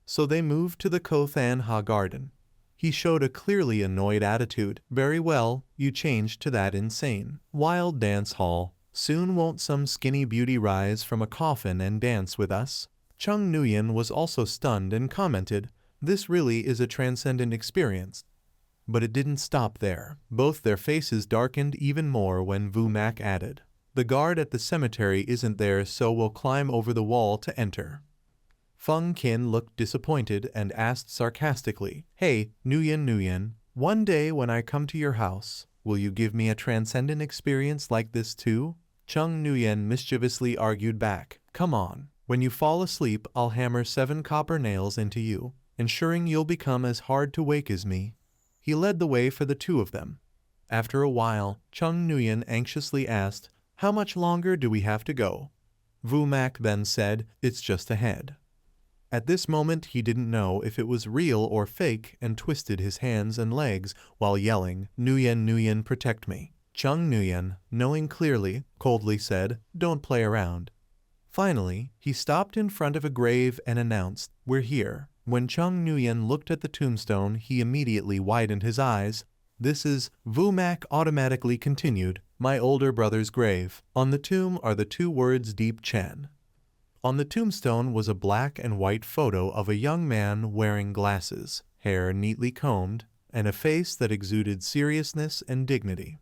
S1: So they moved to the Kothan Ha garden. He showed a clearly annoyed attitude. Very well, you changed to that insane, wild dance hall. Soon won't some skinny beauty rise from a coffin and dance with us? Chung Nguyen was also stunned and commented, this really is a transcendent experience. But it didn't stop there. Both their faces darkened even more when Vumak added, "The guard at the cemetery isn't there, so we'll climb over the wall to enter." Feng Qin looked disappointed and asked sarcastically, "Hey, Nuyen, one day when I come to your house, will you give me a transcendent experience like this too?" Chung Nuyen mischievously argued back, "Come on. When you fall asleep, I'll hammer 7 copper nails into you, ensuring you'll become as hard to wake as me." He led the way for the two of them. After a while, Chung Nuyen anxiously asked, "How much longer do we have to go?" Vumak then said, "It's just ahead." At this moment he didn't know if it was real or fake and twisted his hands and legs while yelling, Nuyen, protect me." Chung Nuyen, knowing clearly, coldly said, "Don't play around." Finally, he stopped in front of a grave and announced, "We're here." When Chung Nuyen looked at the tombstone, he immediately widened his eyes. "This is," Vumak automatically continued, "my older brother's grave. On the tomb are the 2 words Deep Chan." On the tombstone was a black and white photo of a young man wearing glasses, hair neatly combed, and a face that exuded seriousness and dignity.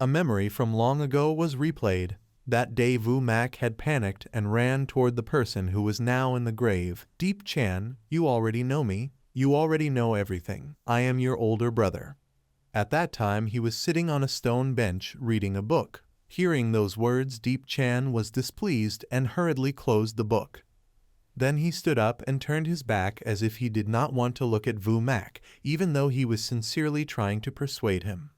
S1: A memory from long ago was replayed. That day Vumak had panicked and ran toward the person who was now in the grave. "Deep Chan, you already know me. You already know everything. I am your older brother." At that time he was sitting on a stone bench reading a book. Hearing those words, Deep Chan was displeased and hurriedly closed the book. Then he stood up and turned his back as if he did not want to look at Vumak, even though he was sincerely trying to persuade him.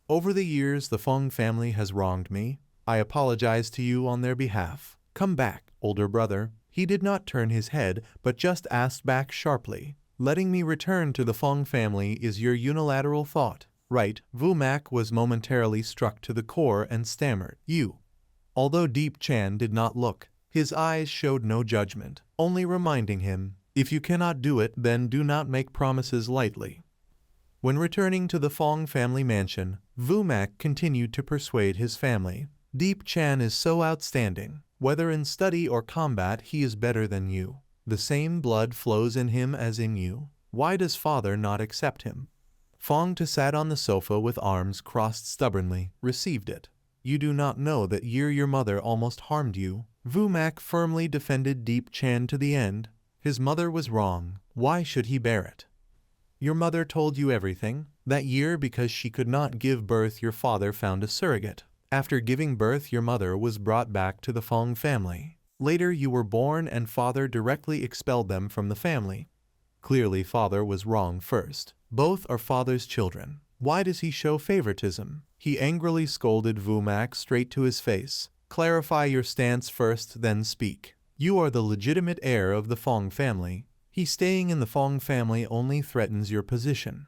S1: "Over the years, the Feng family has wronged me. I apologize to you on their behalf. Come back, older brother." He did not turn his head, but just asked back sharply, "Letting me return to the Feng family is your unilateral thought, right?" Vumak was momentarily struck to the core and stammered, "You." Although Deep Chan did not look, his eyes showed no judgment, only reminding him, "If you cannot do it, then do not make promises lightly." When returning to the Feng family mansion, Vumak continued to persuade his family, "Deep Chan is so outstanding. Whether in study or combat, he is better than you. The same blood flows in him as in you. Why does father not accept him?" Feng Tu sat on the sofa with arms crossed stubbornly, received it. "You do not know that your mother almost harmed you." Vumak firmly defended Deep Chan to the end. His mother was wrong. Why should he bear it? "Your mother told you everything. That year, because she could not give birth, your father found a surrogate. After giving birth, your mother was brought back to the Feng family. Later, you were born and father directly expelled them from the family. Clearly, father was wrong first. Both are father's children. Why does he show favoritism?" He angrily scolded Vumak straight to his face. "Clarify your stance first, then speak. You are the legitimate heir of the Feng family. He staying in the Feng family only threatens your position."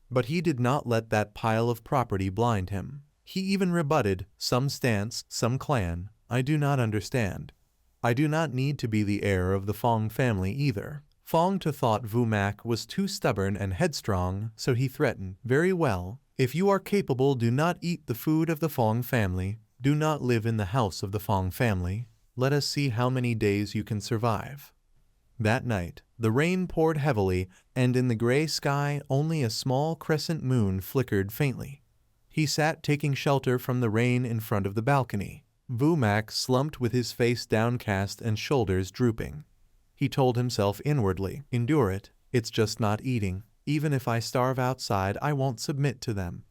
S1: But he did not let that pile of property blind him. He even rebutted, "Some stance, some clan. I do not understand. I do not need to be the heir of the Feng family either." Feng Tu thought Vumak was too stubborn and headstrong, so he threatened, "Very well. If you are capable, do not eat the food of the Feng family. Do not live in the house of the Feng family. Let us see how many days you can survive." That night, the rain poured heavily, and in the gray sky only a small crescent moon flickered faintly. He sat taking shelter from the rain in front of the balcony. Vumak slumped with his face downcast and shoulders drooping. He told himself inwardly, "Endure it. It's just not eating. Even if I starve outside, I won't submit to them."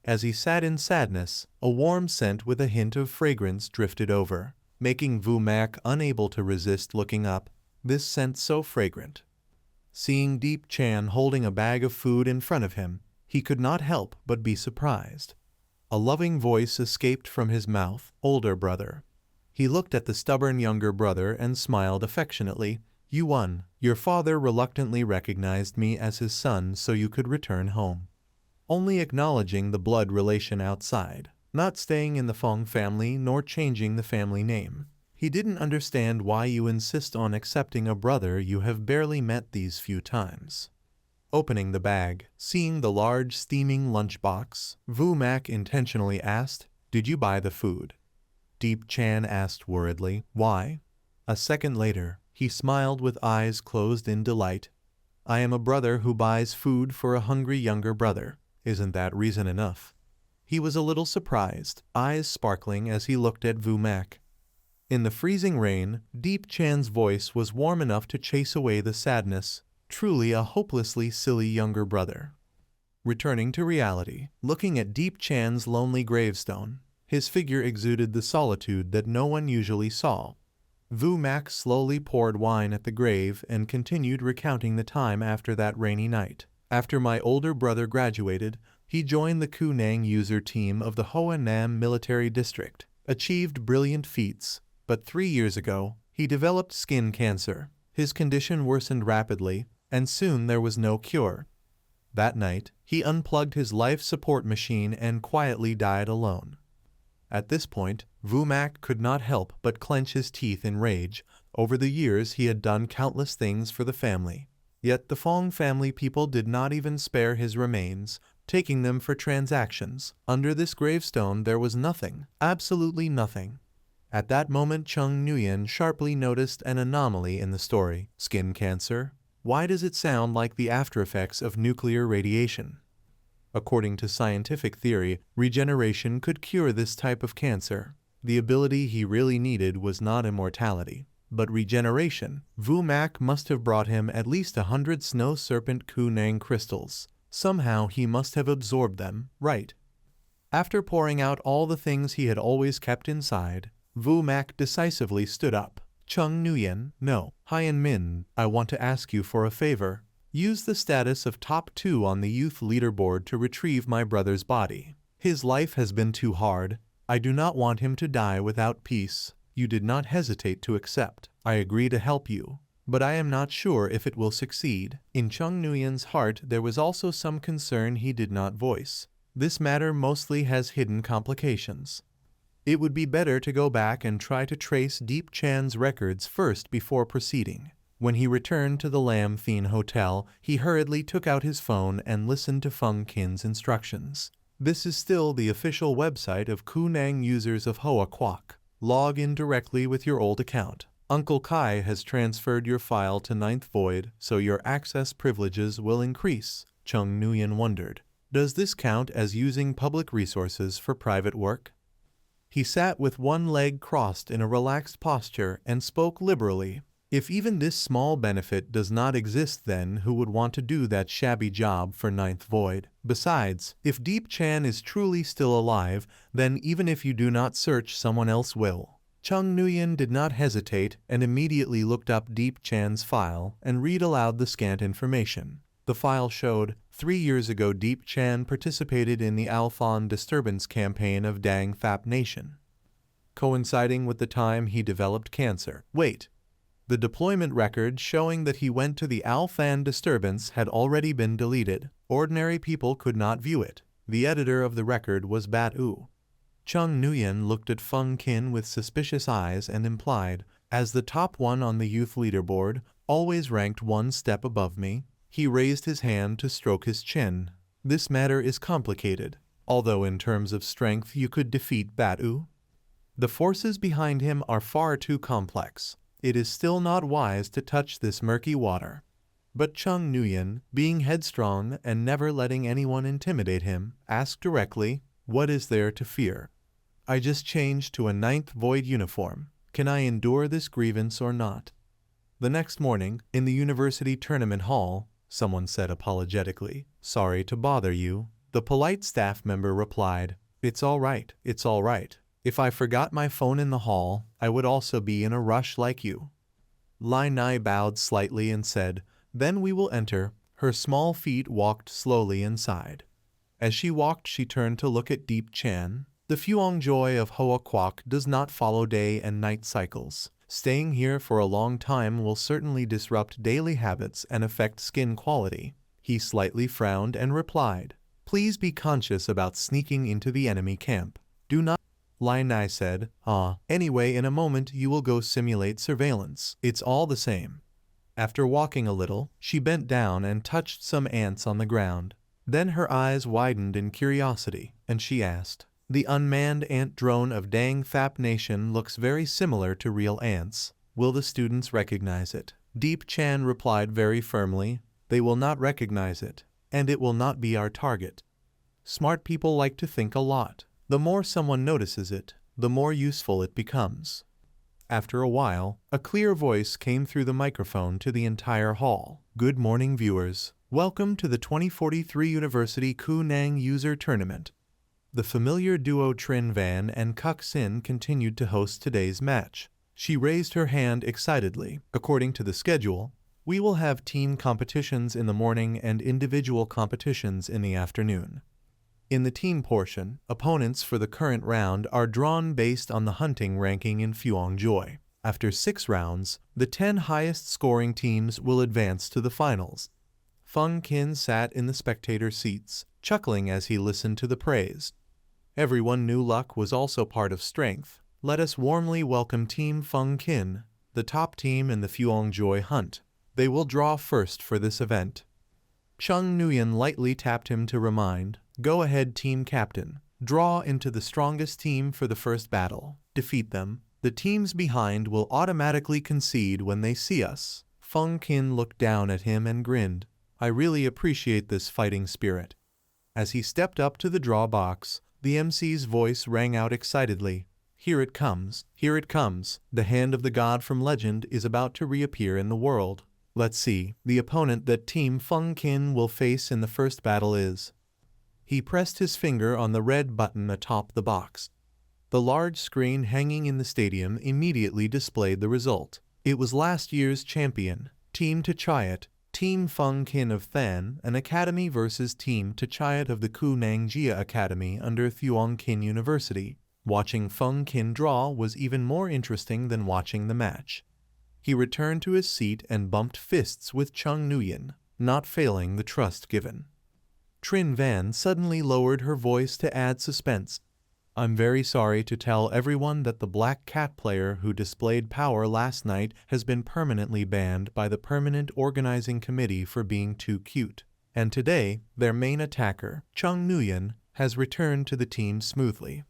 S1: As he sat in sadness, a warm scent with a hint of fragrance drifted over, making Vumak unable to resist looking up. This scent so fragrant. Seeing Deep Chan holding a bag of food in front of him, he could not help but be surprised. A loving voice escaped from his mouth, "Older brother." He looked at the stubborn younger brother and smiled affectionately. "You won. Your father reluctantly recognized me as his son so you could return home. Only acknowledging the blood relation outside, not staying in the Feng family nor changing the family name. He didn't understand why you insist on accepting a brother you have barely met these few times." Opening the bag, seeing the large steaming lunchbox, Vumak intentionally asked, "Did you buy the food?" Deep Chan asked worriedly, "Why?" A second later, he smiled with eyes closed in delight. I am a brother who buys food for a hungry younger brother. Isn't that reason enough? He was a little surprised, eyes sparkling as he looked at Vu Mak. In the freezing rain, Deep Chan's voice was warm enough to chase away the sadness. Truly a hopelessly silly younger brother. Returning to reality, looking at Deep Chan's lonely gravestone, his figure exuded the solitude that no one usually saw. Vu Mak slowly poured wine at the grave and continued recounting the time after that rainy night. After my older brother graduated, he joined the Ku Nang user team of the Hoa Nam military district, achieved brilliant feats, but 3 years ago, he developed skin cancer. His condition worsened rapidly, and soon there was no cure. That night, he unplugged his life support machine and quietly died alone. At this point, Vu Mak could not help but clench his teeth in rage. Over the years he had done countless things for the family. Yet the Fong family people did not even spare his remains, taking them for transactions. Under this gravestone there was nothing, absolutely nothing. At that moment Chung Nguyen sharply noticed an anomaly in the story. Skin cancer? Why does it sound like the aftereffects of nuclear radiation? According to scientific theory, regeneration could cure this type of cancer. The ability he really needed was not immortality, but regeneration. Vu Mak must have brought him at least 100 snow serpent Ku Nang crystals. Somehow he must have absorbed them, right? After pouring out all the things he had always kept inside, Vu Mak decisively stood up. Chung Nguyen, no. Hyen Min, I want to ask you for a favor. Use the status of top 2 on the youth leaderboard to retrieve my brother's body. His life has been too hard. I do not want him to die without peace. You did not hesitate to accept. I agree to help you, but I am not sure if it will succeed. In Chung Nguyen's heart there was also some concern he did not voice. This matter mostly has hidden complications. It would be better to go back and try to trace Deep Chan's records first before proceeding. When he returned to the Lam Thien Hotel, he hurriedly took out his phone and listened to Feng Qin's instructions. This is still the official website of Ku Nang users of Hoa Quoc. Log in directly with your old account. Uncle Kai has transferred your file to 9th Void, so your access privileges will increase. Chung Nguyen wondered. Does this count as using public resources for private work? He sat with one leg crossed in a relaxed posture and spoke liberally. If even this small benefit does not exist, then who would want to do that shabby job for 9th Void? Besides, if Deep Chan is truly still alive, then even if you do not search, someone else will. Chung Nguyen did not hesitate and immediately looked up Deep Chan's file and read aloud the scant information. The file showed, 3 years ago Deep Chan participated in the Alphon disturbance campaign of Dang Thap Nation, coinciding with the time he developed cancer. Wait. The deployment record showing that he went to the Alphan disturbance had already been deleted. Ordinary people could not view it. The editor of the record was Bat U. Chung Nguyen looked at Feng Qin with suspicious eyes and implied, as the top 1 on the youth leaderboard, always ranked 1 step above me. He raised his hand to stroke his chin. This matter is complicated. Although in terms of strength you could defeat Bat U, the forces behind him are far too complex. It is still not wise to touch this murky water. But Chung Nguyen, being headstrong and never letting anyone intimidate him, asked directly, what is there to fear? I just changed to a 9th Void uniform. Can I endure this grievance or not? The next morning, in the university tournament hall, someone said apologetically, sorry to bother you. The polite staff member replied, it's all right, it's all right. If I forgot my phone in the hall, I would also be in a rush like you. Lai Nai bowed slightly and said, then we will enter. Her small feet walked slowly inside. As she walked she turned to look at Deep Chan. The Fuong joy of Hoa Quoc does not follow day and night cycles. Staying here for a long time will certainly disrupt daily habits and affect skin quality. He slightly frowned and replied, please be conscious about sneaking into the enemy camp. Do not. Lai Nai said, anyway in a moment you will go simulate surveillance. It's all the same. After walking a little, she bent down and touched some ants on the ground. Then her eyes widened in curiosity, and she asked, the unmanned ant drone of Dang Thap Nation looks very similar to real ants. Will the students recognize it? Deep Chan replied very firmly, They will not recognize it, and it will not be our target. Smart people like to think a lot. The more someone notices it, the more useful it becomes. After a while, a clear voice came through the microphone to the entire hall. Good morning, viewers. Welcome to the 2043 University Kunang User Tournament. The familiar duo Trin Van and Kuk Sin continued to host today's match. She raised her hand excitedly. According to the schedule, we will have team competitions in the morning and individual competitions in the afternoon. In the team portion, opponents for the current round are drawn based on the hunting ranking in Fuongjoy. After 6 rounds, the 10 highest scoring teams will advance to the finals. Feng Qin sat in the spectator seats, chuckling as he listened to the praise. Everyone knew luck was also part of strength. Let us warmly welcome Team Feng Qin, the top team in the Fuongjoy hunt. They will draw first for this event. Chung Nguyen lightly tapped him to remind, "Go ahead, team captain. Draw into the strongest team for the first battle. Defeat them. The teams behind will automatically concede when they see us." Feng Qin looked down at him and grinned. "I really appreciate this fighting spirit." As he stepped up to the draw box, the MC's voice rang out excitedly. "Here it comes. Here it comes. The hand of the god from legend is about to reappear in the world. Let's see. The opponent that Team Feng Qin will face in the first battle is..." He pressed his finger on the red button atop the box. The large screen hanging in the stadium immediately displayed the result. It was last year's champion, Team Tachayat, Team Feng Qin of Than, an academy versus Team Tachayat of the Kunang Jia Academy under Thuong Kin University. Watching Feng Qin draw was even more interesting than watching the match. He returned to his seat and bumped fists with Chung Nguyen, not failing the trust given. Trin Van suddenly lowered her voice to add suspense. "I'm very sorry to tell everyone that the Black Cat player who displayed power last night has been permanently banned by the Permanent Organizing Committee for being too cute. And today, their main attacker, Chung Nguyen, has returned to the team smoothly."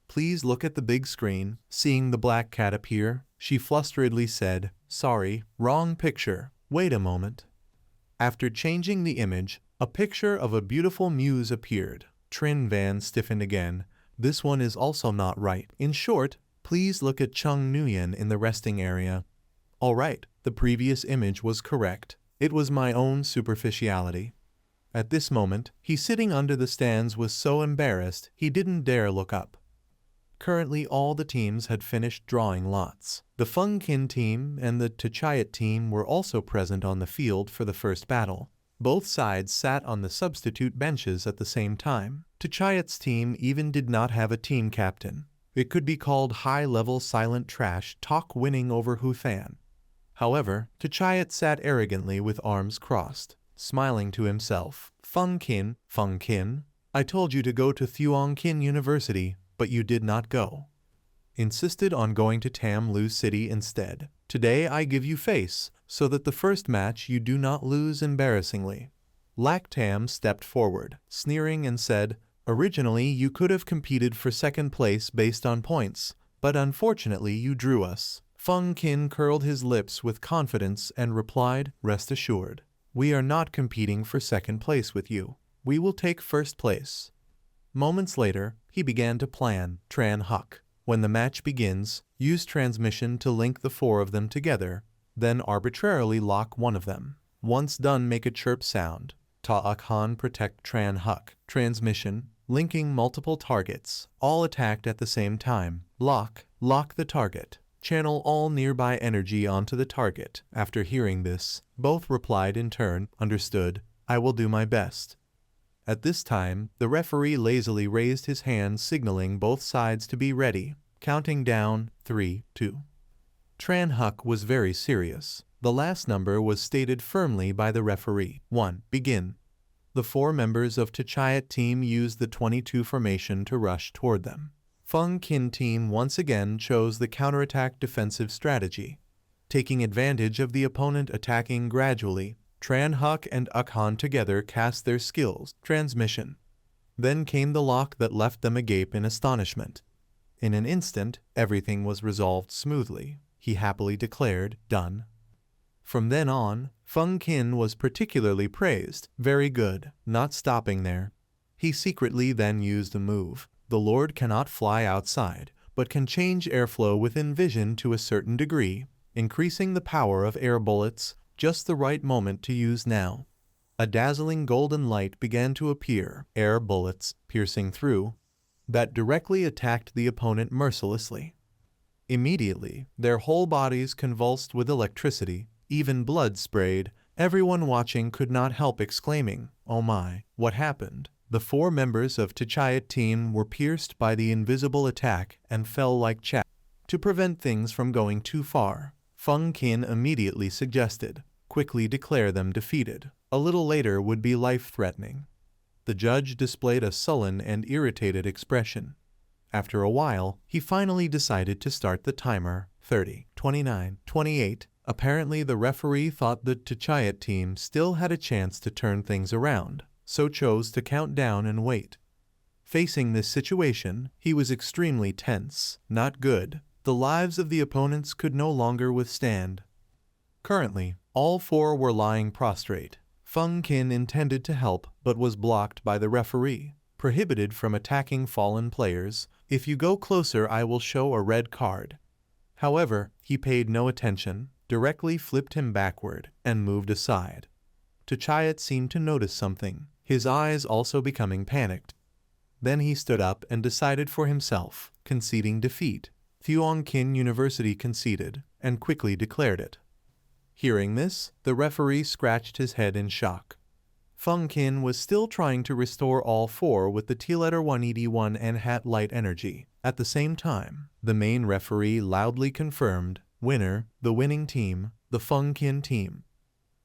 S1: "Please look at the big screen." Seeing the Black Cat appear, she flusteredly said, "Sorry, wrong picture. Wait a moment." After changing the image, a picture of a beautiful muse appeared. Trin Van stiffened again. "This one is also not right. In short, please look at Chung Nguyen in the resting area." "All right, the previous image was correct. It was my own superficiality." At this moment, he sitting under the stands was so embarrassed he didn't dare look up. Currently all the teams had finished drawing lots. The Feng Qin team and the Tachayat team were also present on the field for the first battle. Both sides sat on the substitute benches at the same time. Tachayat's team even did not have a team captain. It could be called high-level silent trash talk winning over Huthan. However, Tachayat sat arrogantly with arms crossed, smiling to himself. Feng Qin, I told you to go to Thuong Kin University, but you did not go. Insisted on going to Tam Lu City instead. Today I give you face, so that the first match you do not lose embarrassingly." Lak Tam stepped forward, sneering and said, "Originally you could have competed for second place based on points, but unfortunately you drew us." Feng Qin curled his lips with confidence and replied, "Rest assured, we are not competing for second place with you. We will take first place." Moments later, he began to plan Tran Huck. When the match begins, use transmission to link the 4 of them together, then arbitrarily lock one of them. Once done, make a chirp sound. Ta'akhan protect Tran Huck. Transmission, linking multiple targets, all attacked at the same time. Lock the target. Channel all nearby energy onto the target. After hearing this, both replied in turn, "Understood, I will do my best." At this time, the referee lazily raised his hand signaling both sides to be ready, counting down 3, 2. Tran Huck was very serious. The last number was stated firmly by the referee. 1. Begin. The 4 members of Tachayat team used the 22 formation to rush toward them. Feng Qin team once again chose the counterattack defensive strategy. Taking advantage of the opponent attacking gradually, Tran Huck and Ukhan together cast their skills. Transmission. Then came the lock that left them agape in astonishment. In an instant, everything was resolved smoothly. He happily declared, "Done." From then on, Feng Qin was particularly praised. Very good. Not stopping there. He secretly then used a move. The Lord cannot fly outside, but can change airflow within vision to a certain degree, increasing the power of air bullets, just the right moment to use now. A dazzling golden light began to appear, air bullets piercing through, that directly attacked the opponent mercilessly. Immediately, their whole bodies convulsed with electricity, even blood sprayed. Everyone watching could not help exclaiming, "Oh my, what happened?" The 4 members of Defied team were pierced by the invisible attack and fell like chaff. To prevent things from going too far, Feng Qin immediately suggested, quickly declare them defeated. A little later would be life-threatening. The judge displayed a sullen and irritated expression. After a while, he finally decided to start the timer. 30, 29, 28. Apparently the referee thought the Defied team still had a chance to turn things around, so chose to count down and wait. Facing this situation, he was extremely tense. Not good. The lives of the opponents could no longer withstand. Currently, all 4 were lying prostrate. Feng Qin intended to help but was blocked by the referee, prohibited from attacking fallen players. If you go closer, I will show a red card. However, he paid no attention, directly flipped him backward, and moved aside. Defied seemed to notice something, his eyes also becoming panicked. Then he stood up and decided for himself, conceding defeat. Qin University conceded, and quickly declared it. Hearing this, the referee scratched his head in shock. Feng Qin was still trying to restore all 4 with the T-letter 181 and hat light energy. At the same time, the main referee loudly confirmed, winner, the winning team, the Feng Qin team.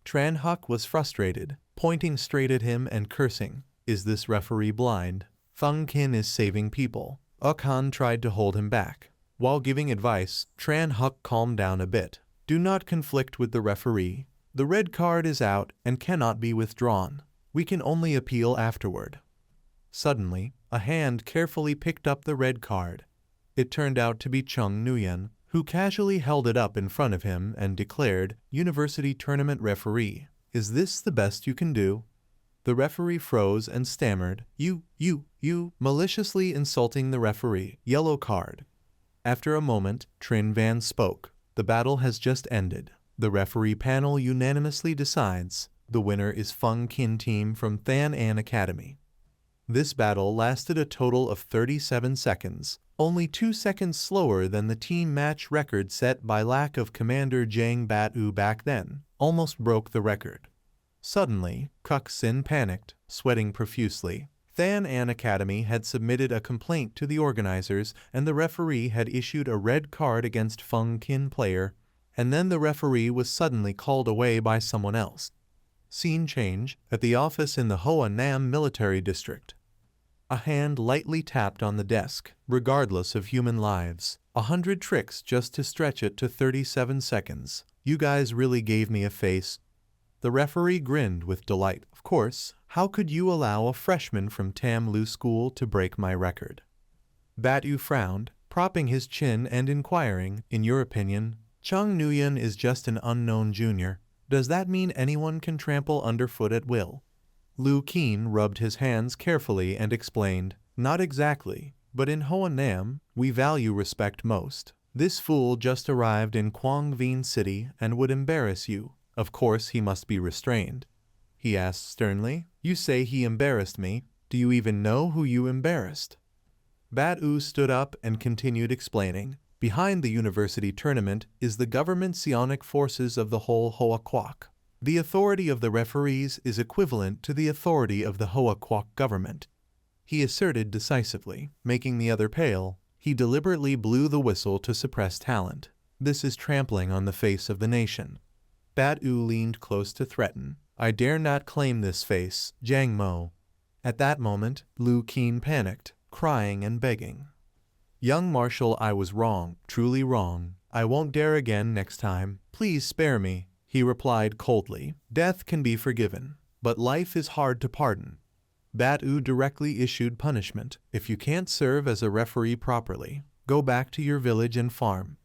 S1: Tran Huck was frustrated, pointing straight at him and cursing, "Is this referee blind? Feng Qin is saving people." Khan tried to hold him back. While giving advice, Tran Huck calmed down a bit. "Do not conflict with the referee. The red card is out and cannot be withdrawn. We can only appeal afterward." Suddenly, a hand carefully picked up the red card. It turned out to be Chung Nguyen, who casually held it up in front of him and declared, "University tournament referee, is this the best you can do?" The referee froze and stammered, you, maliciously insulting the referee. Yellow card. After a moment, Trin Van spoke. "The battle has just ended. The referee panel unanimously decides the winner is Feng Qin team from Than An Academy." This battle lasted a total of 37 seconds, only 2 seconds slower than the team match record set by lack of Commander Jang Bat-U back then, almost broke the record. Suddenly, Kuk Sin panicked, sweating profusely. Than An Academy had submitted a complaint to the organizers and the referee had issued a red card against Feng Qin player, and then the referee was suddenly called away by someone else. Scene change at the office in the Hoa Nam military district. A hand lightly tapped on the desk, regardless of human lives. 100 tricks just to stretch it to 37 seconds. You guys really gave me a face. The referee grinned with delight. Of course, how could you allow a freshman from Tam Lu School to break my record? Bat-U frowned, propping his chin and inquiring, in your opinion, Chung Nguyen is just an unknown junior. Does that mean anyone can trample underfoot at will? Lu Keen rubbed his hands carefully and explained, not exactly, but in Hoa Nam, we value respect most. This fool just arrived in Quang Vinh City and would embarrass you. Of course he must be restrained. He asked sternly, you say he embarrassed me. Do you even know who you embarrassed? Bat-U stood up and continued explaining. Behind the university tournament is the government psionic forces of the whole Hoa Quoc. The authority of the referees is equivalent to the authority of the Hoa Quoc government. He asserted decisively, making the other pale. He deliberately blew the whistle to suppress talent. This is trampling on the face of the nation. Bat-U leaned close to threaten. I dare not claim this face, Jiang Mo. At that moment, Lu Keen panicked, crying and begging. Young Marshal, I was wrong, truly wrong. I won't dare again next time. Please spare me. He replied coldly. Death can be forgiven, but life is hard to pardon. Bat-U directly issued punishment. If you can't serve as a referee properly, go back to your village and farm.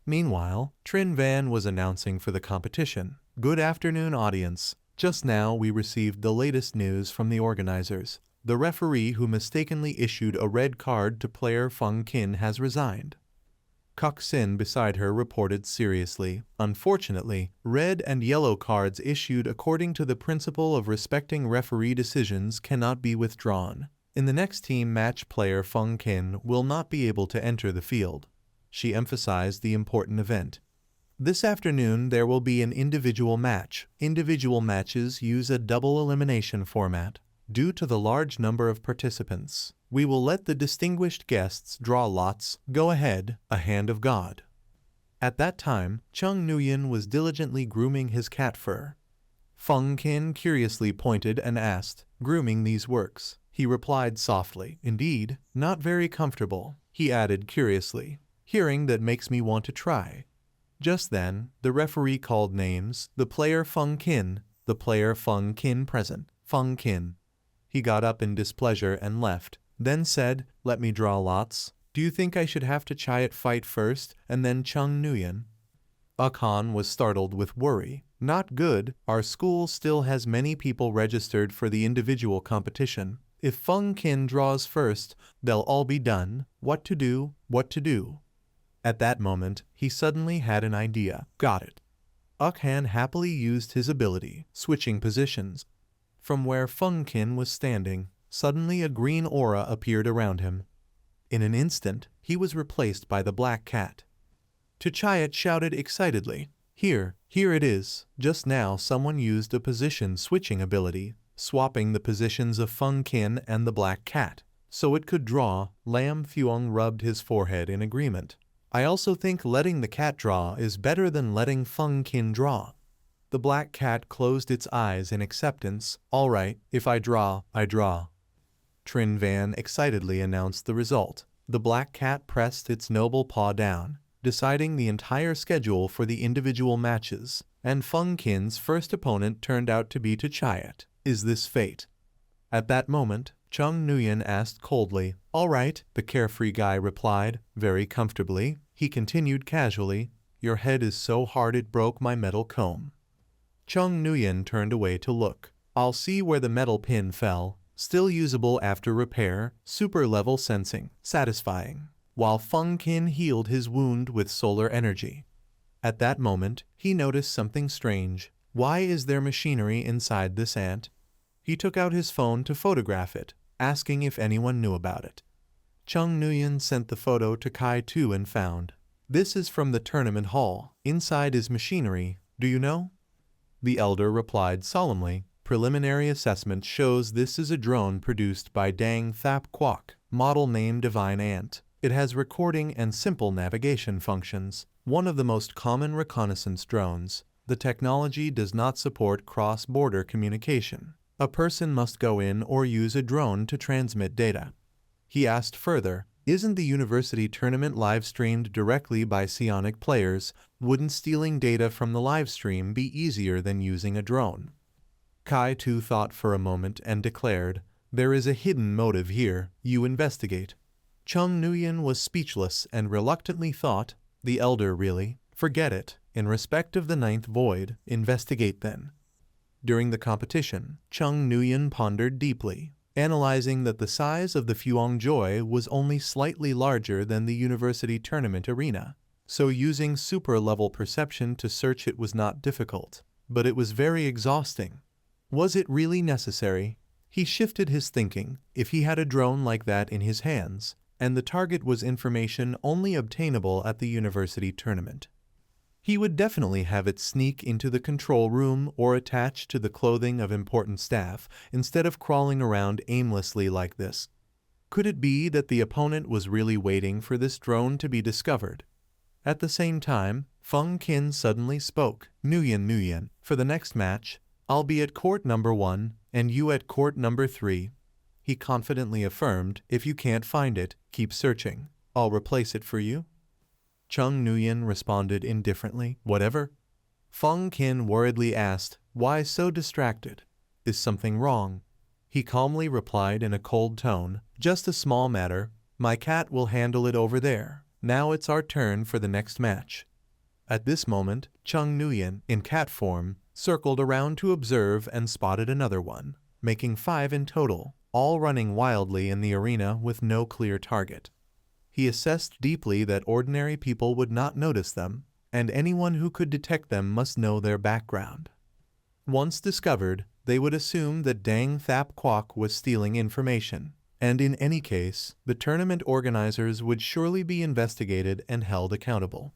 S1: Meanwhile, Trin Van was announcing for the competition. Good afternoon, audience. Just now we received the latest news from the organizers. The referee who mistakenly issued a red card to player Feng Qin has resigned. Kok Sin beside her reported seriously. Unfortunately, red and yellow cards issued according to the principle of respecting referee decisions cannot be withdrawn. In the next team match, player Feng Qin will not be able to enter the field. She emphasized the important event. This afternoon there will be an individual match. Individual matches use a double elimination format. Due to the large number of participants, we will let the distinguished guests draw lots. Go ahead, a hand of God. At that time, Chung Nguyen was diligently grooming his cat fur. Feng Qin curiously pointed and asked, "Grooming these works?" He replied softly, "Indeed, not very comfortable." He added curiously, "Hearing that makes me want to try." Just then, the referee called names. The player Feng Qin, the player Feng Qin present, Feng Qin. He got up in displeasure and left, then said, "Let me draw lots. Do you think I should have to Chayat fight first and then Chung Nguyen?" Khan was startled with worry. "Not good. Our school still has many people registered for the individual competition. If Feng Qin draws first, they'll all be done. What to do? What to do?" At that moment, he suddenly had an idea. Got it. Khan happily used his ability, switching positions. From where Feng Qin was standing, suddenly a green aura appeared around him. In an instant, he was replaced by the black cat. Chayat shouted excitedly, Here it is. Just now someone used a position switching ability, swapping the positions of Feng Qin and the black cat, so it could draw." Lam Fuong rubbed his forehead in agreement. "I also think letting the cat draw is better than letting Feng Qin draw." The black cat closed its eyes in acceptance. "All right, if I draw, I draw." Trin Van excitedly announced the result. The black cat pressed its noble paw down, deciding the entire schedule for the individual matches, and Feng Qin's first opponent turned out to be Chayat. Is this fate? At that moment, Chung Nguyen asked coldly. "All right," the carefree guy replied, very comfortably. He continued casually, "Your head is so hard it broke my metal comb." Chung Nguyen turned away to look. "I'll see where the metal pin fell. Still usable after repair, super level sensing, satisfying." While Feng Qin healed his wound with solar energy. At that moment, he noticed something strange. Why is there machinery inside this ant? He took out his phone to photograph it, asking if anyone knew about it. Chung Nguyen sent the photo to Kai Tu and found. "This is from the tournament hall. Inside is machinery. Do you know?" The elder replied solemnly, "Preliminary assessment shows this is a drone produced by Dang Thap Kwok, model name Divine Ant. It has recording and simple navigation functions, one of the most common reconnaissance drones. The technology does not support cross-border communication. A person must go in or use a drone to transmit data." He asked further, "Isn't the university tournament live-streamed directly by psionic players? Wouldn't stealing data from the livestream be easier than using a drone?" Kai Tu thought for a moment and declared, "There is a hidden motive here. You investigate." Chung Nguyen was speechless and reluctantly thought, "The elder really? Forget it. In respect of the ninth void, investigate then." During the competition, Chung Nguyen pondered deeply, analyzing that the size of the Fuong Joy was only slightly larger than the university tournament arena, so using super-level perception to search it was not difficult, but it was very exhausting. Was it really necessary? He shifted his thinking. If he had a drone like that in his hands, and the target was information only obtainable at the university tournament, he would definitely have it sneak into the control room or attach to the clothing of important staff instead of crawling around aimlessly like this. Could it be that the opponent was really waiting for this drone to be discovered? At the same time, Feng Qin suddenly spoke. Nguyen, for the next match, I'll be at court number 1 and you at court number 3. He confidently affirmed, if you can't find it, keep searching. I'll replace it for you. Chung Nguyen responded indifferently, whatever. Feng Qin worriedly asked, why so distracted? Is something wrong? He calmly replied in a cold tone, just a small matter. My cat will handle it over there. Now it's our turn for the next match. At this moment, Chung Nguyen, in cat form, circled around to observe and spotted another one, making 5 in total, all running wildly in the arena with no clear target. He assessed deeply that ordinary people would not notice them, and anyone who could detect them must know their background. Once discovered, they would assume that Dang Thap Kwok was stealing information, and in any case, the tournament organizers would surely be investigated and held accountable.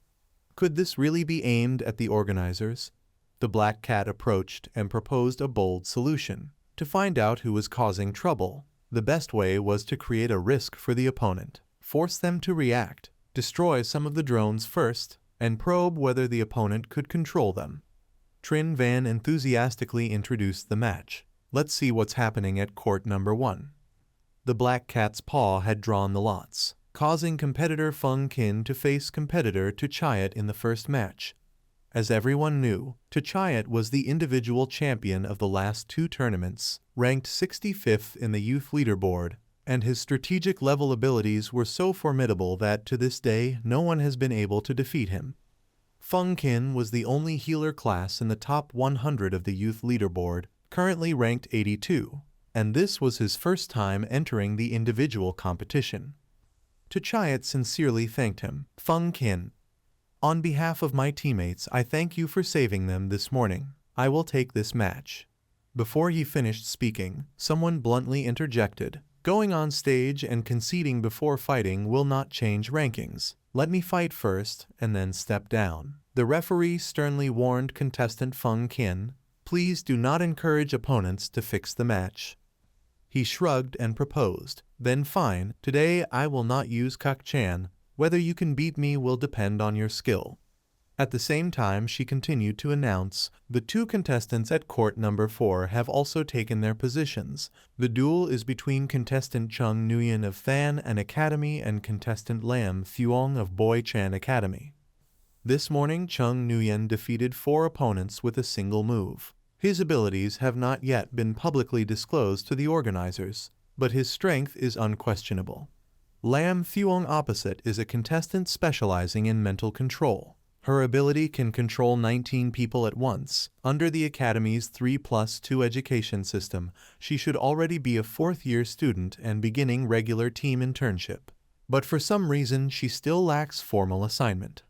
S1: Could this really be aimed at the organizers? The black cat approached and proposed a bold solution. To find out who was causing trouble, the best way was to create a risk for the opponent, force them to react, destroy some of the drones first, and probe whether the opponent could control them. Trin Van enthusiastically introduced the match. Let's see what's happening at court number 1. The black cat's paw had drawn the lots, causing competitor Feng Qin to face competitor Tuchayat in the first match. As everyone knew, Tuchayat was the individual champion of the last 2 tournaments, ranked 65th in the youth leaderboard, and his strategic level abilities were so formidable that to this day no one has been able to defeat him. Feng Qin was the only healer class in the top 100 of the youth leaderboard, currently ranked 82, and this was his first time entering the individual competition. Tuchayat sincerely thanked him. Feng Qin, on behalf of my teammates, I thank you for saving them this morning. I will take this match. Before he finished speaking, someone bluntly interjected. Going on stage and conceding before fighting will not change rankings. Let me fight first and then step down. The referee sternly warned contestant Feng Qin, please do not encourage opponents to fix the match. He shrugged and proposed, then fine, today I will not use Kuk Chan. Whether you can beat me will depend on your skill. At the same time, she continued to announce, the 2 contestants at court number 4 have also taken their positions. The duel is between contestant Chung Nguyen of Than An Academy and contestant Lam Thuong of Boy Chan Academy. This morning, Chung Nguyen defeated 4 opponents with a single move. His abilities have not yet been publicly disclosed to the organizers, but his strength is unquestionable. Lam Thuong opposite is a contestant specializing in mental control. Her ability can control 19 people at once. Under the Academy's 3+2 education system, she should already be a 4th-year student and beginning regular team internship. But for some reason, she still lacks formal assignment.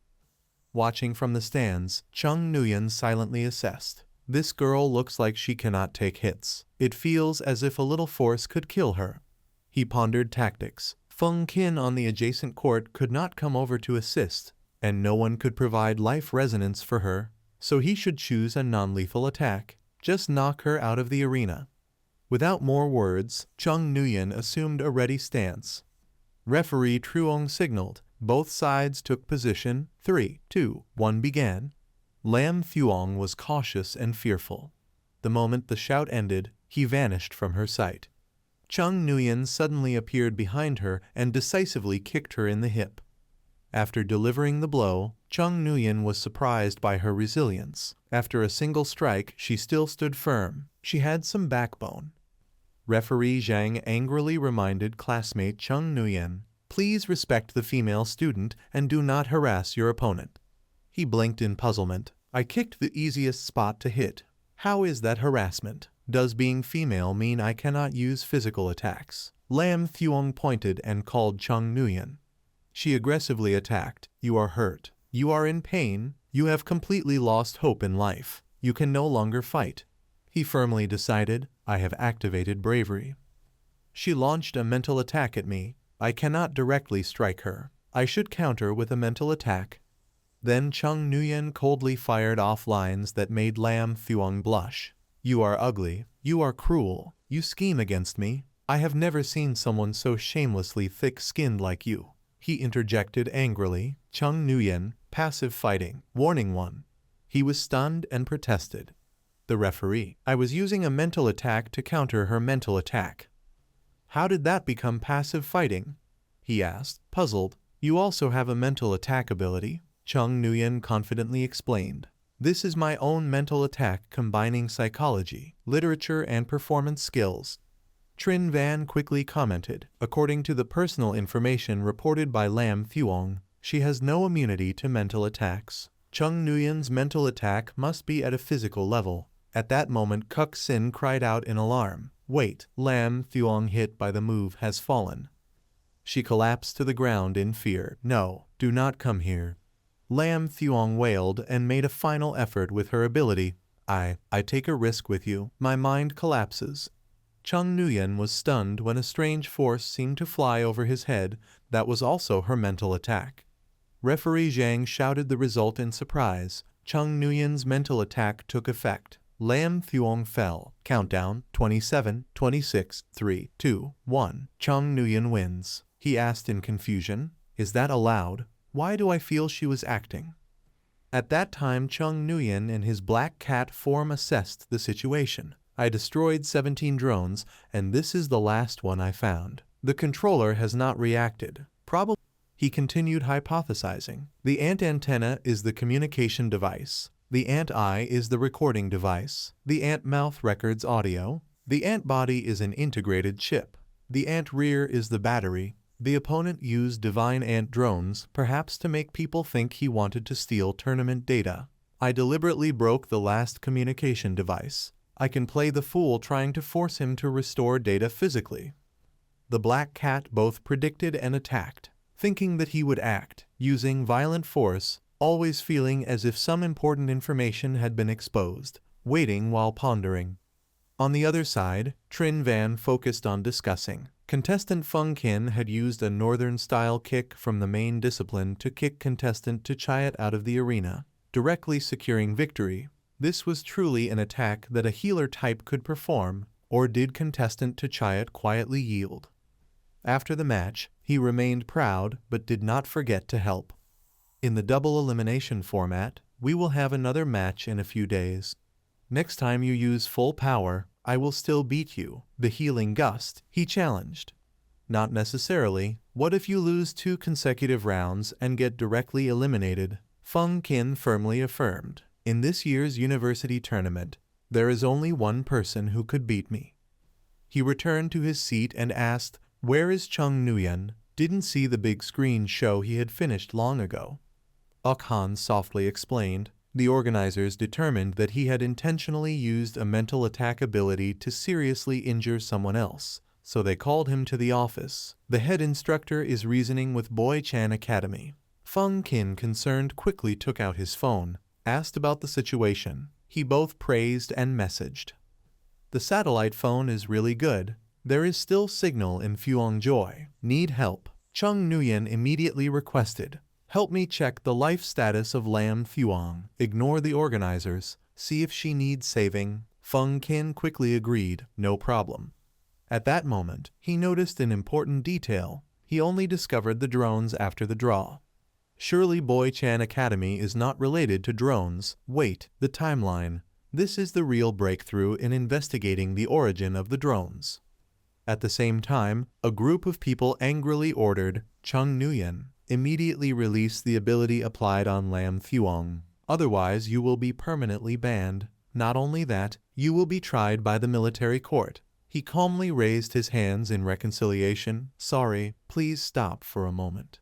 S1: Watching from the stands, Chung Nguyen silently assessed. This girl looks like she cannot take hits. It feels as if a little force could kill her. He pondered tactics. Feng Qin on the adjacent court could not come over to assist, and no one could provide life resonance for her, so he should choose a non-lethal attack, just knock her out of the arena. Without more words, Chung Nguyen assumed a ready stance. Referee Truong signaled. Both sides took position. 3, 2, 1 began. Lam Thuong was cautious and fearful. The moment the shout ended, he vanished from her sight. Chung Nguyen suddenly appeared behind her and decisively kicked her in the hip. After delivering the blow, Chung Nguyen was surprised by her resilience. After a single strike, she still stood firm. She had some backbone. Referee Zhang angrily reminded classmate Chung Nguyen, please respect the female student and do not harass your opponent. He blinked in puzzlement. I kicked the easiest spot to hit. How is that harassment? Does being female mean I cannot use physical attacks? Lam Thuong pointed and called Chung Nguyen. She aggressively attacked. You are hurt. You are in pain. You have completely lost hope in life. You can no longer fight. He firmly decided, I have activated bravery. She launched a mental attack at me. I cannot directly strike her. I should counter with a mental attack. Then Chung Nguyen coldly fired off lines that made Lam Thuong blush. You are ugly. You are cruel. You scheme against me. I have never seen someone so shamelessly thick-skinned like you. He interjected angrily. Chung Nguyen, passive fighting. Warning 1. He was stunned and protested. The referee. I was using a mental attack to counter her mental attack. How did that become passive fighting? He asked, puzzled. You also have a mental attack ability, Chung Nguyen confidently explained. This is my own mental attack combining psychology, literature, and performance skills. Trin Van quickly commented, according to the personal information reported by Lam Thuong, she has no immunity to mental attacks. Chung Nguyen's mental attack must be at a physical level. At that moment Kuk Sin cried out in alarm. Wait, Lam Thuong hit by the move has fallen. She collapsed to the ground in fear. No, do not come here. Lam Thuong wailed and made a final effort with her ability. I take a risk with you. My mind collapses. Chung Nguyen was stunned when a strange force seemed to fly over his head. That was also her mental attack. Referee Zhang shouted the result in surprise. Chung Nguyen's mental attack took effect. Lam Thuong fell. Countdown, 27, 26, 3, 2, 1. Chung Nguyen wins. He asked in confusion. Is that allowed? Why do I feel she was acting? At that time Chung Nguyen and his black cat form assessed the situation. I destroyed 17 drones, and this is the last one I found. The controller has not reacted. Probably. He continued hypothesizing. The ant antenna is the communication device. The ant eye is the recording device. The ant mouth records audio. The ant body is an integrated chip. The ant rear is the battery. The opponent used divine ant drones, perhaps to make people think he wanted to steal tournament data. I deliberately broke the last communication device. I can play the fool trying to force him to restore data physically. The black cat both predicted and attacked, thinking that he would act, using violent force, always feeling as if some important information had been exposed, waiting while pondering. On the other side, Trin Van focused on discussing. Contestant Feng Qin had used a northern-style kick from the main discipline to kick contestant to Chiat out of the arena, directly securing victory. This was truly an attack that a healer type could perform, or did contestant to Chiat quietly yield? After the match, he remained proud but did not forget to help. In the double elimination format, we will have another match in a few days. Next time you use full power, I will still beat you. The healing gust, he challenged. Not necessarily. What if you lose 2 consecutive rounds and get directly eliminated? Feng Qin firmly affirmed. In this year's university tournament, there is only one person who could beat me. He returned to his seat and asked, where is Chung Nguyen? Didn't see the big screen show he had finished long ago. Han softly explained. The organizers determined that he had intentionally used a mental attack ability to seriously injure someone else, so they called him to the office. The head instructor is reasoning with Boy Chan Academy. Feng Qin, concerned, quickly took out his phone, asked about the situation. He both praised and messaged. The satellite phone is really good. There is still signal in Fuongjoy. Need help? Chung Nguyen immediately requested. Help me check the life status of Lam Thuong. Ignore the organizers. See if she needs saving. Feng Qin quickly agreed. No problem. At that moment, he noticed an important detail. He only discovered the drones after the draw. Surely Boy Chan Academy is not related to drones. Wait, the timeline. This is the real breakthrough in investigating the origin of the drones. At the same time, a group of people angrily ordered Chung Nguyen immediately release the ability applied on Lam Thuong. Otherwise, you will be permanently banned. Not only that, you will be tried by the military court. He calmly raised his hands in reconciliation. Sorry, please stop for a moment.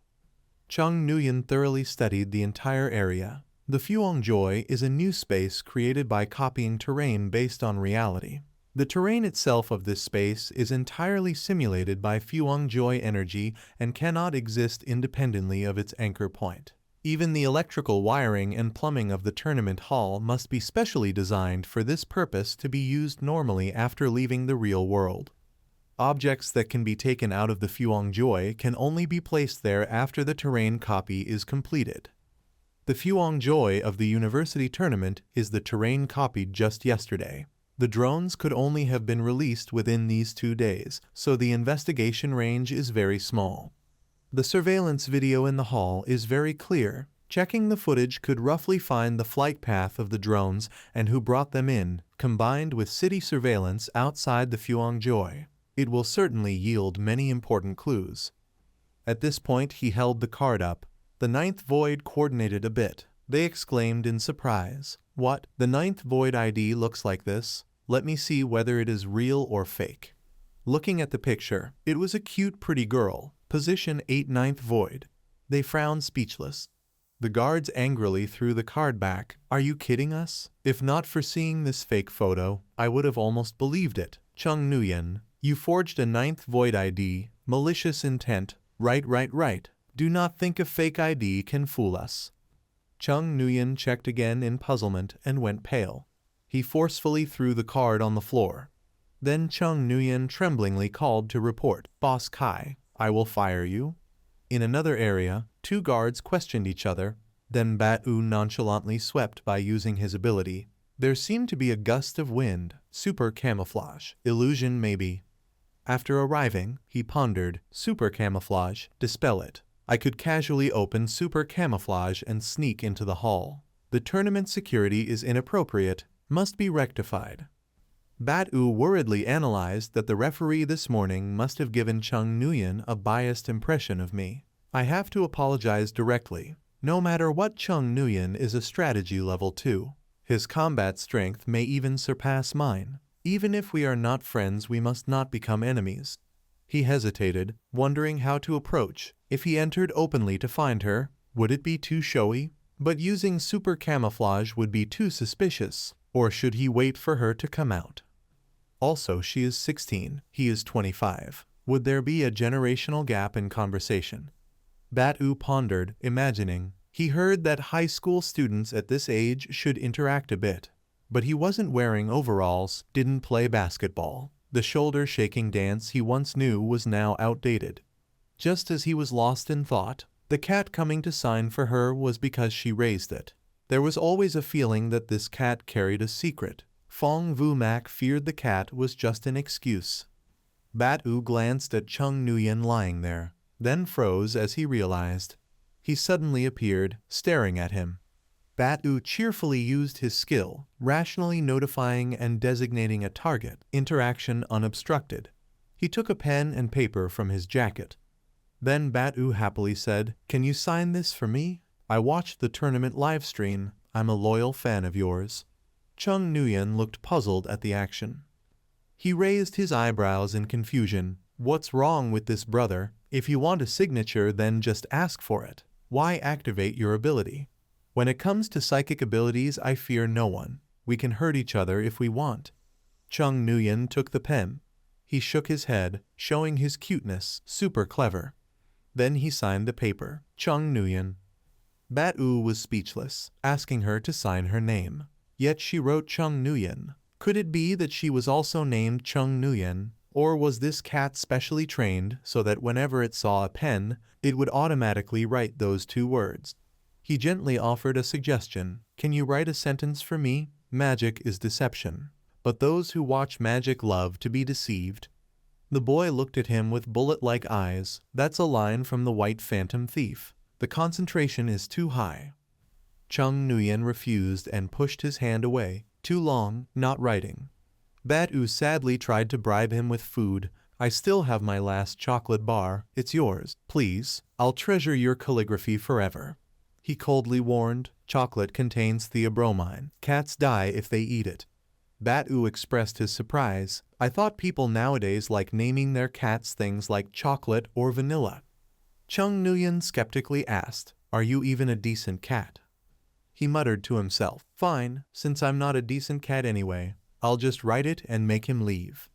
S1: Chung Nguyen thoroughly studied the entire area. The Fuongjoy is a new space created by copying terrain based on reality. The terrain itself of this space is entirely simulated by Fuongjoy energy and cannot exist independently of its anchor point. Even the electrical wiring and plumbing of the tournament hall must be specially designed for this purpose to be used normally after leaving the real world. Objects that can be taken out of the Fuongjoy can only be placed there after the terrain copy is completed. The Fuongjoy of the university tournament is the terrain copied just yesterday. The drones could only have been released within these 2 days, so the investigation range is very small. The surveillance video in the hall is very clear. Checking the footage could roughly find the flight path of the drones and who brought them in, combined with city surveillance outside the Fuongjoy. It will certainly yield many important clues. At this point he held the card up. The 9th void coordinated a bit. They exclaimed in surprise. What? The 9th void ID looks like this? Let me see whether it is real or fake. Looking at the picture, it was a cute pretty girl. Position 8 9th void. They frowned speechless. The guards angrily threw the card back. Are you kidding us? If not for seeing this fake photo, I would have almost believed it. Chung Nguyen, you forged a 9th void ID, malicious intent. Right. Do not think a fake ID can fool us. Chung Nguyen checked again in puzzlement and went pale. He forcefully threw the card on the floor. Then Chung Nguyen tremblingly called to report. Boss Kai, I will fire you. In another area, 2 guards questioned each other. Then Bat-U nonchalantly swept by using his ability. There seemed to be a gust of wind, super camouflage, illusion maybe. After arriving, he pondered, super camouflage, dispel it. I could casually open super camouflage and sneak into the hall. The tournament security is inappropriate, must be rectified. Bat-U worriedly analyzed that the referee this morning must have given Chung Nguyen a biased impression of me. I have to apologize directly. No matter what, Chung Nguyen is a strategy level 2. His combat strength may even surpass mine. Even if we are not friends, we must not become enemies. He hesitated, wondering how to approach. If he entered openly to find her, would it be too showy? But using super camouflage would be too suspicious. Or should he wait for her to come out? Also, she is 16, he is 25. Would there be a generational gap in conversation? Bat-U pondered, imagining. He heard that high school students at this age should interact a bit. But he wasn't wearing overalls, didn't play basketball. The shoulder-shaking dance he once knew was now outdated. Just as he was lost in thought, the cat coming to sign for her was because she raised it. There was always a feeling that this cat carried a secret. Fong Vu Mak feared the cat was just an excuse. Bat-U glanced at Chung Nguyen lying there, then froze as he realized. He suddenly appeared, staring at him. Bat-U cheerfully used his skill, rationally notifying and designating a target, interaction unobstructed. He took a pen and paper from his jacket. Then Bat-U happily said, "Can you sign this for me? I watched the tournament livestream. I'm a loyal fan of yours." Chung Nguyen looked puzzled at the action. He raised his eyebrows in confusion. What's wrong with this brother? If you want a signature, then just ask for it. Why activate your ability? When it comes to psychic abilities, I fear no one. We can hurt each other if we want. Chung Nguyen took the pen. He shook his head, showing his cuteness, super clever. Then he signed the paper. Chung Nguyen. Bat-U was speechless, asking her to sign her name. Yet she wrote Chung Nguyen. Could it be that she was also named Chung Nguyen? Or was this cat specially trained so that whenever it saw a pen, it would automatically write those 2 words? He gently offered a suggestion. Can you write a sentence for me? Magic is deception. But those who watch magic love to be deceived. The boy looked at him with bullet-like eyes. That's a line from The White Phantom Thief. The concentration is too high. Chung Nguyen refused and pushed his hand away. Too long, not writing. Bat-U sadly tried to bribe him with food. I still have my last chocolate bar. It's yours. Please. I'll treasure your calligraphy forever. He coldly warned. Chocolate contains theobromine. Cats die if they eat it. Bat-U expressed his surprise. I thought people nowadays like naming their cats things like chocolate or vanilla. Chung Nguyen skeptically asked, "Are you even a decent cat?" He muttered to himself, "Fine, since I'm not a decent cat anyway, I'll just write it and make him leave."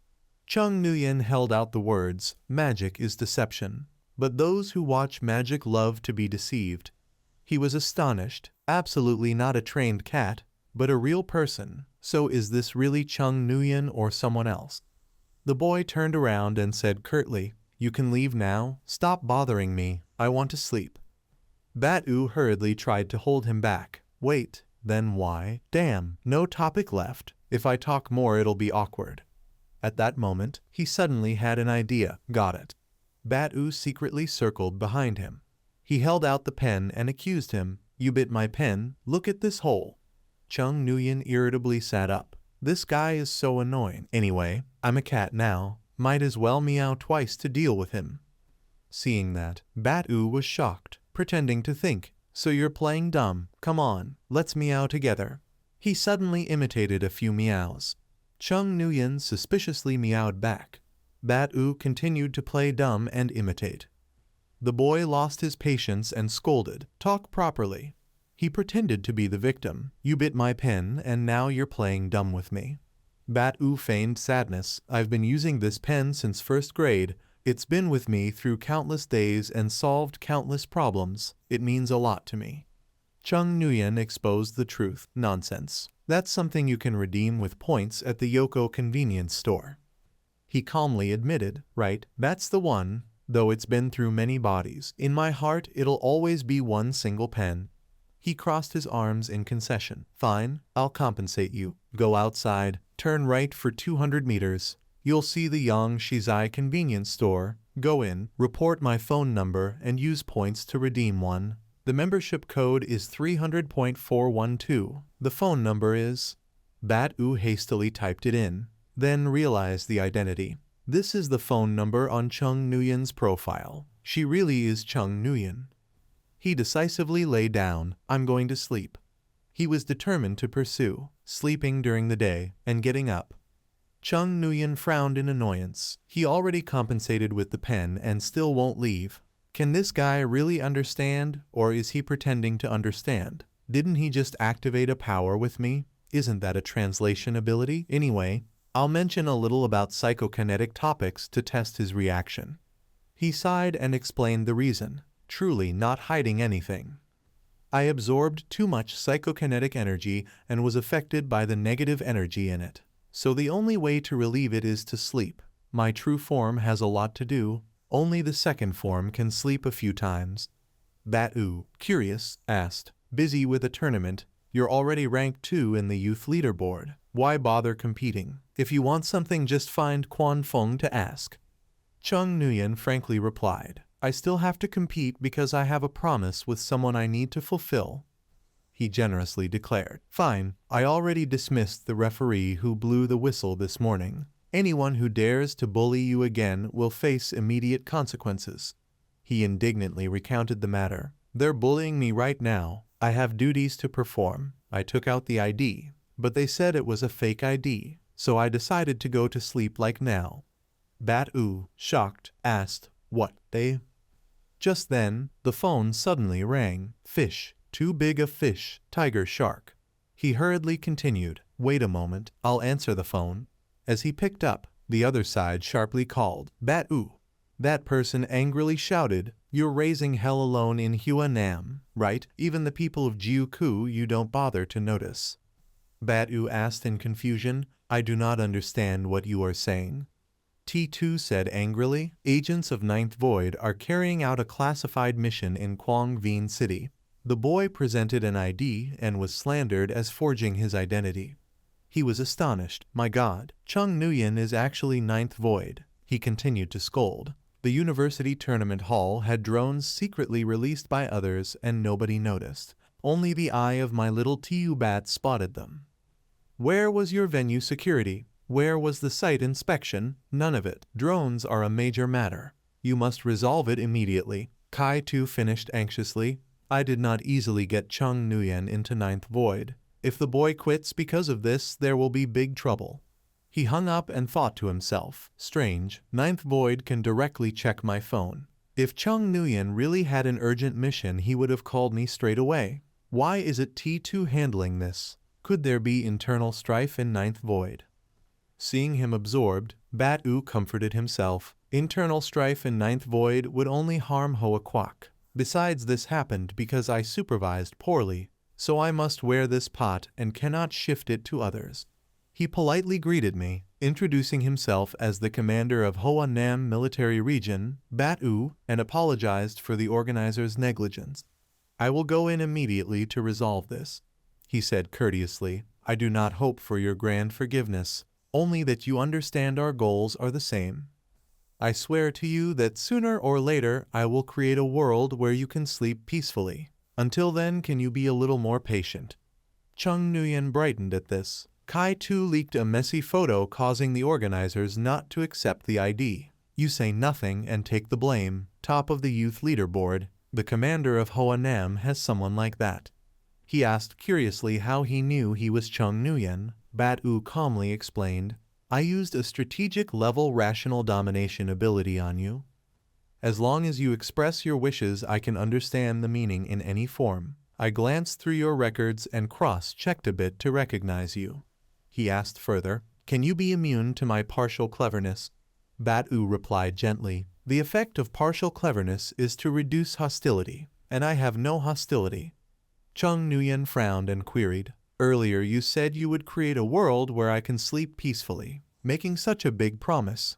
S1: Chung Nguyen held out the words, "Magic is deception. But those who watch magic love to be deceived." He was astonished. Absolutely not a trained cat, but a real person. So is this really Chung Nguyen or someone else? The boy turned around and said curtly, "You can leave now. Stop bothering me. I want to sleep." Bat-U hurriedly tried to hold him back. Wait, then why? Damn, no topic left. If I talk more, it'll be awkward. At that moment, he suddenly had an idea. Got it. Bat-U secretly circled behind him. He held out the pen and accused him. You bit my pen. Look at this hole. Chung Nguyen irritably sat up. This guy is so annoying. Anyway, I'm a cat now. Might as well meow twice to deal with him. Seeing that, Bat-U was shocked, pretending to think. So you're playing dumb. Come on, let's meow together. He suddenly imitated a few meows. Chung Nguyen suspiciously meowed back. Bat-U continued to play dumb and imitate. The boy lost his patience and scolded, "Talk properly." He pretended to be the victim. "You bit my pen and now you're playing dumb with me." Bat-oo feigned sadness. "I've been using this pen since first grade. It's been with me through countless days and solved countless problems. It means a lot to me." Chung Nguyen exposed the truth. "Nonsense. That's something you can redeem with points at the Yoko convenience store." He calmly admitted, "Right, that's the one, though it's been through many bodies. In my heart, it'll always be one single pen." He crossed his arms in concession. "Fine, I'll compensate you. Go outside, turn right for 200 meters. You'll see the Yang Shizai convenience store. Go in, report my phone number, and use points to redeem one. The membership code is 300.412. The phone number is..." Bat-oo hastily typed it in, then realized the identity. This is the phone number on Chung Nguyen's profile. She really is Chung Nguyen. He decisively lay down. "I'm going to sleep." He was determined to pursue, sleeping during the day, and getting up. Chung Nguyen frowned in annoyance. He already compensated with the pen and still won't leave. Can this guy really understand, or is he pretending to understand? Didn't he just activate a power with me? Isn't that a translation ability? Anyway, I'll mention a little about psychokinetic topics to test his reaction. He sighed and explained the reason, truly not hiding anything. "I absorbed too much psychokinetic energy and was affected by the negative energy in it. So the only way to relieve it is to sleep. My true form has a lot to do. Only the second form can sleep a few times." Bat-oo, curious, asked, "Busy with a tournament? You're already ranked 2 in the youth leaderboard. Why bother competing? If you want something, just find Quan Feng to ask." Chung Nguyen frankly replied, "I still have to compete because I have a promise with someone I need to fulfill." He generously declared, "Fine, I already dismissed the referee who blew the whistle this morning. Anyone who dares to bully you again will face immediate consequences." He indignantly recounted the matter. "They're bullying me right now. I have duties to perform. I took out the ID, but they said it was a fake ID, so I decided to go to sleep like now." Bat-oo, shocked, asked, "What, they?" Just then, the phone suddenly rang. "Fish. Too big a fish. Tiger shark." He hurriedly continued, "Wait a moment, I'll answer the phone." As he picked up, the other side sharply called, "Bat-oo." That person angrily shouted, "You're raising hell alone in Hua Nam, right? Even the people of Jiuku you don't bother to notice." Bat-oo asked in confusion, "I do not understand what you are saying." T2 said angrily, "Agents of Ninth Void are carrying out a classified mission in Quang Vien City." The boy presented an ID and was slandered as forging his identity. He was astonished. "My God, Chung Nguyen is actually Ninth Void." He continued to scold. The university tournament hall had drones secretly released by others and nobody noticed. Only the eye of my little Tu Bat spotted them. Where was your venue security? Where was the site inspection? None of it. Drones are a major matter. You must resolve it immediately. Kai Tu finished anxiously. I did not easily get Chung Nguyen into Ninth Void. If the boy quits because of this, there will be big trouble. He hung up and thought to himself, strange, Ninth Void can directly check my phone. If Chung Nguyen really had an urgent mission, he would have called me straight away. Why is it T2 handling this? Could there be internal strife in Ninth Void? Seeing him absorbed, Bat-oo comforted himself. Internal strife in Ninth Void would only harm Hoa Quoc. Besides, this happened because I supervised poorly, so I must wear this pot and cannot shift it to others. He politely greeted me, introducing himself as the commander of Hoa Nam Military Region, Bat-oo, and apologized for the organizer's negligence. "I will go in immediately to resolve this," he said courteously. "I do not hope for your grand forgiveness, only that you understand our goals are the same. I swear to you that sooner or later I will create a world where you can sleep peacefully. Until then, can you be a little more patient?" Chung Nguyen brightened at this. Kai Tu leaked a messy photo causing the organizers not to accept the ID. You say nothing and take the blame. Top of the youth leaderboard, the commander of Hoa Nam has someone like that. He asked curiously how he knew he was Chung Nguyen. Bat-oo calmly explained, "I used a strategic level rational domination ability on you." As long as you express your wishes, I can understand the meaning in any form. I glanced through your records and cross-checked a bit to recognize you. He asked further, can you be immune to my partial cleverness? Bat-U replied gently, the effect of partial cleverness is to reduce hostility, and I have no hostility. Chung Nguyen frowned and queried, earlier you said you would create a world where I can sleep peacefully, making such a big promise.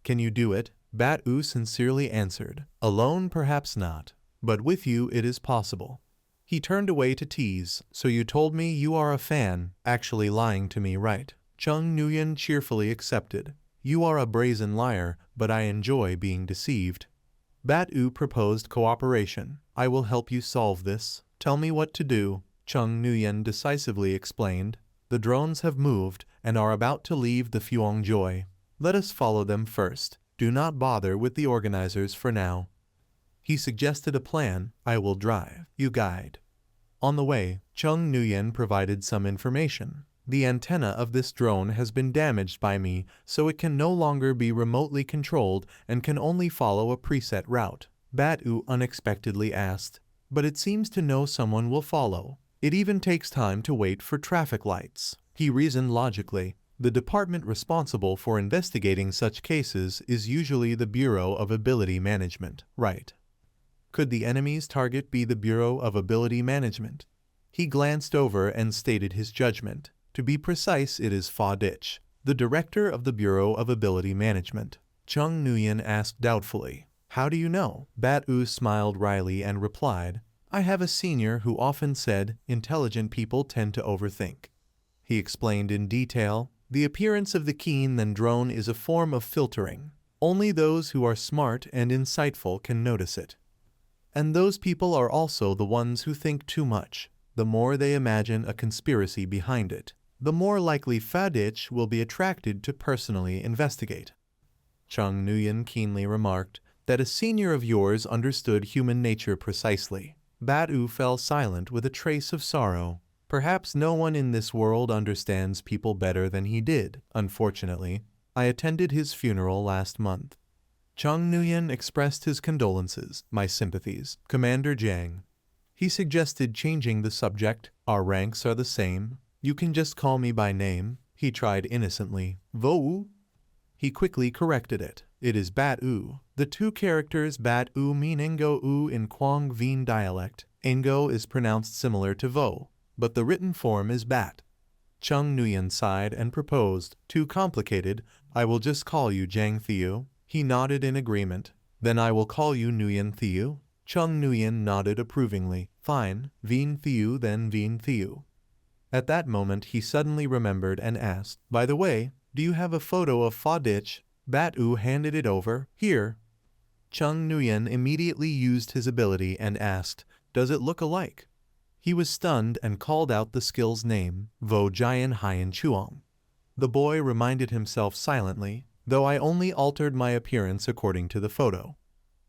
S1: Can you do it? Bat-U sincerely answered, alone perhaps not, but with you it is possible. He turned away to tease, so you told me you are a fan, actually lying to me, right? Chung Nguyen cheerfully accepted. You are a brazen liar, but I enjoy being deceived. Bat-U proposed cooperation. I will help you solve this. Tell me what to do. Chung Nguyen decisively explained. The drones have moved and are about to leave the Fuongjoy. Let us follow them first. Do not bother with the organizers for now. He suggested a plan. I will drive. You guide. On the way, Chung Nguyen provided some information. The antenna of this drone has been damaged by me, so it can no longer be remotely controlled and can only follow a preset route. Bat-U unexpectedly asked, but it seems to know someone will follow. It even takes time to wait for traffic lights. He reasoned logically. The department responsible for investigating such cases is usually the Bureau of Ability Management, right? Could the enemy's target be the Bureau of Ability Management? He glanced over and stated his judgment. To be precise, it is Fa Dich, the director of the Bureau of Ability Management. Chung Nguyen asked doubtfully, how do you know? Bat-U smiled wryly and replied, I have a senior who often said, intelligent people tend to overthink. He explained in detail, the appearance of the keen then drone is a form of filtering. Only those who are smart and insightful can notice it. And those people are also the ones who think too much. The more they imagine a conspiracy behind it, the more likely Fa Dich will be attracted to personally investigate. Chung Nguyen keenly remarked that a senior of yours understood human nature precisely. Bat-U fell silent with a trace of sorrow. Perhaps no one in this world understands people better than he did, unfortunately. I attended his funeral last month. Chung Nguyen expressed his condolences, my sympathies, Commander Jiang. He suggested changing the subject. Our ranks are the same. You can just call me by name. He tried innocently. Vo-U? He quickly corrected it. It is Bat-U. The two characters Bat-U mean Ngo-U in Quang Vien dialect. Ngo is pronounced similar to Vo, but the written form is Bat. Chung Nguyen sighed and proposed, too complicated, I will just call you Jiang Thieu. He nodded in agreement. Then I will call you Nguyen Thieu. Chung Nguyen nodded approvingly. Fine, Vien Thieu then Vien Thieu. At that moment he suddenly remembered and asked, by the way, do you have a photo of Fa Dich? Bat-U handed it over. Here. Chung Nguyen immediately used his ability and asked, does it look alike? He was stunned and called out the skill's name, Vo Jian Haiyan Chuang. The boy reminded himself silently, though I only altered my appearance according to the photo.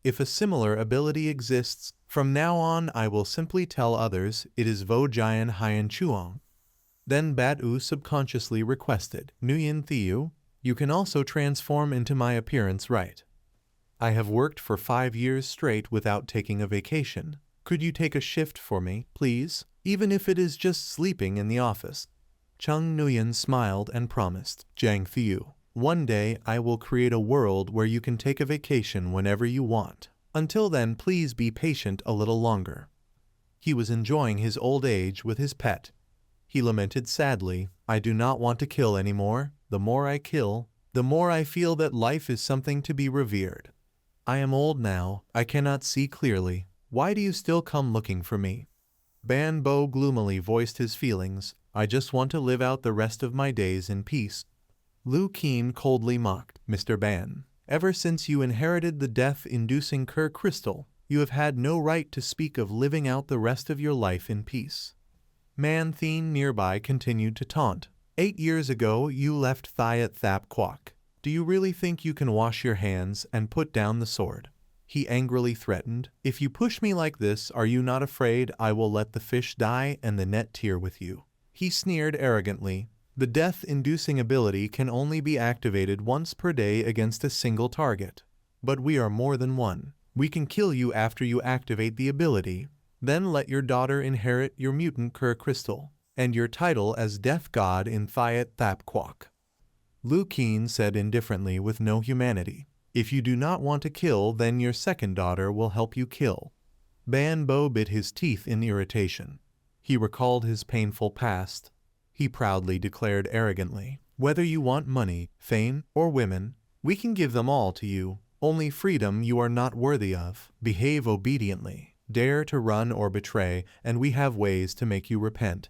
S1: If a similar ability exists, from now on I will simply tell others it is Vo Jian Haiyan Chuang. Then Bat-U subconsciously requested, Nguyen Thieu, you can also transform into my appearance, right? I have worked for 5 years straight without taking a vacation. Could you take a shift for me, please? Even if it is just sleeping in the office. Chung Nguyen smiled and promised, Jiang Thieu, one day I will create a world where you can take a vacation whenever you want. Until then, please be patient a little longer. He was enjoying his old age with his pet. He lamented sadly, I do not want to kill anymore. The more I kill, the more I feel that life is something to be revered. I am old now, I cannot see clearly. Why do you still come looking for me? Ban Bo gloomily voiced his feelings. I just want to live out the rest of my days in peace. Lu Keen coldly mocked, Mr. Ban. Ever since you inherited the death-inducing Kerr crystal, you have had no right to speak of living out the rest of your life in peace. Man Thien nearby continued to taunt. 8 years ago you left Thiat Thap Quoc. Do you really think you can wash your hands and put down the sword? He angrily threatened, if you push me like this, are you not afraid I will let the fish die and the net tear with you? He sneered arrogantly. The death-inducing ability can only be activated once per day against a single target. But we are more than one. We can kill you after you activate the ability. Then let your daughter inherit your mutant Cur crystal and your title as Death God in Thiat Thapquak. Lu Keen said indifferently with no humanity. If you do not want to kill, then your second daughter will help you kill. Ban Bo bit his teeth in irritation. He recalled his painful past. He proudly declared arrogantly, whether you want money, fame, or women, we can give them all to you. Only freedom you are not worthy of. Behave obediently. Dare to run or betray, and we have ways to make you repent.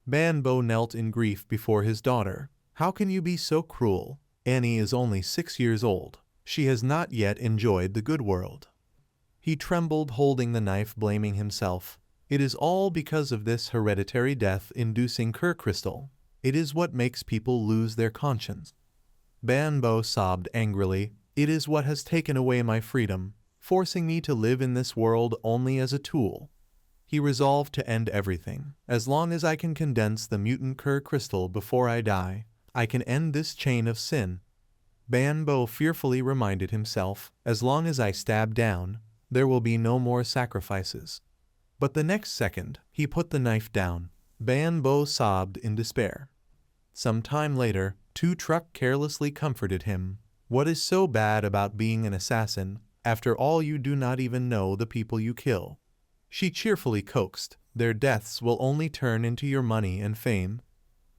S1: Ban Bo knelt in grief before his daughter. How can you be so cruel? Annie is only 6 years old. She has not yet enjoyed the good world. He trembled, holding the knife, blaming himself. It is all because of this hereditary death-inducing Cur crystal. It is what makes people lose their conscience. Ban Bo sobbed angrily. It is what has taken away my freedom, forcing me to live in this world only as a tool. He resolved to end everything. As long as I can condense the mutant Cur crystal before I die, I can end this chain of sin. Ban Bo fearfully reminded himself, as long as I stab down, there will be no more sacrifices. But the next second, he put the knife down. Ban Bo sobbed in despair. Some time later, Tu Truck carelessly comforted him. What is so bad about being an assassin? After all, you do not even know the people you kill. She cheerfully coaxed. Their deaths will only turn into your money and fame.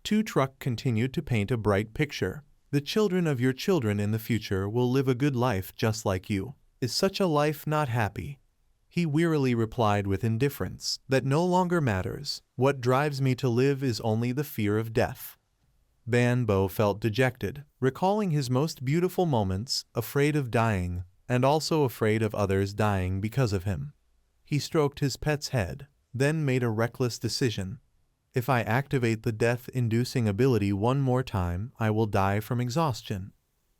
S1: Tu Truck continued to paint a bright picture. The children of your children in the future will live a good life just like you. Is such a life not happy? He wearily replied with indifference. That no longer matters. What drives me to live is only the fear of death. Ban Bo felt dejected, recalling his most beautiful moments, afraid of dying, and also afraid of others dying because of him. He stroked his pet's head, then made a reckless decision. If I activate the death-inducing ability one more time, I will die from exhaustion.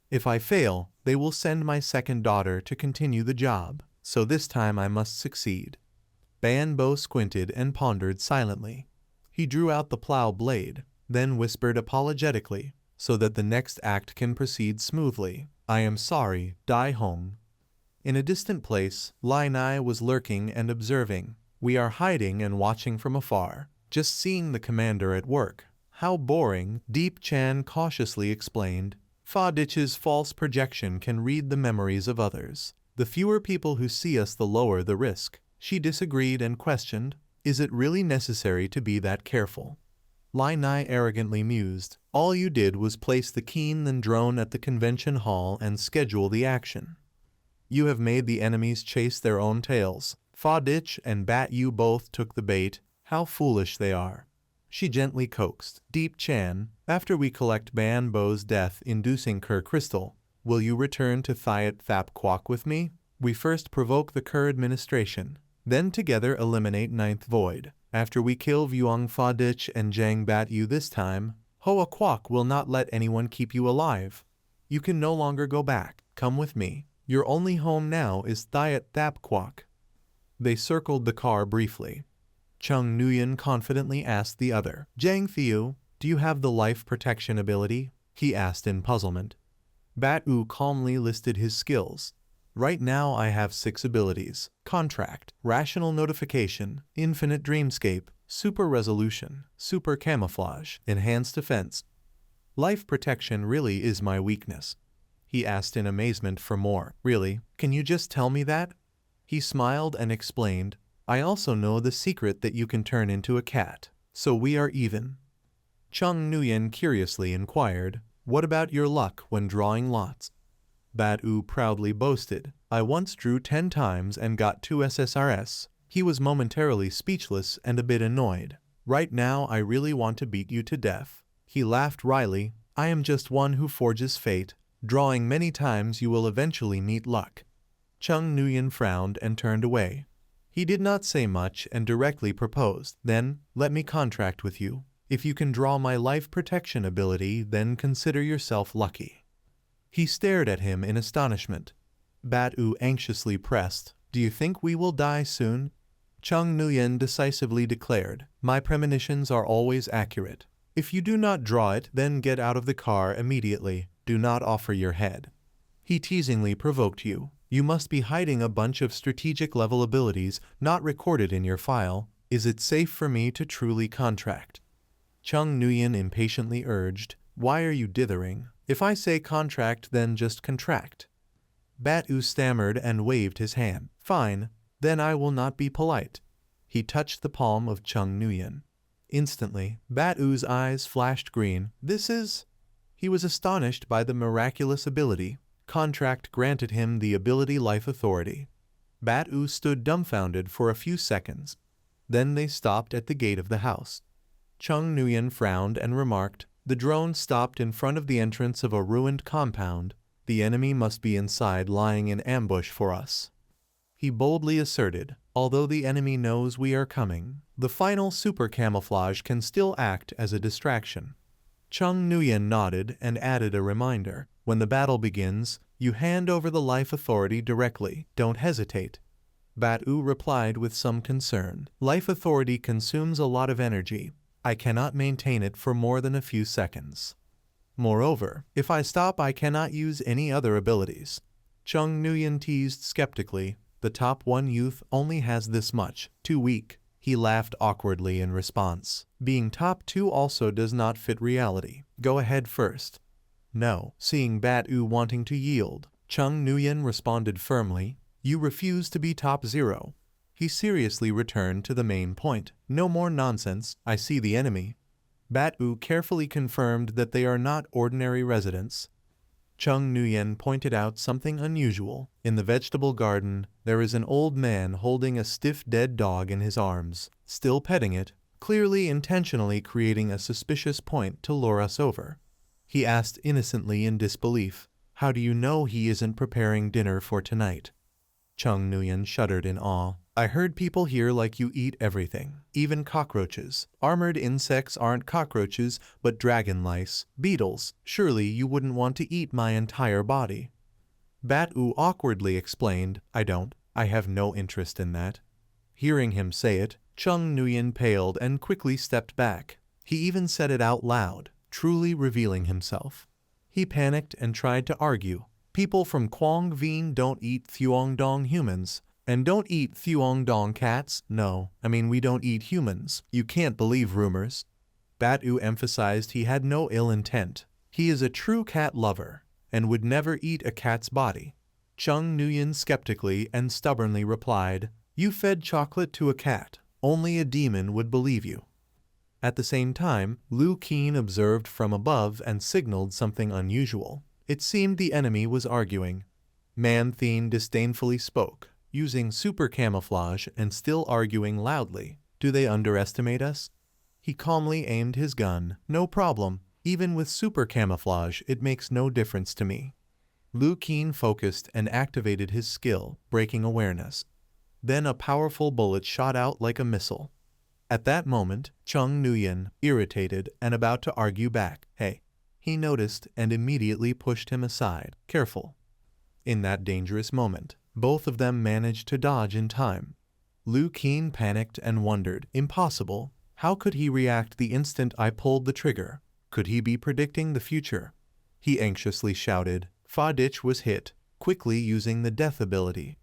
S1: If I fail, they will send my second daughter to continue the job, so this time I must succeed. Ban Bo squinted and pondered silently. He drew out the plow blade, then whispered apologetically, so that the next act can proceed smoothly. I am sorry, Dai Hong. In a distant place, Lai Nai was lurking and observing. We are hiding and watching from afar, just seeing the commander at work. How boring, Deep Chan cautiously explained. Fa Ditch's false projection can read the memories of others. The fewer people who see us, the lower the risk. She disagreed and questioned, is it really necessary to be that careful? Lai Nai arrogantly mused. All you did was place the Keen then drone at the convention hall and schedule the action. You have made the enemies chase their own tails. Fa Ditch and Bat Yu both took the bait. How foolish they are. She gently coaxed. Deep Chan, after we collect Ban Bo's death-inducing Cur crystal, will you return to Thiat Thapquak with me? We first provoke the Cur administration, then together eliminate Ninth Void. After we kill Vuong Fa Ditch and Jang Bat Yu this time, Hoa Quoc will not let anyone keep you alive. You can no longer go back. Come with me. Your only home now is Thiat Thapquak. They circled the car briefly. Chung Nguyen confidently asked the other. Jang Thieu, do you have the life protection ability? He asked in puzzlement. Bat Yu calmly listed his skills. Right now I have 6 abilities. Contract, Rational Notification, Infinite Dreamscape, Super Resolution, Super Camouflage, Enhanced Defense. Life protection really is my weakness. He asked in amazement for more. Really? Can you just tell me that? He smiled and explained. I also know the secret that you can turn into a cat, so we are even. Chung Nguyen curiously inquired, what about your luck when drawing lots? Bat Yu proudly boasted, I once drew 10 times and got 2 SSRS. He was momentarily speechless and a bit annoyed. Right now I really want to beat you to death. He laughed wryly, I am just one who forges fate. Drawing many times you will eventually meet luck. Chung Nguyen frowned and turned away. He did not say much and directly proposed, then, let me contract with you. If you can draw my life protection ability, then consider yourself lucky. He stared at him in astonishment. Bat Yu anxiously pressed, do you think we will die soon? Chung Nguyen decisively declared, my premonitions are always accurate. If you do not draw it, then get out of the car immediately. Do not offer your head. He teasingly provoked you. You must be hiding a bunch of strategic level abilities not recorded in your file. Is it safe for me to truly contract? Chung Nguyen impatiently urged. Why are you dithering? If I say contract, then just contract. Bat-oo stammered and waved his hand. Fine, then I will not be polite. He touched the palm of Chung Nguyen. Instantly, Bat-oo's eyes flashed green. This is... He was astonished by the miraculous ability. Contract granted him the ability Life Authority. Bat-oo stood dumbfounded for a few seconds. Then they stopped at the gate of the house. Chung Nguyen frowned and remarked, the drone stopped in front of the entrance of a ruined compound. The enemy must be inside lying in ambush for us. He boldly asserted, although the enemy knows we are coming, the final super camouflage can still act as a distraction. Chung Nguyen nodded and added a reminder. When the battle begins, you hand over the Life Authority directly. Don't hesitate. Bat-oo replied with some concern. Life Authority consumes a lot of energy. I cannot maintain it for more than a few seconds. Moreover, if I stop, I cannot use any other abilities. Chung Nguyen teased skeptically. The top 1 youth only has this much. Too weak. He laughed awkwardly in response. Being top 2 also does not fit reality. Go ahead first. No. Seeing Bat-oo wanting to yield, Chung Nguyen responded firmly. You refuse to be top 0. He seriously returned to the main point. No more nonsense. I see the enemy. Bat-oo carefully confirmed that they are not ordinary residents. Chung Nguyen pointed out something unusual. In the vegetable garden, there is an old man holding a stiff dead dog in his arms, still petting it, clearly intentionally creating a suspicious point to lure us over. He asked innocently in disbelief, how do you know he isn't preparing dinner for tonight? Chung Nguyen shuddered in awe. I heard people here like you eat everything, even cockroaches. Armored insects aren't cockroaches, but dragon lice, beetles. Surely you wouldn't want to eat my entire body. Bat-oo awkwardly explained, I have no interest in that. Hearing him say it, Chung Nguyen paled and quickly stepped back. He even said it out loud, truly revealing himself. He panicked and tried to argue. People from Quang Vien don't eat Thuong-dong humans. And don't eat Thuong-dong cats? No, we don't eat humans. You can't believe rumors. Bat-oo emphasized he had no ill intent. He is a true cat lover, and would never eat a cat's body. Chung Nguyen skeptically and stubbornly replied, you fed chocolate to a cat. Only a demon would believe you. At the same time, Lu Keen observed from above and signaled something unusual. It seemed the enemy was arguing. Man-Thien disdainfully spoke, using super camouflage and still arguing loudly. Do they underestimate us? He calmly aimed his gun. No problem. Even with super camouflage, it makes no difference to me. Lu Keen focused and activated his skill, breaking awareness. Then a powerful bullet shot out like a missile. At that moment, Chung Nguyen, irritated and about to argue back, hey, he noticed and immediately pushed him aside. Careful. In that dangerous moment, both of them managed to dodge in time. Lu Keen panicked and wondered, impossible. How could he react the instant I pulled the trigger? Could he be predicting the future? He anxiously shouted. Fa Dich was hit, quickly using the death ability.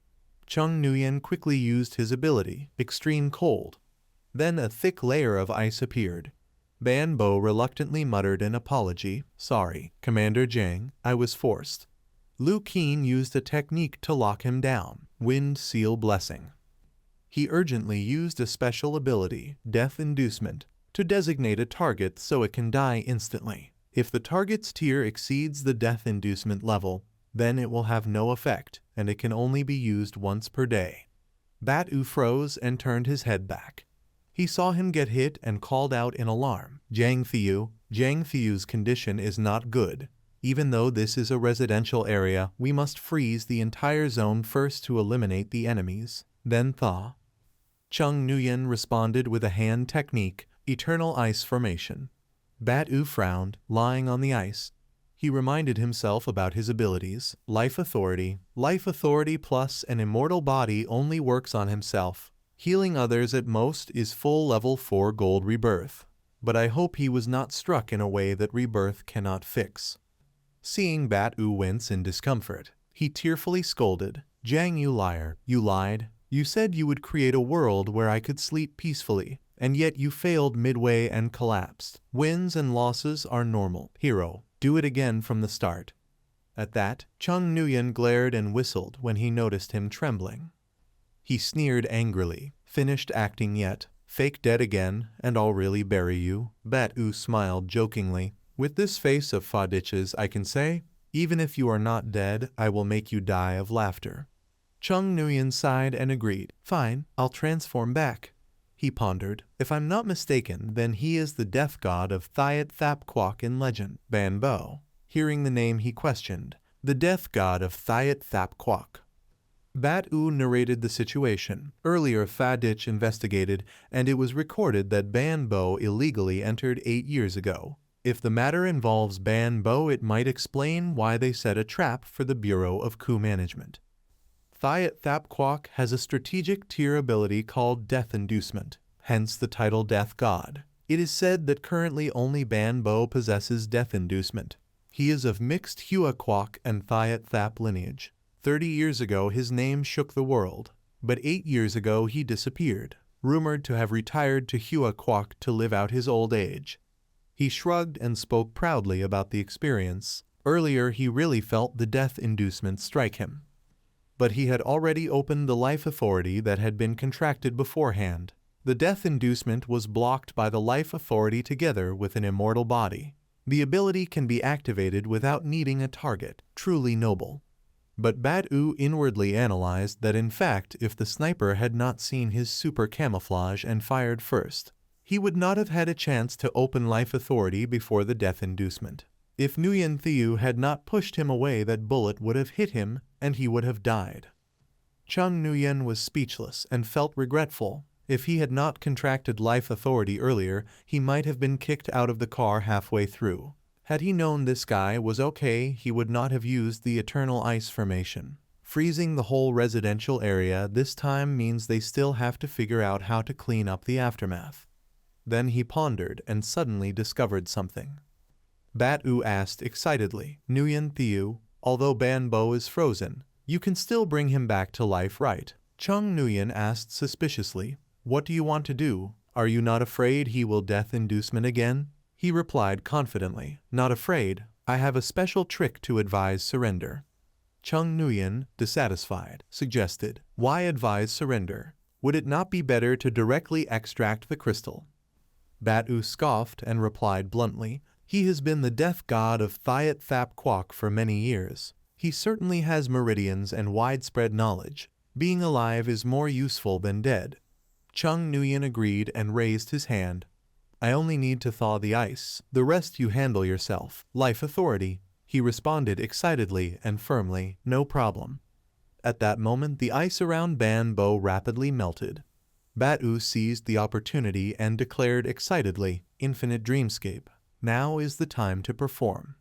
S1: Chung Nguyen quickly used his ability, Extreme Cold. Then a thick layer of ice appeared. Ban Bo reluctantly muttered an apology. Sorry, Commander Jiang, I was forced. Lu Keen used a technique to lock him down, Wind Seal Blessing. He urgently used a special ability, Death Inducement, to designate a target so it can die instantly. If the target's tier exceeds the Death Inducement level, then it will have no effect, and it can only be used once per day. Bat-oo froze and turned his head back. He saw him get hit and called out in alarm. Jiang Thiu's condition is not good. Even though this is a residential area, we must freeze the entire zone first to eliminate the enemies, then thaw. Chung Nguyen responded with a hand technique, Eternal Ice Formation. Bat-oo frowned, lying on the ice. He reminded himself about his abilities. Life Authority plus an immortal body only works on himself. Healing others at most is full level 4 gold rebirth. But I hope he was not struck in a way that rebirth cannot fix. Seeing Bat-U wince in discomfort, he tearfully scolded, "Jang, you liar, you lied. You said you would create a world where I could sleep peacefully, and yet you failed midway and collapsed. Wins and losses are normal. Hero, do it again from the start." At that, Chung Nguyen glared and whistled when he noticed him trembling. He sneered angrily, "Finished acting yet? Fake dead again, and I'll really bury you." Bat-U smiled jokingly, "With this face of faditches I can say, even if you are not dead, I will make you die of laughter." Chung Nguyen sighed and agreed, "Fine, I'll transform back." He pondered, "If I'm not mistaken, then he is the death god of Thiat Thap Kwok in legend." Ban Bo. Hearing the name, he questioned, "The death god of Thiat Thap Kwok." Bat-U narrated the situation. Earlier, Faditch investigated, and it was recorded that Ban Bo illegally entered 8 years ago. If the matter involves Ban Bo, it might explain why they set a trap for the Bureau of Coup Management. Thiat Thap Kwok has a strategic tier ability called Death Inducement, hence the title Death God. It is said that currently only Ban Bo possesses Death Inducement. He is of mixed Hua Kwok and Thiat Thap lineage. 30 years ago his name shook the world, but 8 years ago he disappeared, rumored to have retired to Hua Kwok to live out his old age. He shrugged and spoke proudly about the experience. Earlier he really felt the death inducement strike him. But he had already opened the life authority that had been contracted beforehand. The death inducement was blocked by the life authority together with an immortal body. The ability can be activated without needing a target, truly noble. But Bat-U inwardly analyzed that in fact if the sniper had not seen his super camouflage and fired first, he would not have had a chance to open life authority before the death inducement. If Nguyen Thieu had not pushed him away, that bullet would have hit him and he would have died. Chung Nguyen was speechless and felt regretful. If he had not contracted life authority earlier, he might have been kicked out of the car halfway through. Had he known this guy was okay, he would not have used the eternal ice formation. Freezing the whole residential area this time means they still have to figure out how to clean up the aftermath. Then he pondered and suddenly discovered something. Bat-U asked excitedly, "Nguyen Thieu, although Ban Bo is frozen, you can still bring him back to life, right?" Chung Nguyen asked suspiciously, "What do you want to do? Are you not afraid he will death inducement again?" He replied confidently, "Not afraid. I have a special trick to advise surrender." Chung Nguyen, dissatisfied, suggested, "Why advise surrender? Would it not be better to directly extract the crystal?" Bat-U scoffed and replied bluntly, "He has been the death god of Thiat Thap Kwok for many years. He certainly has meridians and widespread knowledge. Being alive is more useful than dead." Chung Nguyen agreed and raised his hand. "I only need to thaw the ice. The rest you handle yourself." "Life authority," he responded excitedly and firmly, "No problem." At that moment the ice around Ban Bo rapidly melted. Bat-U seized the opportunity and declared excitedly, "Infinite dreamscape. Now is the time to perform."